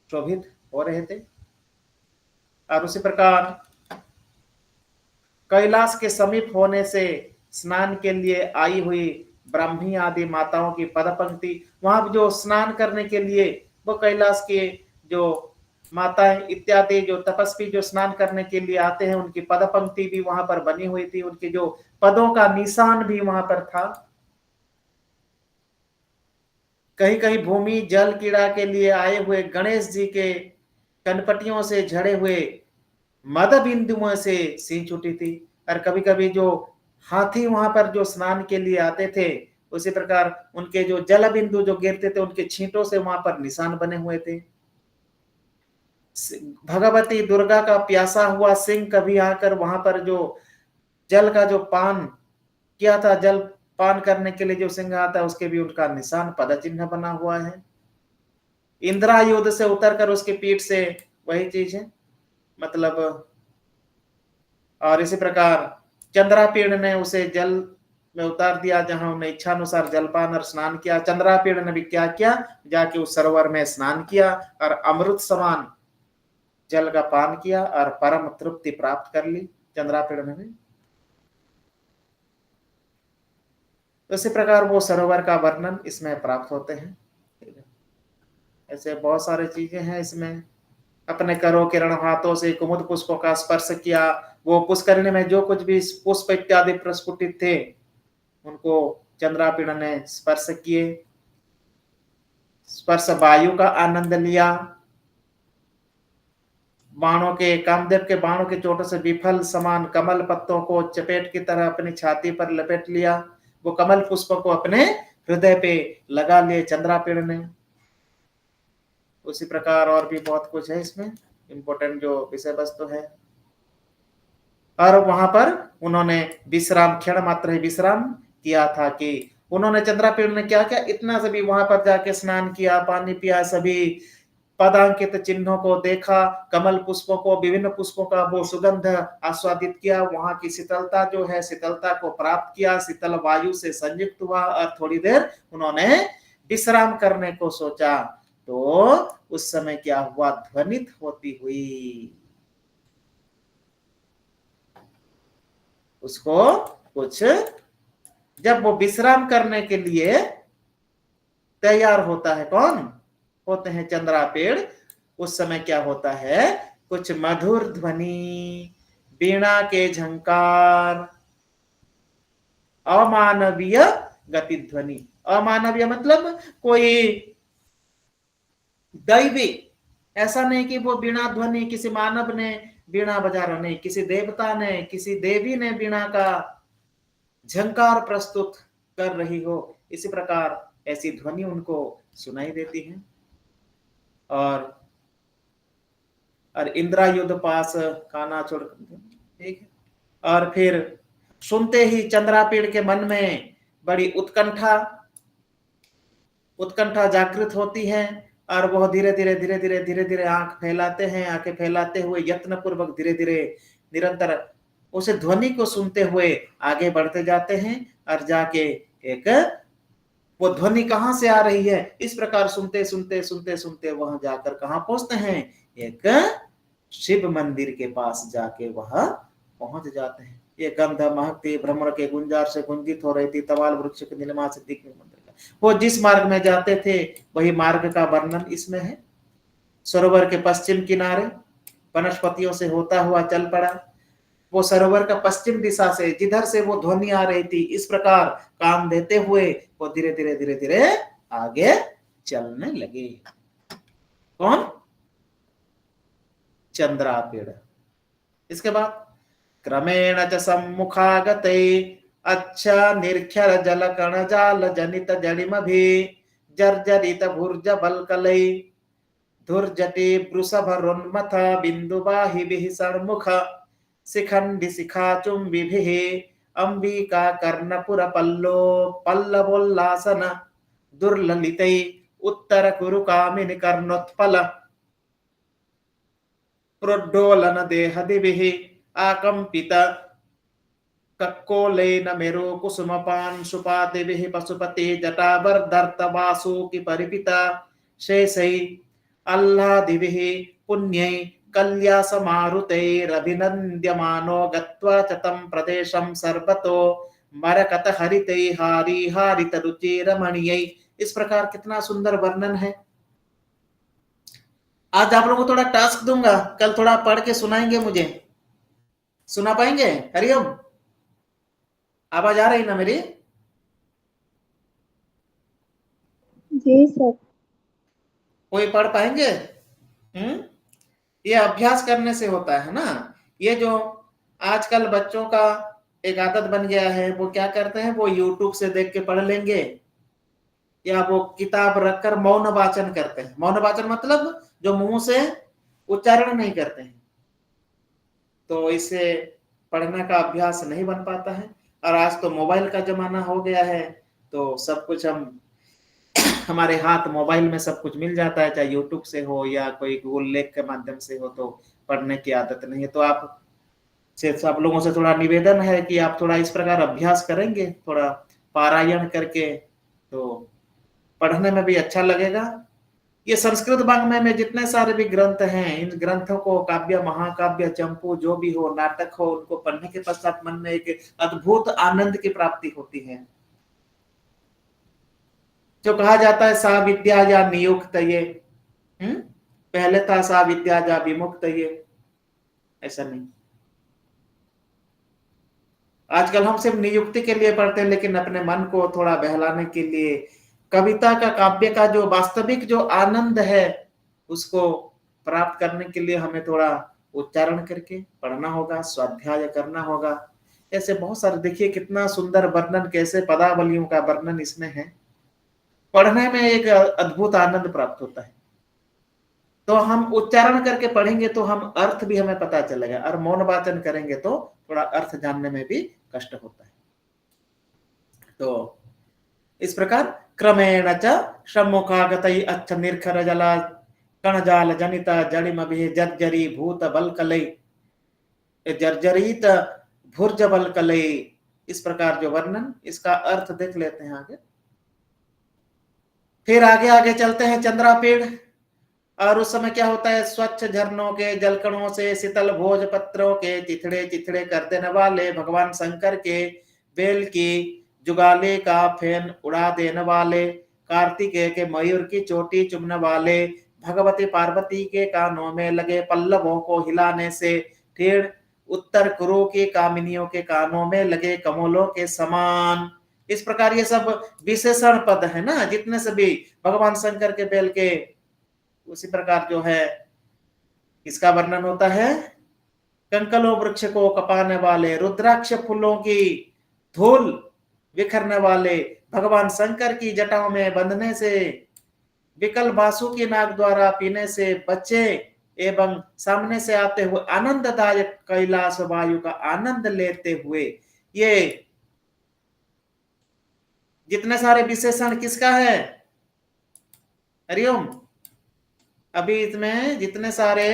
शोभित हो रहे थे। और उसी प्रकार कैलाश के समीप होने से स्नान के लिए आई हुई ब्राह्मी आदि माताओं की पदपंक्ति, वहां जो स्नान करने के लिए वो कैलाश के जो माताएं इत्यादि जो तपस्वी जो स्नान करने के लिए आते हैं उनकी पदपंक्ति भी वहां पर बनी हुई थी, उनके जो पदों का निशान भी वहां पर था। कहीं कहीं भूमि जल क्रीड़ा के लिए आए हुए गणेश जी के कनपटियों से झड़े हुए मद बिंदुओं से सींच उठी थी। और कभी कभी जो हाथी वहां पर जो स्नान के लिए आते थे उसी प्रकार उनके जो जल बिंदु जो गिरते थे उनके छींटों से वहां पर निशान बने हुए थे। भगवती दुर्गा का प्यासा हुआ सिंह कभी आकर वहां पर जो जल का जो पान किया था, जल पान करने के लिए जो सिंह आता है उसके भी उनका निशान पद चिन्ह बना हुआ है। इंद्रायुध से उतरकर उसकी पीठ से वही चीज है, मतलब। और इसी प्रकार चंद्रापीड़ ने उसे जल में उतार दिया जहां उन्हें इच्छा अनुसार जलपान और स्नान किया। चंद्रापीड़ ने भी क्या किया, जाके उस सरोवर में स्नान किया और अमृत समान जल का पान किया और परम तृप्ति प्राप्त कर ली चंद्रापीड़ में भी। तो इसी प्रकार वो सरोवर का वर्णन इसमें प्राप्त होते हैं। ऐसे बहुत सारी चीजें हैं इसमें। अपने करो किरण हाथों से कुमुद पुष्पों का स्पर्श किया, वो पुष्करिणी में जो कुछ भी पुष्प इत्यादि प्रस्फुटित थे उनको चंद्रापीड़ ने स्पर्श किए, स्पर्श वायु का आनंद लिया, बाणों के कामदेव के बाणों के चोटों से विफल समान कमल पत्तों को चपेट की तरह अपनी छाती पर लपेट लिया, वो कमल पुष्पों को अपने हृदय पे लगा लिए चंद्रापीड़ ने। उसी प्रकार और भी बहुत कुछ है इसमें इंपॉर्टेंट जो विषय वस्तु है। और वहां पर उन्होंने विश्राम, क्षण मात्र ही विश्राम किया था कि उन्होंने चंद्रापीड़ ने क्या क्या इतना सभी वहां पर जाके स्नान किया, पानी पिया, सभी पदांकित चिन्हों को देखा, कमल पुष्पों को, विभिन्न पुष्पों का वो सुगंध आस्वादित किया, वहां की शीतलता जो है शीतलता को प्राप्त किया, शीतल वायु से संयुक्त हुआ और थोड़ी देर उन्होंने विश्राम करने को सोचा। तो उस समय क्या हुआ, ध्वनित होती हुई उसको कुछ, जब वो विश्राम करने के लिए तैयार होता है, कौन होते हैं चंद्रापीड़, उस समय क्या होता है, कुछ मधुर ध्वनि, वीणा के झंकार, अमानवीय गति ध्वनि। अमानवीय मतलब कोई दैवी, ऐसा नहीं कि वो वीणा ध्वनि किसी मानव ने वीणा बजा रहा, नहीं, किसी देवता ने, किसी देवी ने वीणा का झंकार प्रस्तुत कर रही हो, इसी प्रकार ऐसी ध्वनि उनको सुनाई देती है। और इंद्रायुध पास काना छोड़, ठीक है। और फिर सुनते ही चंद्रापीड़ के मन में बड़ी उत्कंठा जागृत होती है और वह धीरे धीरे आंख फैलाते हैं, आंखें फैलाते हुए यत्न पूर्वक धीरे धीरे निरंतर उस ध्वनि को सुनते हुए आगे बढ़ते जाते हैं और जाके एक, वो ध्वनि कहां से आ रही है, इस प्रकार सुनते वहां जाकर कहां पहुंचते हैं, एक शिव मंदिर के पास जाके वहां पहुंच जाते हैं। ये गंध महकती भ्रमर के गुंजार से गुंजित हो रही थी, तवाल वृक्ष के नीलिमा से दिख मंदिर का, वो जिस मार्ग में जाते थे वही मार्ग का वर्णन इसमें है। सरोवर के पश्चिम किनारे वनस्पतियों से होता हुआ चल पड़ा, वो सरोवर का पश्चिम दिशा से जिधर से वो ध्वनि आ रही थी, इस प्रकार काम देते हुए वो धीरे धीरे आगे चलने लगे। कौन, चंद्रापीड़। इसके बाद क्रमेण च सम्मुखागते अच्छा निर्क्षर जल कण जाल जनित जडिमभि जर्जरित भुर्ज बलकलै धुर्जटे वृषभरोन्मथ बिन्दुबाहिभिः षण्मुख शिखण्डि शिखाचुम्बिभिः अंबिका कर्णपुरपल्लो पल्लवोल्लासन दुर्ललितै उत्तर कुरुकामिनी कर्णोत्पल प्रोड्डोलन देहदिभिः आकंपित कक्कोलेन मेरो कुसुमपान सुपादिभिः पशुपति जटावर्धर्त वासुकि परिपिता शेषै आह्लादिभिः पुण्यै कल्यासमारुतैरभिनन्द्यमानो गत्वा च तं प्रदेशं सर्वतो मरकत हरितै हारित रुचिरमणियै। इस प्रकार कितना सुंदर वर्णन है। आज आप लोगों को थोड़ा टास्क दूंगा, कल थोड़ा पढ़ के सुनाएंगे, मुझे सुना पाएंगे? हरिओम, आवाज आ रही ना मेरी? जी सर। कोई पढ़ पाएंगे? ये अभ्यास करने से होता है ना। ये जो आजकल बच्चों का एक आदत बन गया है, वो क्या करते हैं, वो यूट्यूब से देख के पढ़ लेंगे या वो किताब रखकर मौन वाचन करते हैं। मौन वाचन मतलब जो मुंह से उच्चारण नहीं करते हैं, तो इससे पढ़ने का अभ्यास नहीं बन पाता है। और आज तो मोबाइल का जमाना हो गया है, तो सब कुछ हमारे हाथ मोबाइल में सब कुछ मिल जाता है, चाहे यूट्यूब से हो या कोई गूगल लेख के माध्यम से हो, तो पढ़ने की आदत नहीं है। तो आप सब लोगों से थोड़ा निवेदन है कि आप थोड़ा इस प्रकार अभ्यास करेंगे, थोड़ा पारायण करके, तो पढ़ने में भी अच्छा लगेगा ये संस्कृत वाङ्मय में जितने सारे भी ग्रंथ हैं, इन ग्रंथों को काव्य, महाकाव्य, चंपू जो भी हो, नाटक हो, उनको पढ़ने के पश्चात मन में एक अद्भुत आनंद की प्राप्ति होती है। जो कहा जाता है सा विद्या या नियुक्त ये, पहले था सा विद्या या विमुक्त ये, ऐसा नहीं। आजकल हम सिर्फ नियुक्ति के लिए पढ़ते हैं, लेकिन अपने मन को थोड़ा बहलाने के लिए, कविता का, काव्य का जो वास्तविक जो आनंद है उसको प्राप्त करने के लिए हमें थोड़ा उच्चारण करके पढ़ना होगा, स्वाध्याय करना होगा। ऐसे बहुत सारे, देखिए कितना सुंदर वर्णन, कैसे पदावलियों का वर्णन इसमें है। पढ़ने में एक अद्भुत आनंद प्राप्त होता है। तो हम उच्चारण करके पढ़ेंगे तो हम अर्थ भी हमें पता चलेगा, और मौन वाचन करेंगे तो थोड़ा अर्थ जानने में भी कष्ट होता है। तो इस प्रकार क्रमेण च सम्मुखागतै अच्छ निर्खर जला कणजाल जनित जड़िमभिः जर्जरी भूत बलकलै, जर्जरित भुर्ज बलकलै, इस प्रकार जो वर्णन, इसका अर्थ देख लेते हैं आगे। फिर आगे आगे चलते हैं चंद्रापीड़, और उस समय क्या होता है, स्वच्छ झरनों के जलकणों से शीतल भोज पत्रों के चिथड़े चिथड़े कर देने वाले भगवान शंकर के बेल की जुगाले का फेन उड़ा देने वाले, कार्तिकेय के मयूर की चोटी चुमने वाले, भगवती पार्वती के कानों में लगे पल्लवों को हिलाने से, फिर उत्तर कुरु की कामिनियों के कानों में लगे कमलों के समान। इस प्रकार ये सब विशेषण पद है ना, जितने से भी भगवान शंकर के बेल के, उसी प्रकार जो है इसका वर्णन होता है। कंकलों वृक्ष को कपाने वाले, रुद्राक्ष फूलों की धूल बिखरने वाले, भगवान शंकर की जटाओं में बंधने से, विकल बासुकी नाग द्वारा पीने से बचे, एवं सामने से आते हुए आनंददायक कैलाश वायु का आनंद लेते हुए, ये जितने सारे विशेषण किसका है? हरिओम। अभी इसमें जितने सारे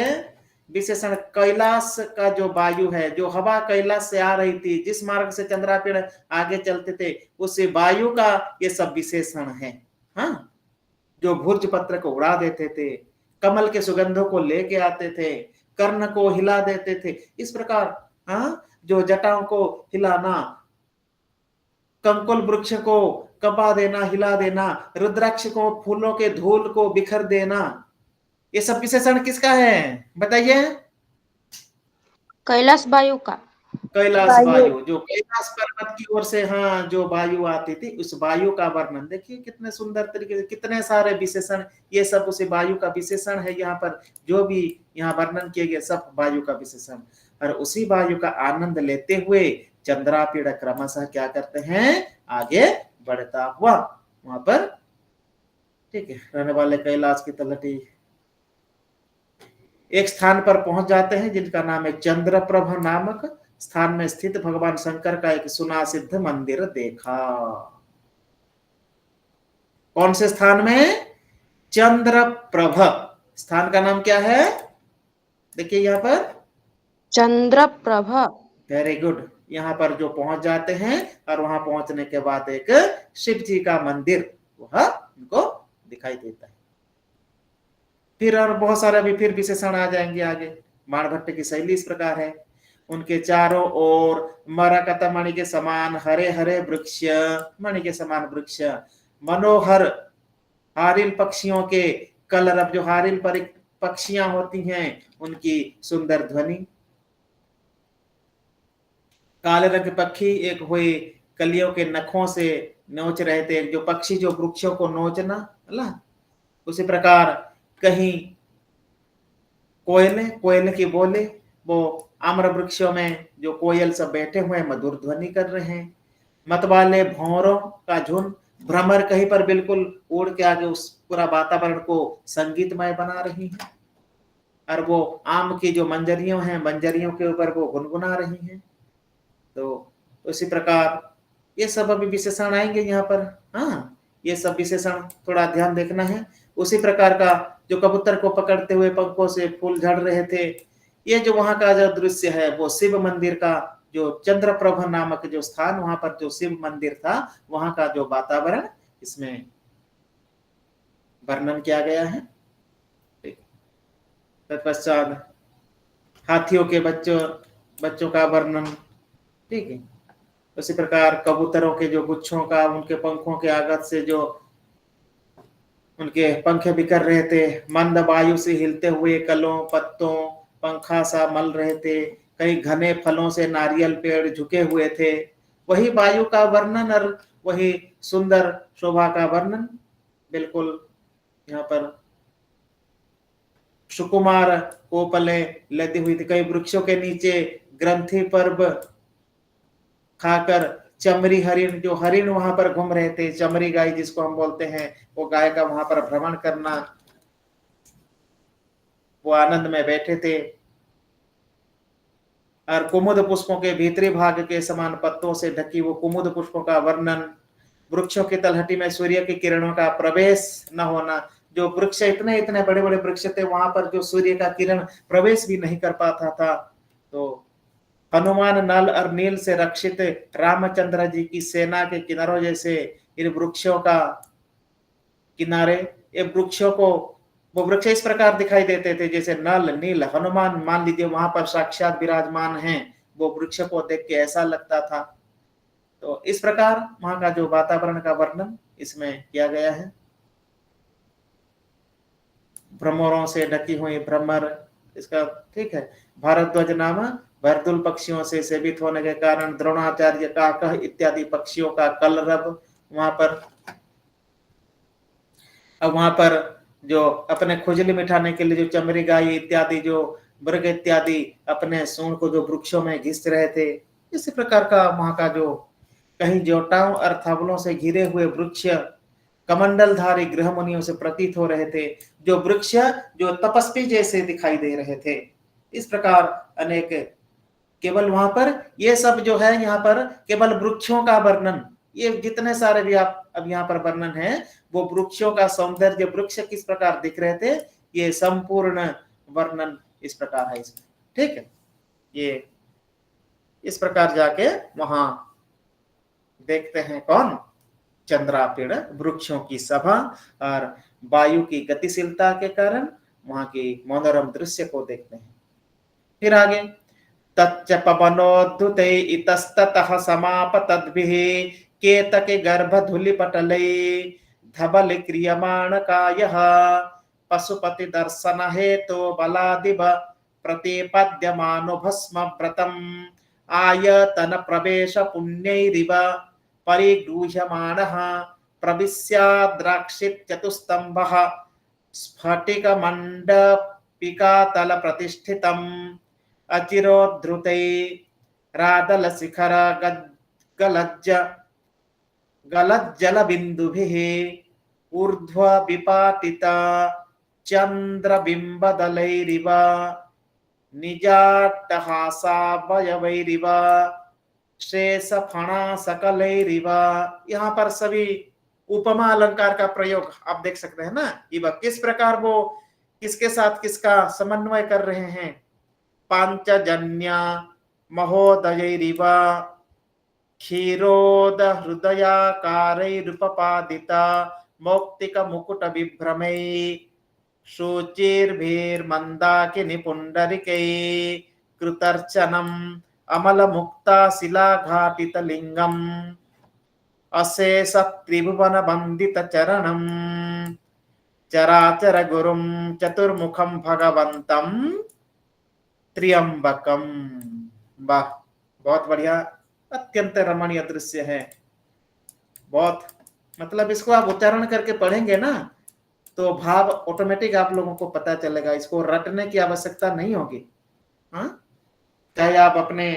विशेषण, कैलाश का जो वायु है, जो हवा कैलाश से आ रही थी, जिस मार्ग से चंद्रापीड़ आगे चलते थे, उस वायु का ये सब विशेषण है। हाँ, जो भुर्ज पत्र को उड़ा देते थे, कमल के सुगंधों को लेके आते थे, कर्ण को हिला देते थे, इस प्रकार हाँ, जो जटाओं को हिलाना, कंकुल वृक्ष को कपा देना, हिला देना, रुद्राक्ष को, फूलों के धूल को बिखर देना, ये सब विशेषण किसका है बताइए? कैलाश वायु का। कैलाश वायु, जो कैलाश पर्वत की ओर से हाँ जो वायु आती थी, उस वायु का वर्णन देखिए कितने सुंदर तरीके से, कितने सारे विशेषण, ये सब उसी वायु का विशेषण है। यहाँ पर जो भी यहाँ वर्णन किए गए सब वायु का विशेषण, और उसी वायु का आनंद लेते हुए चंद्रापीड़ क्रमशः क्या करते हैं, आगे बढ़ता हुआ वहां पर, ठीक है, रहने वाले कैलाश की तलहटी एक स्थान पर पहुंच जाते हैं, जिनका नाम है चंद्रप्रभ नामक स्थान में स्थित भगवान शंकर का एक सुनासिद्ध मंदिर देखा। कौन से स्थान में? चंद्रप्रभ। स्थान का नाम क्या है? देखिए यहाँ पर चंद्रप्रभ। Very good. यहाँ पर जो पहुंच जाते हैं, और वहां पहुंचने के बाद एक शिव जी का मंदिर वह उनको दिखाई देता है। फिर और बहुत सारे भी फिर विशेषण आ जाएंगे आगे। बाणभट्ट की शैली इस प्रकार है, उनके चारों ओर मरकत मणि के समान हरे हरे वृक्ष, मणि के समान वृक्ष, मनोहर हारिल पक्षियों के कलरव, जो हारिल पर पक्षियां होती हैं उनकी सुंदर ध्वनि, काले रंग के पक्षी एक हुए कलियों के नखों से नोच रहे थे, जो पक्षी जो वृक्षों को नोचना, अल्लाह, उसी प्रकार कहीं कोयले, कोयल की बोले, वो आम्र वृक्षों में जो कोयल सब बैठे हुए मधुर ध्वनि कर रहे हैं, मतवाले भौरों का झुंड, भ्रमर कहीं पर बिल्कुल उड़ के आगे उस पूरा वातावरण को संगीतमय बना रही है, और वो आम की जो मंजरियों हैं, मंजरियों के ऊपर वो गुनगुना रही हैं। तो उसी प्रकार ये सब अभी विशेषण आएंगे यहाँ पर। हाँ, ये सब विशेषण थोड़ा ध्यान देखना है। उसी प्रकार का जो कबूतर को पकड़ते हुए पंखों से फूल झड़ रहे थे, ये जो वहां का जो दृश्य है वो शिव मंदिर का, जो चंद्रप्रभ नामक जो स्थान, वहां पर जो शिव मंदिर था, वहां का जो वातावरण इसमें वर्णन किया गया है। तत्पश्चात हाथियों के बच्चों का वर्णन, ठीक है। उसी प्रकार कबूतरों के जो गुच्छों का, उनके पंखों के आघात से जो उनके पंखे बिखर रहे थे, मंद वायु से हिलते हुए कलों पत्तों पंखा सा मल रहे थे, कई घने फलों से नारियल पेड़ झुके हुए थे, वही वायु का वर्णन और वही सुंदर शोभा का वर्णन बिल्कुल यहाँ पर सुकुमार कोपले लदी हुई थी। कई वृक्षों के नीचे ग्रंथि पर्व खाकर चमरी हरिण, जो हरिण वहां पर घूम रहे थे, चमरी गाय जिसको हम बोलते हैं, वो गाय का वहां पर भ्रमण करना, वो आनंद में बैठे थे। और कुमुद पुष्पों के भीतरी भाग के समान पत्तों से ढकी वो कुमुद पुष्पों का वर्णन, वृक्षों की तलहटी में सूर्य की किरणों का प्रवेश न होना, जो वृक्ष इतने इतने बड़े बड़े वृक्ष थे, वहां पर जो सूर्य का किरण प्रवेश भी नहीं कर पाता था। तो हनुमान नल और नील से रक्षित रामचंद्र जी की सेना के किनारों जैसे इन वृक्षों का किनारे, ये वृक्षों को, वो वृक्ष इस प्रकार दिखाई देते थे जैसे नल नील हनुमान मान लीजिए वहां पर साक्षात विराजमान हैं, वो वृक्ष को देख के ऐसा लगता था। तो इस प्रकार वहां का जो वातावरण का वर्णन इसमें किया गया है। भ्रमरों से ढकी हुई भ्रमर, इसका ठीक है, भारद्वाज नाम वर्दुल पक्षियों से सेवित होने के कारण द्रोणाचार्य काकह इत्यादि पक्षियों का कलरव वहां पर। अब वहां पर जो अपने खुजली मिटाने के लिए जो चमरी गाय इत्यादि जो मृग इत्यादि अपने सूंड को जो वृक्षों में घिस रहे थे, इसी प्रकार का वहां का जो कहीं जोटाओं और थबलों से घिरे हुए वृक्ष कमंडलधारी गृह मुनियों से प्रतीत हो रहे थे, जो वृक्ष जो तपस्वी जैसे दिखाई दे रहे थे। इस प्रकार अनेक, केवल वहां पर ये सब जो है यहाँ पर केवल वृक्षों का वर्णन, ये जितने सारे भी आप अब यहाँ पर वर्णन है, वो वृक्षों का सौंदर्य, वृक्ष किस प्रकार दिख रहे थे, ये संपूर्ण वर्णन इस प्रकार है इसमें, ठीक है। ये इस प्रकार जाके वहां देखते हैं कौन, चंद्रापीड़ वृक्षों की सभा और वायु की गतिशीलता के कारण वहां की मनोरम दृश्य को देखते हैं। फिर आगे तच्च पवनोद्धुते इतस्ततः समापतद्भिः केतके गर्भधूलिपटले धवल क्रियमाण कायः पशुपति दर्शन हेतु बलादिव प्रतिपद्यमानो भस्म व्रतम् आयतन प्रवेश पुण्यैरिव परिगृह्यमाणः प्रविश्याद्राक्षित चतुस्तंभः स्फटिक मंडपिकातल प्रतिष्ठितम् अचिरोद्धृते रादल शिखर गलज्जल बिंदुभिः ऊर्ध्व विपाटिता चंद्रबिंबदलैरिव निजाट्टहासावयवैरिव शेष फणा सकलैरिव। यहाँ पर सभी उपमा अलंकार का प्रयोग आप देख सकते हैं ना, इव किस प्रकार वो किसके साथ किसका समन्वय कर रहे हैं। पांचजन्य महोदयैरिव क्षीरोद हृदयाकारैरुपपादिता मौक्तिक मुकुट विभ्रमै शुचिर्भिर्मन्दाकिनी पुंडरिकै कृतर्चनम् अमल मुक्ता शिलाघाटित लिंगम अशेष त्रिभुवन वंदित चरणम चराचर गुरुम चतुर्मुखम भगवंतम त्र्यंबकम। वाह, बहुत बढ़िया, अत्यंत रमणीय दृश्य है। बहुत मतलब इसको आप उच्चारण करके पढ़ेंगे ना तो भाव ऑटोमेटिक आप लोगों को पता चलेगा, इसको रटने की आवश्यकता नहीं होगी। हाँ, चाहे आप अपने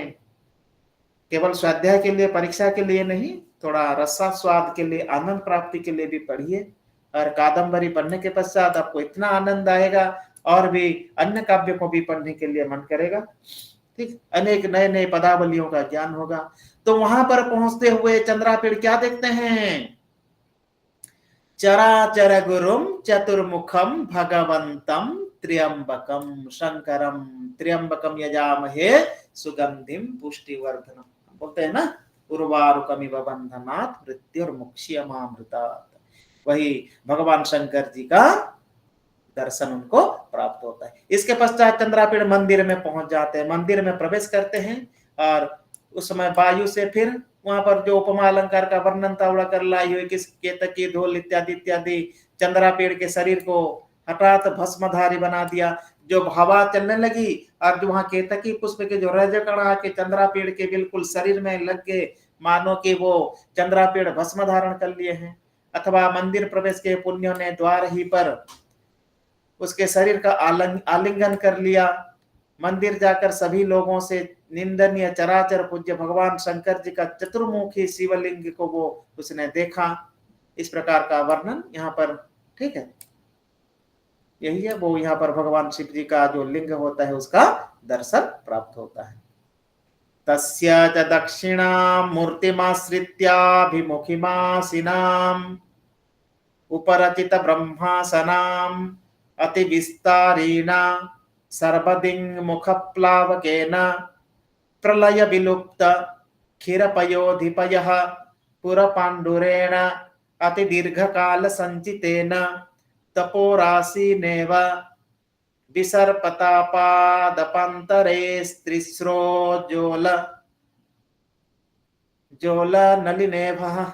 केवल स्वाध्याय के लिए, परीक्षा के लिए नहीं, थोड़ा रसा स्वाद के लिए, आनंद प्राप्ति के लिए भी पढ़िए। और कादंबरी पढ़ने के पश्चात आपको इतना आनंद आएगा और भी अन्य काव्य को भी पढ़ने के लिए मन करेगा। ठीक, अनेक नए नए पदावलियों का ज्ञान होगा। तो वहां पर पहुंचते हुए चंद्रापीड़ क्या देखते हैं, चराचर गुरुम चतुर्मुखम भगवंतम त्र्यंबकम शंकरम त्र्यंबकम यजामहे सुगंधिम पुष्टिवर्धनम। बोलते हैं ना, उर्वारुकमिव बंधनात् मृत्युर्मुक्ष्यमामृतात्। वही भगवान शंकर जी का दर्शन उनको प्राप्त होता है। इसके पश्चात चंद्रापीड़ मंदिर में पहुंच जाते हैं, मंदिर में प्रवेश करते हैं और उस समय वायु से फिर वहां पर जो उपमा अलंकार का वर्णन था उड़ाकर लाई हुई किस केतकी धूल इत्यादि इत्यादि चंद्रापीड़ के शरीर को हठात भस्मधारी बना दिया। जो हवा चलने लगी और जो वहां केतकी पुष्प के जो रजकण आके चंद्रापीड़ के बिल्कुल शरीर में लग गए, मानो कि वो चंद्रापीड़ भस्म धारण कर लिए हैं। अथवा मंदिर प्रवेश के पुण्यों ने द्वार ही पर उसके शरीर का आलिंगन कर लिया। मंदिर जाकर सभी लोगों से निंदनीय चराचर पूज्य भगवान शंकर जी का चतुर्मुखी शिवलिंग को वो उसने देखा। इस प्रकार का वर्णन यहाँ पर, ठीक है, यही है वो यहाँ पर भगवान शिव जी का जो लिंग होता है उसका दर्शन प्राप्त होता है। तस्य च दक्षिणा मूर्तिमाश्रित्याभिमुखिमासिनाम् उपरचित ब्रह्मासनाम् अति विस्तारेण सर्वदिङ् मुखप्लावकेन प्रलय विलुप्त क्षीरपयोधिपयः पुरपाण्डुरेण अति दीर्घकाल संचितेन तपोरासीनेव विसर्पतापादपान्तरे स्त्रिस्रो जोल नलिनेभः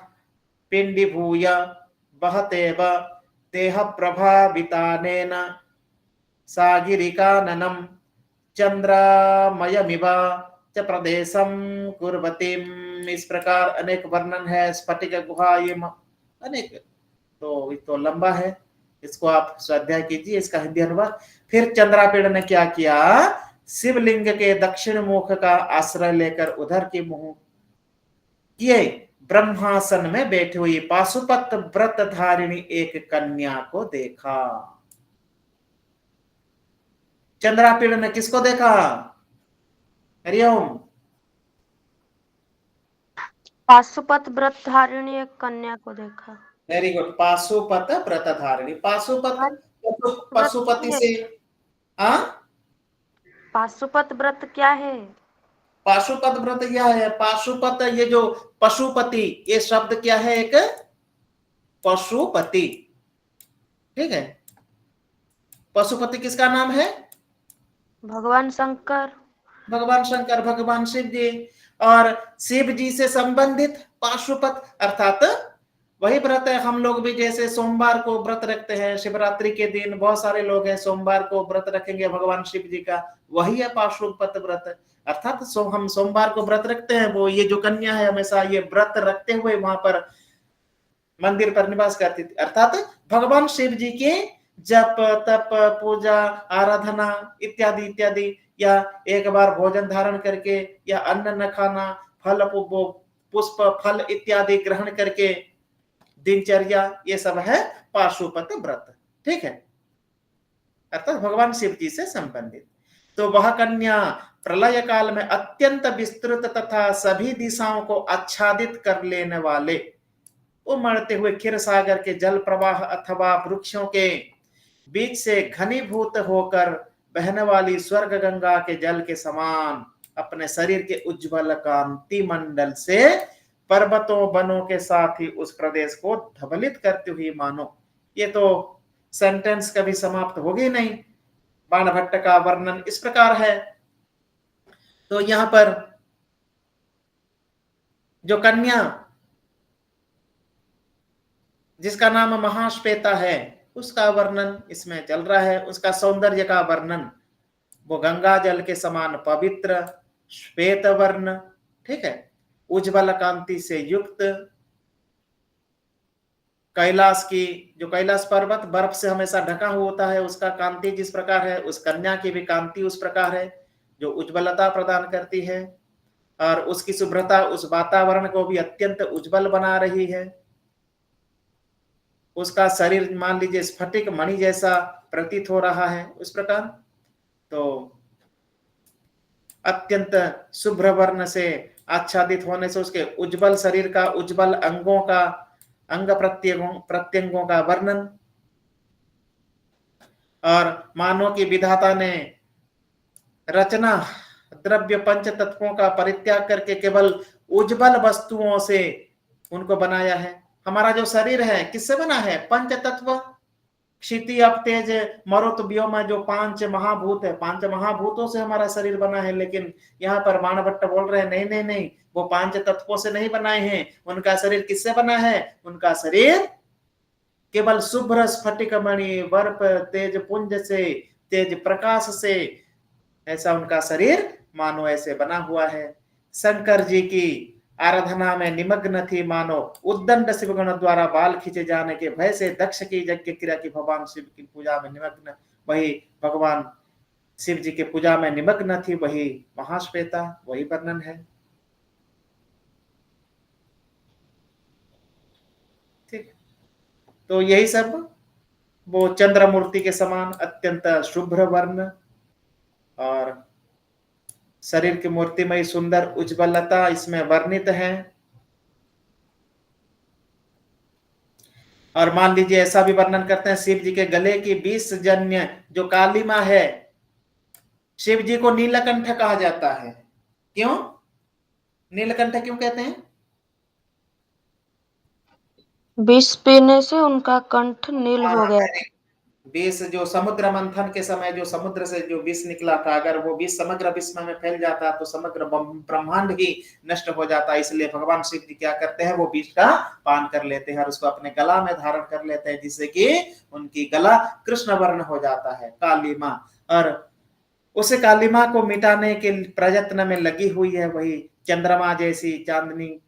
पिण्डीभूय वहतेव देह प्रभावितानेन सागिरिकाननं चंद्रमयमिव च प्रदेशं कुर्वतीम्। इस प्रकार अनेक वर्णन है। स्फटिक गुहा, ये अनेक, तो लंबा है, इसको आप स्वाध्याय कीजिए, इसका हिंदी अनुवाद। फिर चंद्रापीड़ ने क्या किया, शिवलिंग के दक्षिण मुख का आश्रय लेकर उधर की मुंह किए ब्रह्मासन में बैठी हुई पाशुपत व्रत धारिणी एक कन्या को देखा। चंद्रापीड़ ने किसको देखा? हरिओम। पाशुपत व्रत धारिणी एक कन्या को देखा। Very good. पाशुपत व्रत धारिणी, पाशुपत पशुपति से, हाँ, पाशुपत व्रत क्या है? पाशुपत व्रत यह है, पाशुपत, ये जो पशुपति, ये शब्द क्या है, एक पशुपति, ठीक है। पशुपति किसका नाम है? भगवान शंकर। भगवान शंकर, भगवान शिव जी। और शिव जी से संबंधित पाशुपत अर्थात वही व्रत है। हम लोग भी जैसे सोमवार को व्रत रखते हैं, शिवरात्रि के दिन बहुत सारे लोग हैं सोमवार को व्रत रखेंगे भगवान शिव जी का, वही है पाशुपत व्रत। अर्थात हम सोमवार को व्रत रखते हैं, वो ये जो कन्या है हमेशा ये व्रत रखते हुए वहां पर मंदिर पर निवास करती थी। अर्थात भगवान शिव जी के जप तप पूजा आराधना इत्यादि इत्यादि, या एक बार भोजन धारण करके, या अन्न न खाना, फल पुष्प फल इत्यादि ग्रहण करके दिनचर्या, ये सब है पाशुपत व्रत, ठीक है, अर्थात भगवान शिव जी से संबंधित। तो वह कन्या प्रलय काल में अत्यंत विस्तृत तथा सभी दिशाओं को आच्छादित कर लेने वाले उमड़ते हुए क्षीर सागर के जल प्रवाह अथवा वृक्षों के बीच से घनीभूत होकर बहने वाली स्वर्ग गंगा के जल के समान अपने शरीर के उज्जवल कांति मंडल से पर्वतों वनों के साथ ही उस प्रदेश को धवलित करती हुई मानो। ये तो सेंटेंस कभी समाप्त होगी नहीं। बाणभट्ट का वर्णन इस प्रकार है। तो यहां पर जो कन्या जिसका नाम महाश्वेता है उसका वर्णन इसमें चल रहा है। उसका सौंदर्य का वर्णन, वो गंगा जल के समान पवित्र श्वेत वर्ण, ठीक है, उज्ज्वल कांति से युक्त, कैलाश की जो कैलाश पर्वत बर्फ से हमेशा ढका हुआ होता है, उसका कांति जिस प्रकार है, उस कन्या की भी कांति उस प्रकार है जो उज्ज्वलता प्रदान करती है, और उसकी शुभ्रता उस वातावरण को भी अत्यंत उज्जवल बना रही है। उसका शरीर मान लीजिए स्फटिक मणि जैसा प्रतीत हो रहा है उस प्रकार। तो अत्यंत शुभ्र वर्ण से आच्छादित होने से उसके उज्जवल शरीर का, उज्जवल अंगों का, अंग प्रत्यंगों का वर्णन, और मानव की विधाता ने रचना द्रव्य पंच तत्वों का परित्याग करके केवल उज्जवल वस्तुओं से उनको बनाया है। हमारा जो शरीर है किससे बना है? पंच तत्व, क्षिति अपतेज मरुत व्योम, जो 5 महाभूत है, 5 महाभूतों से हमारा शरीर बना है। लेकिन यहाँ पर बाणभट्ट बोल रहे हैं नहीं नहीं नहीं, वो 5 तत्वों से नहीं बनाए हैं। उनका शरीर किससे बना है? उनका शरीर केवल शुभ्र स्फटिक मणि वर्प तेज पुंज से, तेज प्रकाश से, ऐसा उनका शरीर मानो ऐसे बना हुआ है। शंकर जी की आराधना में निमग्न थी मानो, उद्दंड शिवगण द्वारा बाल खींचे जाने के भय से दक्ष की यज्ञ क्रिया की भगवान शिव की पूजा में निमग्न, वही भगवान शिव जी के पूजा में निमग्न थी, वही महाश्वेता, वही वर्णन है। ठीक, तो यही सब वो चंद्रमूर्ति के समान अत्यंत शुभ्र वर्ण और शरीर की मूर्तिमय सुंदर उज्ज्वलता इसमें वर्णित है। और मान लीजिए ऐसा भी वर्णन करते हैं, शिव जी के गले की 20 जन्य जो कालीमा है, शिव जी को नीलकंठ कहा जाता है। क्यों नीलकंठ क्यों कहते हैं? विष पीने से उनका कंठ नील हो गया था। विष जो समुद्र मंथन के समय जो समुद्र से जो विष निकला था, अगर वो विष समग्र विश्व में फैल जाता तो समग्र ब्रह्मांड ही नष्ट हो जाता। इसलिए भगवान शिव जी क्या करते हैं, वो विष का पान कर लेते हैं और उसको अपने गला में धारण कर लेते हैं, जिससे कि उनकी गला कृष्ण वर्ण हो जाता है, कालीमा। और उसे कालीमा को मिटाने के प्रयत्न में लगी हुई है वही चंद्रमा जैसी चांदनी।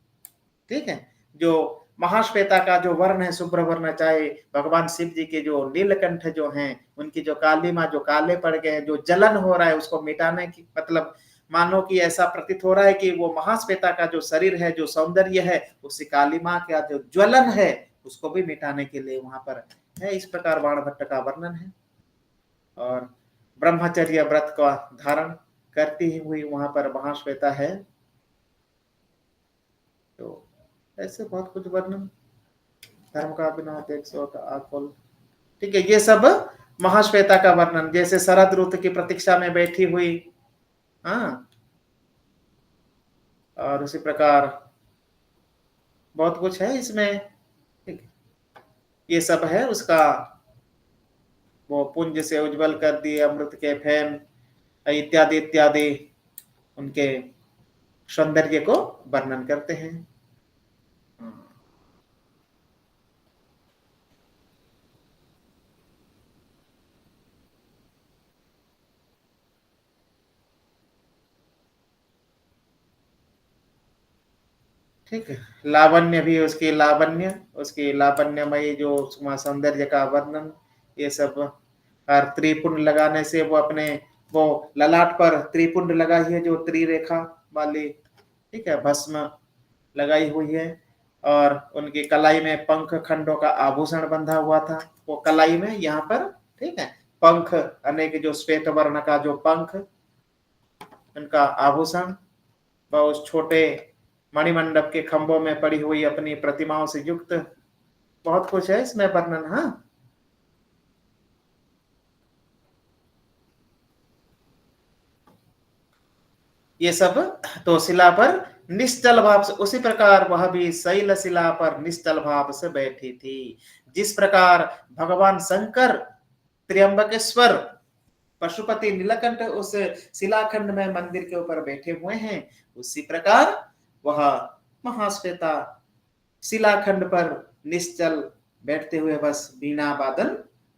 ठीक है, जो महाश्वेता का जो वर्ण है, शुभ्र वर्ण, चाहे भगवान शिव जी के जो नीलकंठ जो हैं, उनकी जो कालीमा, जो काले पड़ गए हैं, जो जलन हो रहा है, उसको मिटाने की मतलब मानो कि ऐसा प्रतीत हो रहा है कि वो महाश्वेता का जो शरीर है, जो सौंदर्य है, उसी कालीमा का जो ज्वलन है, उसको भी मिटाने के लिए वहां पर है। इस प्रकार बाणभट्ट का वर्णन है। और ब्रह्मचर्य व्रत का धारण करती हुई वहां पर महाश्वेता है। तो ऐसे बहुत कुछ वर्णन, धर्म का बिना आकुल। ठीक है, ये सब महाश्वेता का वर्णन, जैसे शरद ऋतु की प्रतीक्षा में बैठी हुई, हाँ, और उसी प्रकार बहुत कुछ है इसमें। ठीक, ये सब है उसका, वो पुंज से उज्जवल कर दिए अमृत के फैन इत्यादि इत्यादि, उनके सौंदर्य को वर्णन करते हैं। ठीक है, लावण्य भी उसकी लावण्यमयी जो सौंदर्य का वर्णन, ये सब। और त्रिपुंड लगाने से वो अपने वो ललाट पर त्रिपुंड लगाई है, जो त्रिरेखा वाली, ठीक है, भस्म लगाई हुई है। और उनकी कलाई में पंख खंडों का आभूषण बंधा हुआ था, वो कलाई में यहाँ पर, ठीक है, पंख अनेक जो श्वेत वर्ण का जो पंख, उनका आभूषण, व उस छोटे मणिमंडप के खंभों में पड़ी हुई अपनी प्रतिमाओं से युक्त, बहुत कुछ है इसमें वर्णन। हाँ, ये सब तो शिला पर निश्चल भाव से, उसी प्रकार वह भी शैल शिला पर निश्चल भाव से बैठी थी। जिस प्रकार भगवान शंकर त्र्यंबकेश्वर पशुपति नीलकंठ उस शिलाखंड में मंदिर के ऊपर बैठे हुए हैं, उसी प्रकार वह महाश्वेता शिलाखंड पर निश्चल बैठते हुए बस वीणा वादन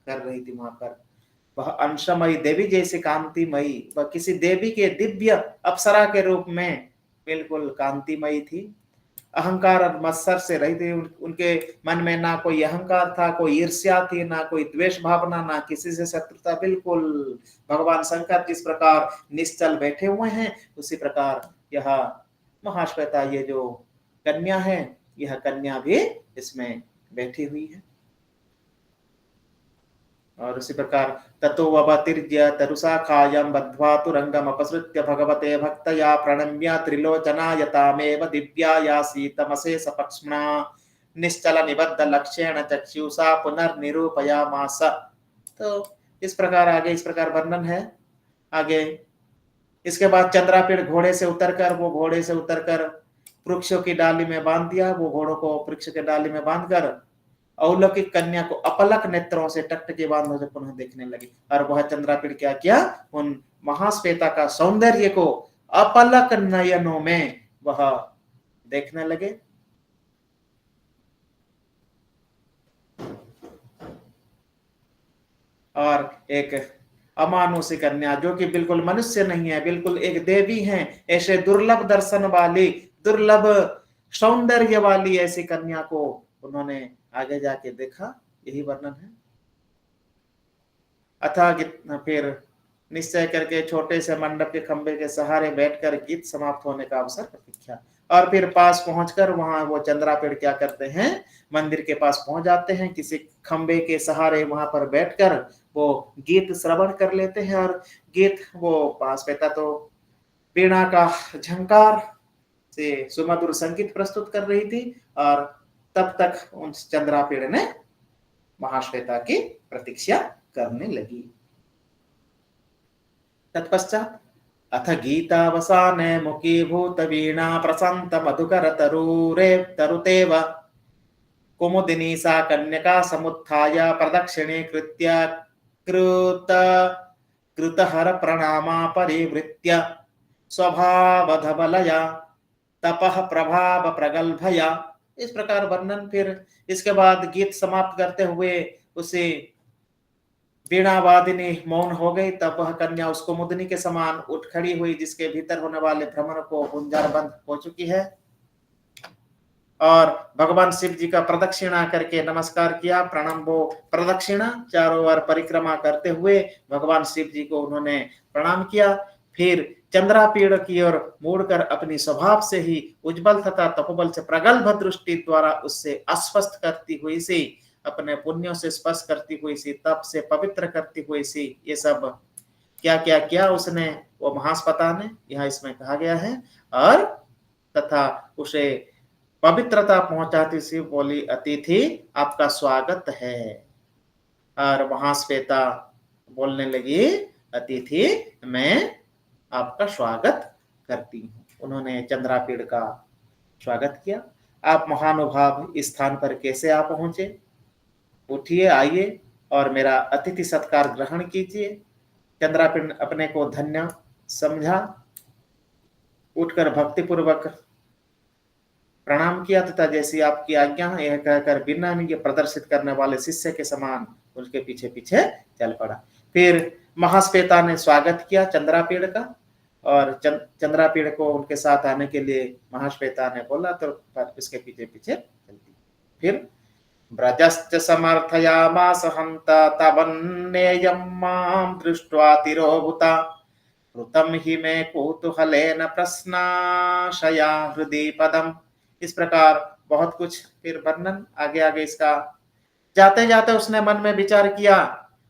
कर रही थी। वहां पर वह अंशमयी देवी जैसे कांतिमयी, वह किसी देवी के दिव्य अप्सरा के रूप में बिल्कुल कांतिमयी थी। अहंकार और मत्सर से रही थी। उनके मन में ना कोई अहंकार था, कोई ईर्ष्या थी, ना कोई द्वेष भावना, ना किसी से शत्रुता। बिल्कुल भगवान शंकर जिस प्रकार निश्चल बैठे हुए हैं, उसी प्रकार यह महाश्वेता, ये जो कन्या है, यह कन्या भी इसमें बैठी हुई है। और उसी प्रकार ततो अवतिर्य तरुशाखायां बद्ध्वा तुरंगम अपसृत्य भगवते भक्तया प्रणम्य त्रिलोचनाय तामेव दिव्यायासीतमशेष पक्ष्मणा निश्चल निबद्ध लक्ष्येण चक्षुषा पुनर्निरूपयामास। तो इस प्रकार आगे इस प्रकार वर्णन है। आगे इसके बाद चंद्रापीड़ घोड़े से उतरकर वृक्षों की डाली में बांध दिया। वो घोड़ों को वृक्ष के डाली में बांधकर अलौकिक कन्या को अपलक नेत्रों से टकटकी बांधों से पुनः देखने लगी। और वह चंद्रापीड़ क्या किया, उन महाश्वेता का सौंदर्य को अपलक नयनों में वह देखने लगे। और एक अमानुषी कन्या जो कि बिल्कुल मनुष्य नहीं है, बिल्कुल एक देवी हैं, ऐसे दुर्लभ दर्शन वाली, दुर्लभ सौंदर्य वाली ऐसी कन्या को उन्होंने आगे जाके देखा। यही वर्णन है। अतः फिर निश्चय करके छोटे से मंडप के खंबे के सहारे बैठकर गीत समाप्त होने का अवसर प्रतीक्षा। और फिर पास पहुंचकर वहां वो चंद्रापीड़ क्या करते हैं, मंदिर के पास पहुंच जाते हैं, किसी खंबे के सहारे वहां पर बैठकर वो गीत श्रवण कर लेते हैं। और गीत वो पास बैठा तो वीणा का झंकार से सुमधुर संगीत प्रस्तुत कर रही थी। और तब तक उन चंद्रापीड़ ने महाश्वेता की प्रतीक्षा करने लगी। तत्पश्चात अथ गीतावसाने मुखीभूत वीणा प्रशांत मधुकर तरुतेव कुमुदिनी सा कन्यका समुत्थाय प्रदक्षिणे कृत्य कृतहर प्रणामा परिवृत्य स्वभावधबलया तपः प्रभाव प्रगल्भया। इस प्रकार वर्णन। फिर इसके बाद गीत समाप्त करते हुए उसे वीणावादिनी मौन हो गई। तब वह कन्या उसको मुदनी के समान उठ खड़ी हुई, जिसके भीतर होने वाले भ्रमर को गुंजार बंद हो चुकी है। और भगवान शिव जी का प्रदक्षिणा करके नमस्कार किया। प्रणामो प्रदक्षिणा, चारों ओर परिक्रमा करते हुए भगवान शिव जी को उन्होंने प्रणाम किया। फिर चंद्रापीड़ की ओर मुड़कर अपनी स्वभाव से ही उज्जवल तथा तपोबल से प्रगल्भ दृष्टि द्वारा उससे अस्वस्थ करती हुई सी, अपने पुण्यों से स्पर्श करती हुई सी, तप से पवित्र करती हुई सी, ये सब क्या क्या किया उसने, वो महाश्वेता ने, यहाँ इसमें कहा गया है। और तथा उसे पवित्रता पहुंचाती सी बोली, अतिथि आपका स्वागत है। और महाश्वेता बोलने लगी, अतिथि मैं आपका स्वागत करती हूँ। उन्होंने चंद्रापीड़ का स्वागत किया। आप महानुभाव इस स्थान पर कैसे आ पहुंचे? उठिए, आइए और मेरा अतिथि सत्कार ग्रहण कीजिए। चंद्रापीड़ अपने को धन्य समझा, उठकर भक्तिपूर्वक प्रणाम किया तथा जैसी आपकी आज्ञा है यह कहकर विनम्र प्रदर्शित करने वाले शिष्य के समान उसके पीछे पीछे चल पड़ा। फिर महाश्वेता ने स्वागत किया चंद्रापीड़ का, और चंद्रापीड़ को उनके साथ आने के लिए महाश्वेता ने बोला, तो इसके पीछे पीछे चलती। फिर ब्रजश्च समर्थयामास हन्ता तवन्नेयं मां दृष्ट्वा तिरोभूता ऋतं हि मे कौतूहलेन प्रश्नाशया हृदि पदम। इस प्रकार बहुत कुछ फिर वर्णन आगे आगे इसका। जाते जाते उसने मन में विचार किया,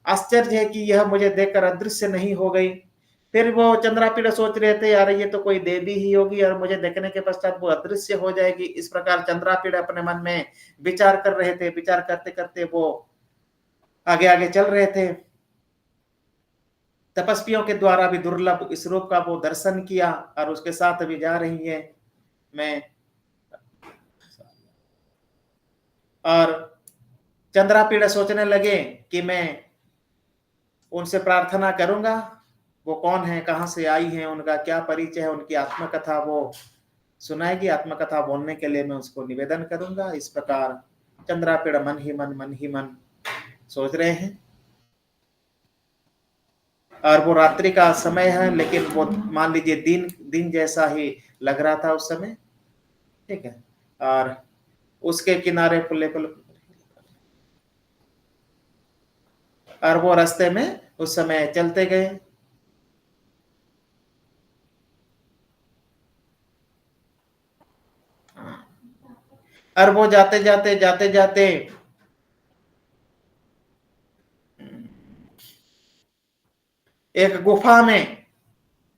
आश्चर्य है कि यह मुझे देखकर अदृश्य नहीं हो गई। फिर वो चंद्रापीड़ सोच रहे थे, यार ये तो कोई देवी ही होगी और मुझे देखने के पश्चात वो अदृश्य हो जाएगी। इस प्रकार चंद्रापीड़ अपने मन में विचार कर रहे थे। विचार करते करते वो आगे आगे चल रहे थे। तपस्वियों के द्वारा भी दुर्लभ इस रूप का वो दर्शन किया और उसके साथ भी जा रही है मैं। और चंद्रापीड़ सोचने लगे कि मैं उनसे प्रार्थना करूंगा, वो कौन है, कहां से आई है, उनका क्या परिचय है, उनकी आत्मकथा वो सुनाएगी। आत्मकथा बोलने के लिए मैं उसको निवेदन करूंगा। इस प्रकार चंद्रापीड़ मन ही मन सोच रहे हैं। और वो रात्रि का समय है, लेकिन वो मान लीजिए दिन जैसा ही लग रहा था उस समय, ठीक है। और उसके किनारे पुल्ले और वो रास्ते में उस समय चलते गए। और वो जाते जाते एक गुफा में,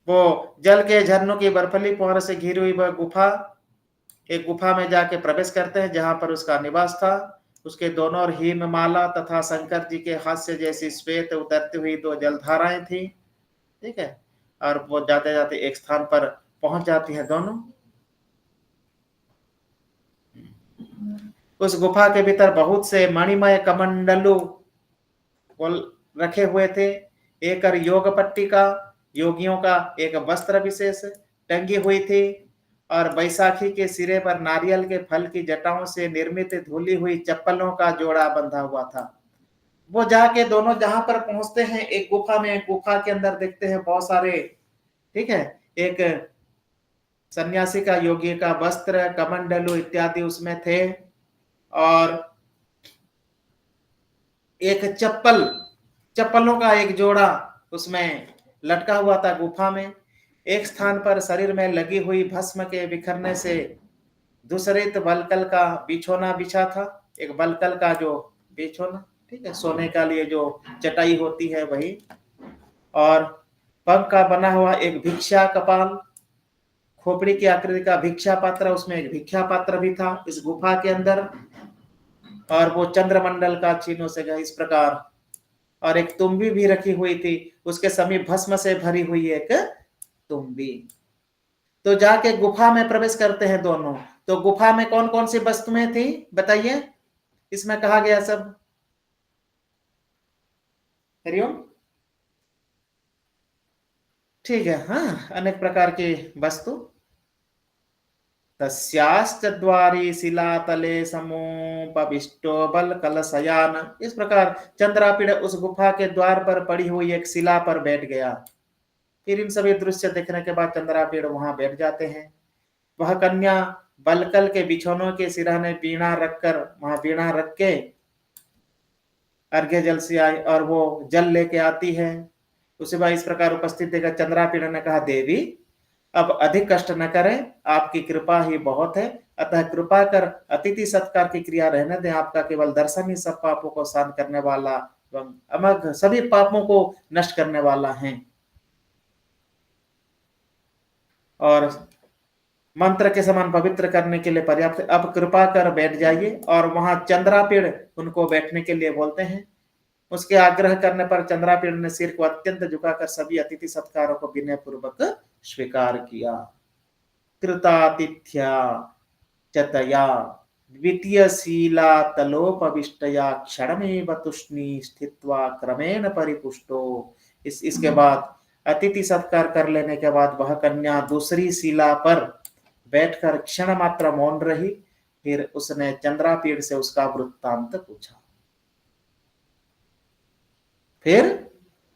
वो जल के झरनों की बर्फीली फुहारों से घिरी हुई वह गुफा, एक गुफा में जाके प्रवेश करते हैं जहां पर उसका निवास था। उसके दोनों ओर हिममाला तथा शंकर जी के हास्य जैसी श्वेत उतरती हुई दो जलधाराएं थी, ठीक है। और वो जाते जाते एक स्थान पर पहुंच जाती है दोनों। उस गुफा के भीतर बहुत से मणिमय कमंडलू रखे हुए थे। एक योग पट्टिका, योगियों का एक वस्त्र विशेष टंगी हुई थी और बैसाखी के सिरे पर नारियल के फल की जटाओं से निर्मित धुली हुई चप्पलों का जोड़ा बंधा हुआ था। वो जाके दोनों जहां पर पहुंचते हैं, एक गुफा में, गुफा के अंदर देखते हैं बहुत सारे, ठीक है, एक सन्यासी का, योगी का वस्त्र, कमंडलू इत्यादि उसमें थे और एक चप्पलों का एक जोड़ा उसमें लटका हुआ था गुफा में। एक स्थान पर शरीर में लगी हुई भस्म के बिखरने से दूसरित बलकल का बिछोना बिछा था। एक बलकल का जो बिछोना, ठीक है, सोने का लिए जो चटाई होती है वही, और पंख का बना हुआ एक भिक्षा कपाल, खोपड़ी की आकृति का भिक्षा पात्र, उसमें एक भिक्षा पात्र भी था इस गुफा के अंदर, और वो चंद्रमंडल का चिन्हों से इस प्रकार, और एक तुम्बी भी रखी हुई थी, उसके समीप भस्म से भरी हुई एक तुम्बी। तो जाके गुफा में प्रवेश करते हैं दोनों। तो गुफा में कौन कौन सी वस्तुएं थी बताइए, इसमें कहा गया सब। हरिओम, ठीक है, हाँ, अनेक प्रकार की वस्तु। तस्याश्च द्वारी शिलातले समुपविष्टो बल कलशयान। इस प्रकार चंद्रापीड़ उस गुफा के द्वार पर पड़ी हुई एक शिला पर बैठ गया। फिर इन सभी दृश्य देखने के बाद चंद्रापीड़ वहां बैठ जाते हैं। वह कन्या बलकल के बिछौनों के सिरहाने वीणा रखकर, वहां वीणा रख के अर्घ्य जल से आई और वो जल लेके आती है। उसे वह इस प्रकार उपस्थित देखकर चंद्रापीड़ ने कहा, देवी अब अधिक कष्ट न करें, आपकी कृपा ही बहुत है, अतः कृपा कर अतिथि सत्कार की क्रिया रहने दें। आपका केवल दर्शन ही सब पापों को शांत करने वाला एवं अमग सभी पापों को नष्ट करने वाला है, और मंत्र के समान पवित्र करने के लिए पर्याप्त। अब कृपा कर बैठ जाइए। और वहां चंद्रापीड़ उनको बैठने के लिए बोलते हैं। उसके आग्रह करने पर चंद्रापीड़ ने सिर को अत्यंत झुकाकर सभी अतिथि सत्कारों को विनय पूर्वक स्वीकार किया। कृतातिथ्या चतया द्वितीय शीला तलोपविष्टया क्षणमेव तुष्णी स्थित्वा क्रमेण परिपुष्टो। इसके बाद अतिथि सत्कार कर लेने के बाद वह कन्या दूसरी शिला पर बैठकर क्षण मात्र मौन रही। फिर उसने चंद्रापीड़ से उसका वृत्तांत पूछा। फिर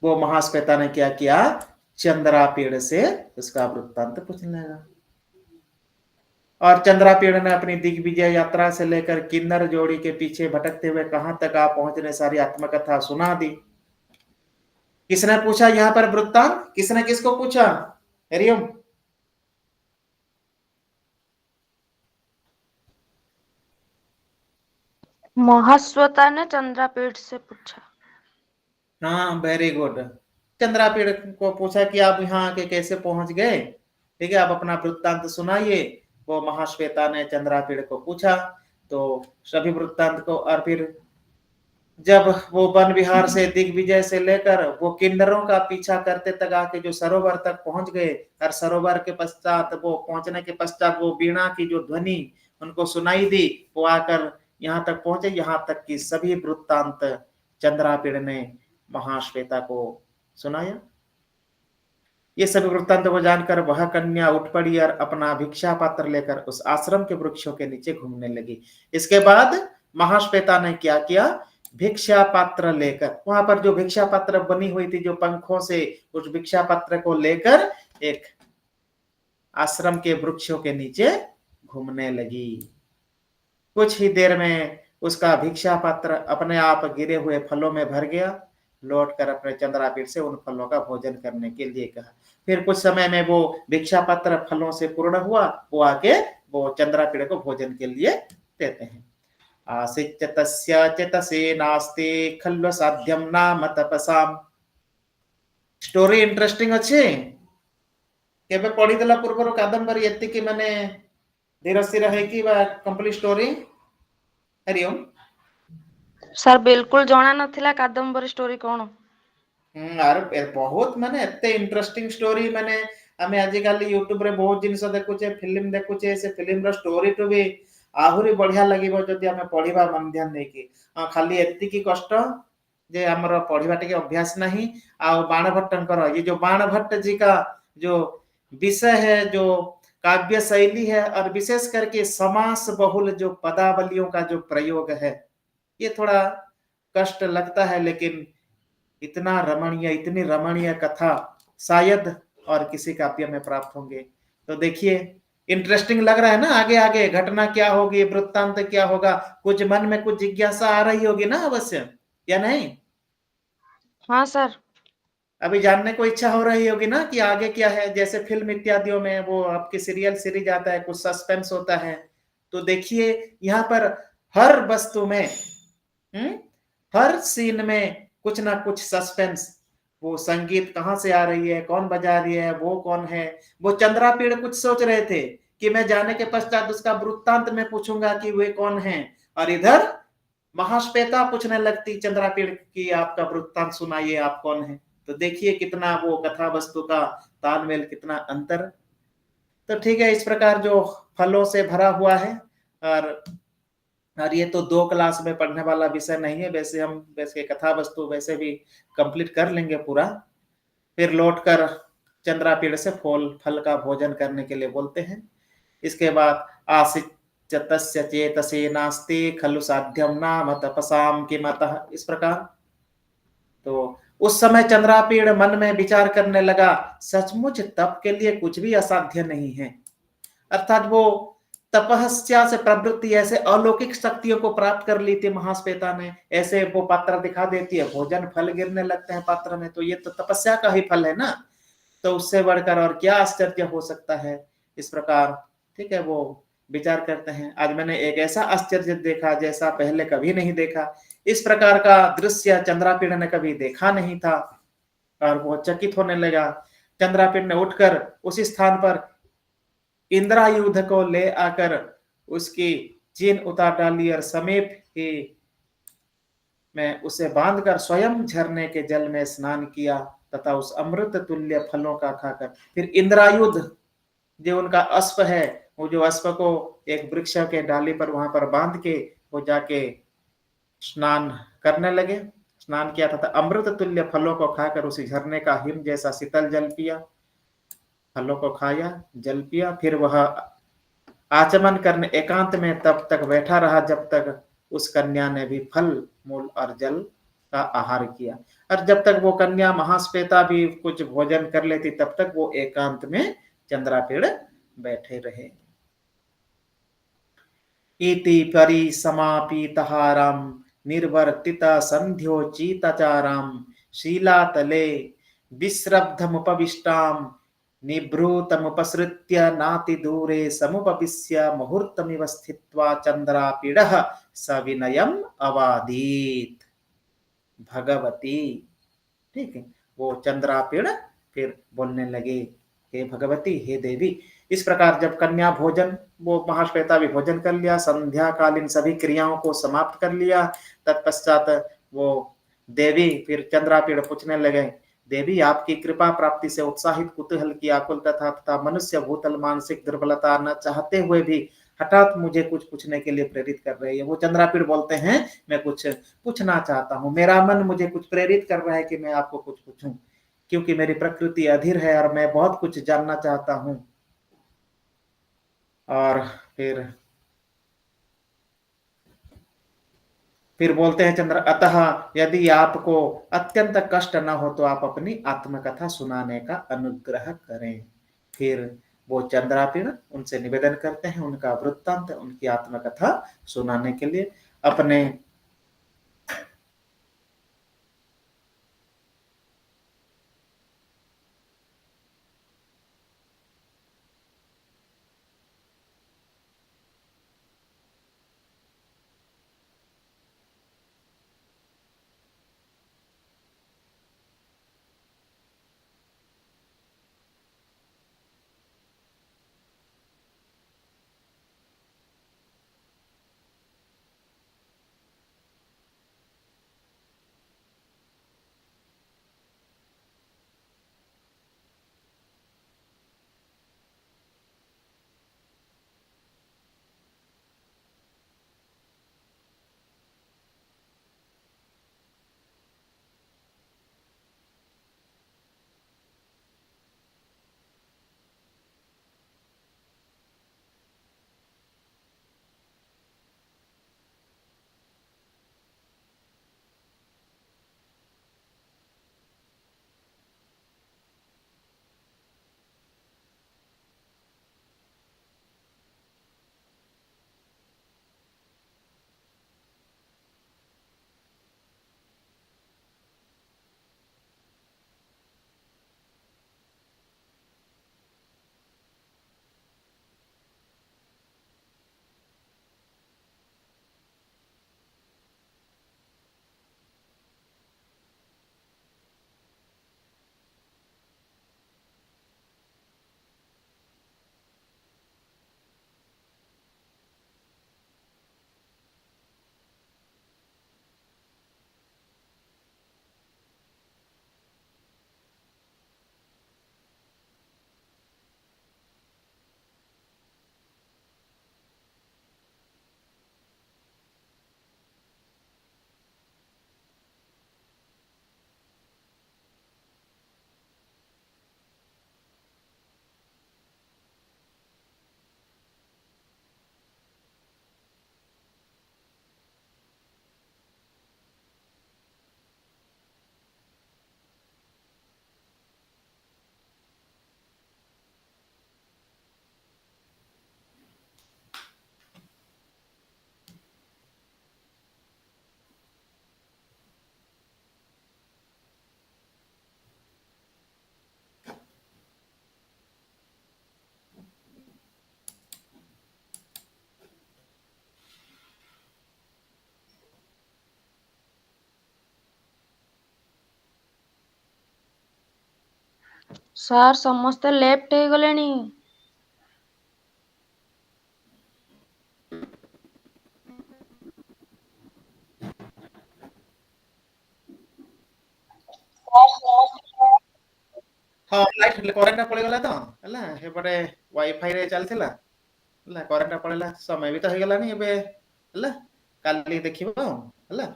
वो महाश्वेता ने क्या किया, चंद्रापीड़ से उसका वृत्तांत पूछने लगा। और चंद्रापीड़ ने अपनी दिग्विजय यात्रा से लेकर किन्नर जोड़ी के पीछे भटकते हुए कहां तक आ पहुंचने सारी आत्मकथा सुना दी। किसने पूछा यहां पर वृत्तांत, किसने किसको पूछा? हरिओम, महाश्वेता ने चंद्रापीड़ से पूछा। हाँ, वेरी गुड। चंद्रापीड़ को पूछा कि आप यहाँ आके कैसे पहुंच गए, ठीक है, आप अपना वृत्तांत सुनाइए। वो महाश्वेता ने चंद्रापीड़ को पूछा तो सभी वृत्तांत को, और फिर जब वो वन विहार से दिग्विजय से लेकर वो किन्नरों का पीछा करते तक आके जो सरोवर तक पहुंच गए, और सरोवर के पश्चात वो पहुंचने के पश्चात वो वीणा की जो ध्वनि उनको सुनाई दी, वो आकर यहाँ तक पहुंचे। यहाँ तक कि सभी वृत्तांत चंद्रापीड़ ने महाश्वेता को सुनाया। ये सभी वृत्तांत को जानकर वह कन्या उठ पड़ी और अपना भिक्षा पात्र लेकर उस आश्रम के वृक्षों के नीचे घूमने लगी। इसके बाद महाश्वेता ने क्या किया, भिक्षा पात्र लेकर, वहां पर जो भिक्षा पात्र बनी हुई थी जो पंखों से, उस भिक्षा पात्र को लेकर एक आश्रम के वृक्षों के नीचे घूमने लगी। कुछ ही देर में उसका भिक्षा पात्र अपने आप गिरे हुए फलों में भर गया। लौटकर अपने चंद्रापीड़ से उन फलों का भोजन करने के लिए कहा। फिर कुछ समय में वो भिक्षा पात्र फलों से पूर्ण हुआ, वो आके वो चंद्रापीड़ को भोजन के लिए देते हैं। आसिच्य तस्य चेतसे नास्ति खल्व साध्यम नाम तपसाम। स्टोरी इंटरेस्टिंग अच्छे केबे पढ़ीदेला पूर्व कादम्बरी एतिकी माने धीर स्थिर है कि कंप्लीट स्टोरी। हरिओम सर बिल्कुल जना नथिला कादम्बरी स्टोरी कोन। अरे बहुत माने एते इंटरेस्टिंग स्टोरी माने आमे आजिकल यूट्यूब रे बहुत जिनिस देखुचे, फिल्म देखुचे, से फिल्म रो स्टोरी तो भी ଆହୁରି ବଢିଆ ଲାଗିବ ଯଦି ଆମେ ପଢିବା ମନ ଧ୍ୟାନ ଦେଇକି। ଖାଲି ଏତିକି କଷ୍ଟ जे ଆମର पढ़िबा टिके अभ्यास नहीं। आ बाणभट्टंकर ये जो बाणभट्ट जी का जो विषय है, जो काव्य शैली है, और विशेष करके समास बहुल जो पदावलियों का जो प्रयोग है, ये थोड़ा कष्ट लगता है, लेकिन इतना रमणीय, इतनी रमणीय कथा शायद और किसी काव्य में प्राप्त होंगे। तो देखिए इंटरेस्टिंग लग रहा है ना, आगे आगे घटना क्या होगी, वृत्तांत क्या होगा, कुछ मन में कुछ जिज्ञासा आ रही होगी ना अवश्य, या नहीं? हाँ सर। अभी जानने को इच्छा हो रही होगी ना कि आगे क्या है। जैसे फिल्म इत्यादियों में वो आपकी सीरियल सीरीज आता है, कुछ सस्पेंस होता है, तो देखिए यहाँ पर हर वस्तु में हर सीन में कुछ ना कुछ सस्पेंस। वो संगीत कहाँ से आ रही है, कौन बजा रही है, वो कौन है। वो चंद्रापीड़ कुछ सोच रहे थे कि मैं जाने के पश्चात उसका वृत्तांत में पूछूंगा कि वे कौन है, और इधर महाश्वेता पूछने लगती चंद्रापीड़ की आपका वृत्तांत सुनाइए, आप कौन है। तो देखिए कितना वो कथा वस्तु का तालमेल, कितना अंतर। तो ठीक है, इस प्रकार जो फलों से भरा हुआ है, और ये तो 2 क्लास में पढ़ने वाला विषय नहीं है। वैसे हम वैसे कथा वस्तु वैसे भी कंप्लीट कर लेंगे पूरा, फिर लौटकर चंद्रापीड़ से फल का भोजन करने के लिए बोलते हैं। इसके बाद आसिच्यतस्य चेतसे नास्ति खलु साध्यम नाम तपसाम किमतः, इस प्रकार। तो उस समय चंद्रापीड़ मन में विचार करने लगा, सचमुच तप के लिए कुछ भी असाध्य नहीं है। अर्थात वो तपस्या से प्रवृत्ति, ऐसे अलौकिक शक्तियों को प्राप्त कर ली थी महाश्वेता ने। ऐसे वो पात्र दिखा देती है, भोजन फल गिरने लगते हैं पात्र में, तो ये तो तपस्या का ही फल है ना। तो उससे बढ़कर और क्या आश्चर्य हो सकता है। इस प्रकार ठीक है, वो विचार करते हैं, आज मैंने एक ऐसा आश्चर्य देखा जैसा पहले कभी नहीं देखा। इस प्रकार का दृश्य चंद्रापीड़ ने कभी देखा नहीं था, और वो चकित होने लगा। चंद्रापीड़ ने उठकर उसी स्थान पर इंद्रायुध को ले आकर उसकी चीन उतार डाली, और समीप ही में उसे बांधकर स्वयं झरने के जल में स्नान किया, तथा उस अमृत तुल्य फलों का खाकर फिर इंद्रायुध जो उनका अश्व है, वो जो अश्व को एक वृक्ष के डाली पर वहां पर बांध के वो जाके स्नान करने लगे। स्नान किया तथा अमृत तुल्य फलों को खाकर उसी झरने का हिम जैसा शीतल जल पिया। फलों को खाया, जल पिया, फिर वह आचमन करने एकांत में तब तक बैठा रहा जब तक उस कन्या ने भी फल, मूल और जल का आहार किया। और जब तक वो कन्या महाश्वेता भी कुछ भोजन कर लेती, तब तक वो एकांत में चंद्रापीड़ बैठे रहे। इति परिसमापितहारं निर्वर्तित संध्योचितचारां शीलातले विश्रब्धमुपविष्टां निभृतमुपसृत्य नातिदूरे समुपविश्य मुहूर्तमिव स्थित्वा चंद्रापीडः सविनयम् अवादीत् भगवती। ठीक है, वो चंद्रापीड़ फिर बोलने लगे, हे भगवती, हे देवी। इस प्रकार जब कन्या भोजन, वो महाश्वेता भी भोजन कर लिया, संध्या कालीन सभी क्रियाओं को समाप्त कर लिया, तत्पश्चात वो देवी फिर चंद्रापीड़ पूछने लगे, देवी आपकी कृपा प्राप्ति से उत्साहित कुतूहल की आकुल तथा मनुष्य भूतल मानसिक दुर्बलता न चाहते हुए भी हठात मुझे कुछ पूछने के लिए प्रेरित कर रही है। वो चंद्रापीड़ बोलते हैं, मैं कुछ पूछना चाहता हूँ, मेरा मन मुझे कुछ प्रेरित कर रहा है कि मैं आपको कुछ पूछूं, क्योंकि मेरी प्रकृति अधीर है और मैं बहुत कुछ जानना चाहता हूँ। और फिर बोलते हैं चंद्र, अतः यदि आपको अत्यंत कष्ट न हो तो आप अपनी आत्मकथा सुनाने का अनुग्रह करें। फिर वो चंद्रापीड़ उनसे निवेदन करते हैं उनका वृत्तांत, उनकी आत्मकथा सुनाने के लिए। अपने ସାର୍ ସମସ୍ତେ ଲେଫ୍ଟ ହେଇଗଲେଣି। हाँ लाइट करेंट पळेगला तो हला हेपटे वाईफाई रे चलथिला हला करेंट पळेला समय भी तो हो गलानी एबे हला काली देखिबो हला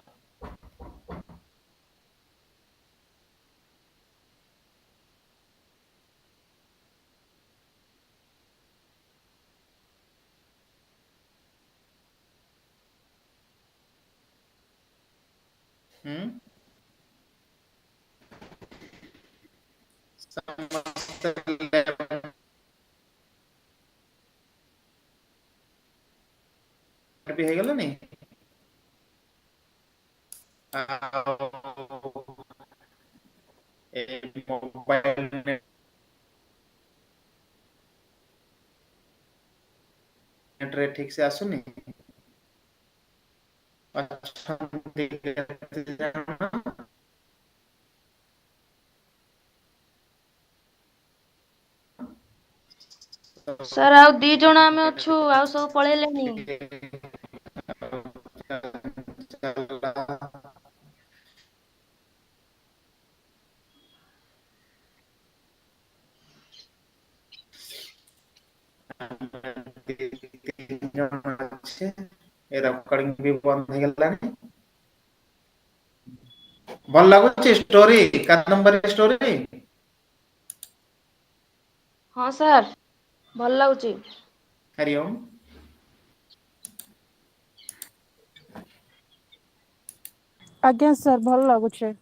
ସମସ୍ତେ भी हो गलानी ए मोबाइल नेट रे ठीक से आसुनी अछंती केते जण ସାର୍ ଆଉ 2 ଜଣ ଆମେ ଅଛୁ ଆଉ ସବୁ ପଳେଇଲେଣି। ए रेकॉर्डिंग भी बंद हो गलानी भल लागुची स्टोरी कादम्बरी स्टोरी ହଁ ସାର୍ ଭଲ ଲାଗୁଛି। हरिओम ଆଜ୍ଞା ସାର୍ ଭଲ ଲାଗୁଛି।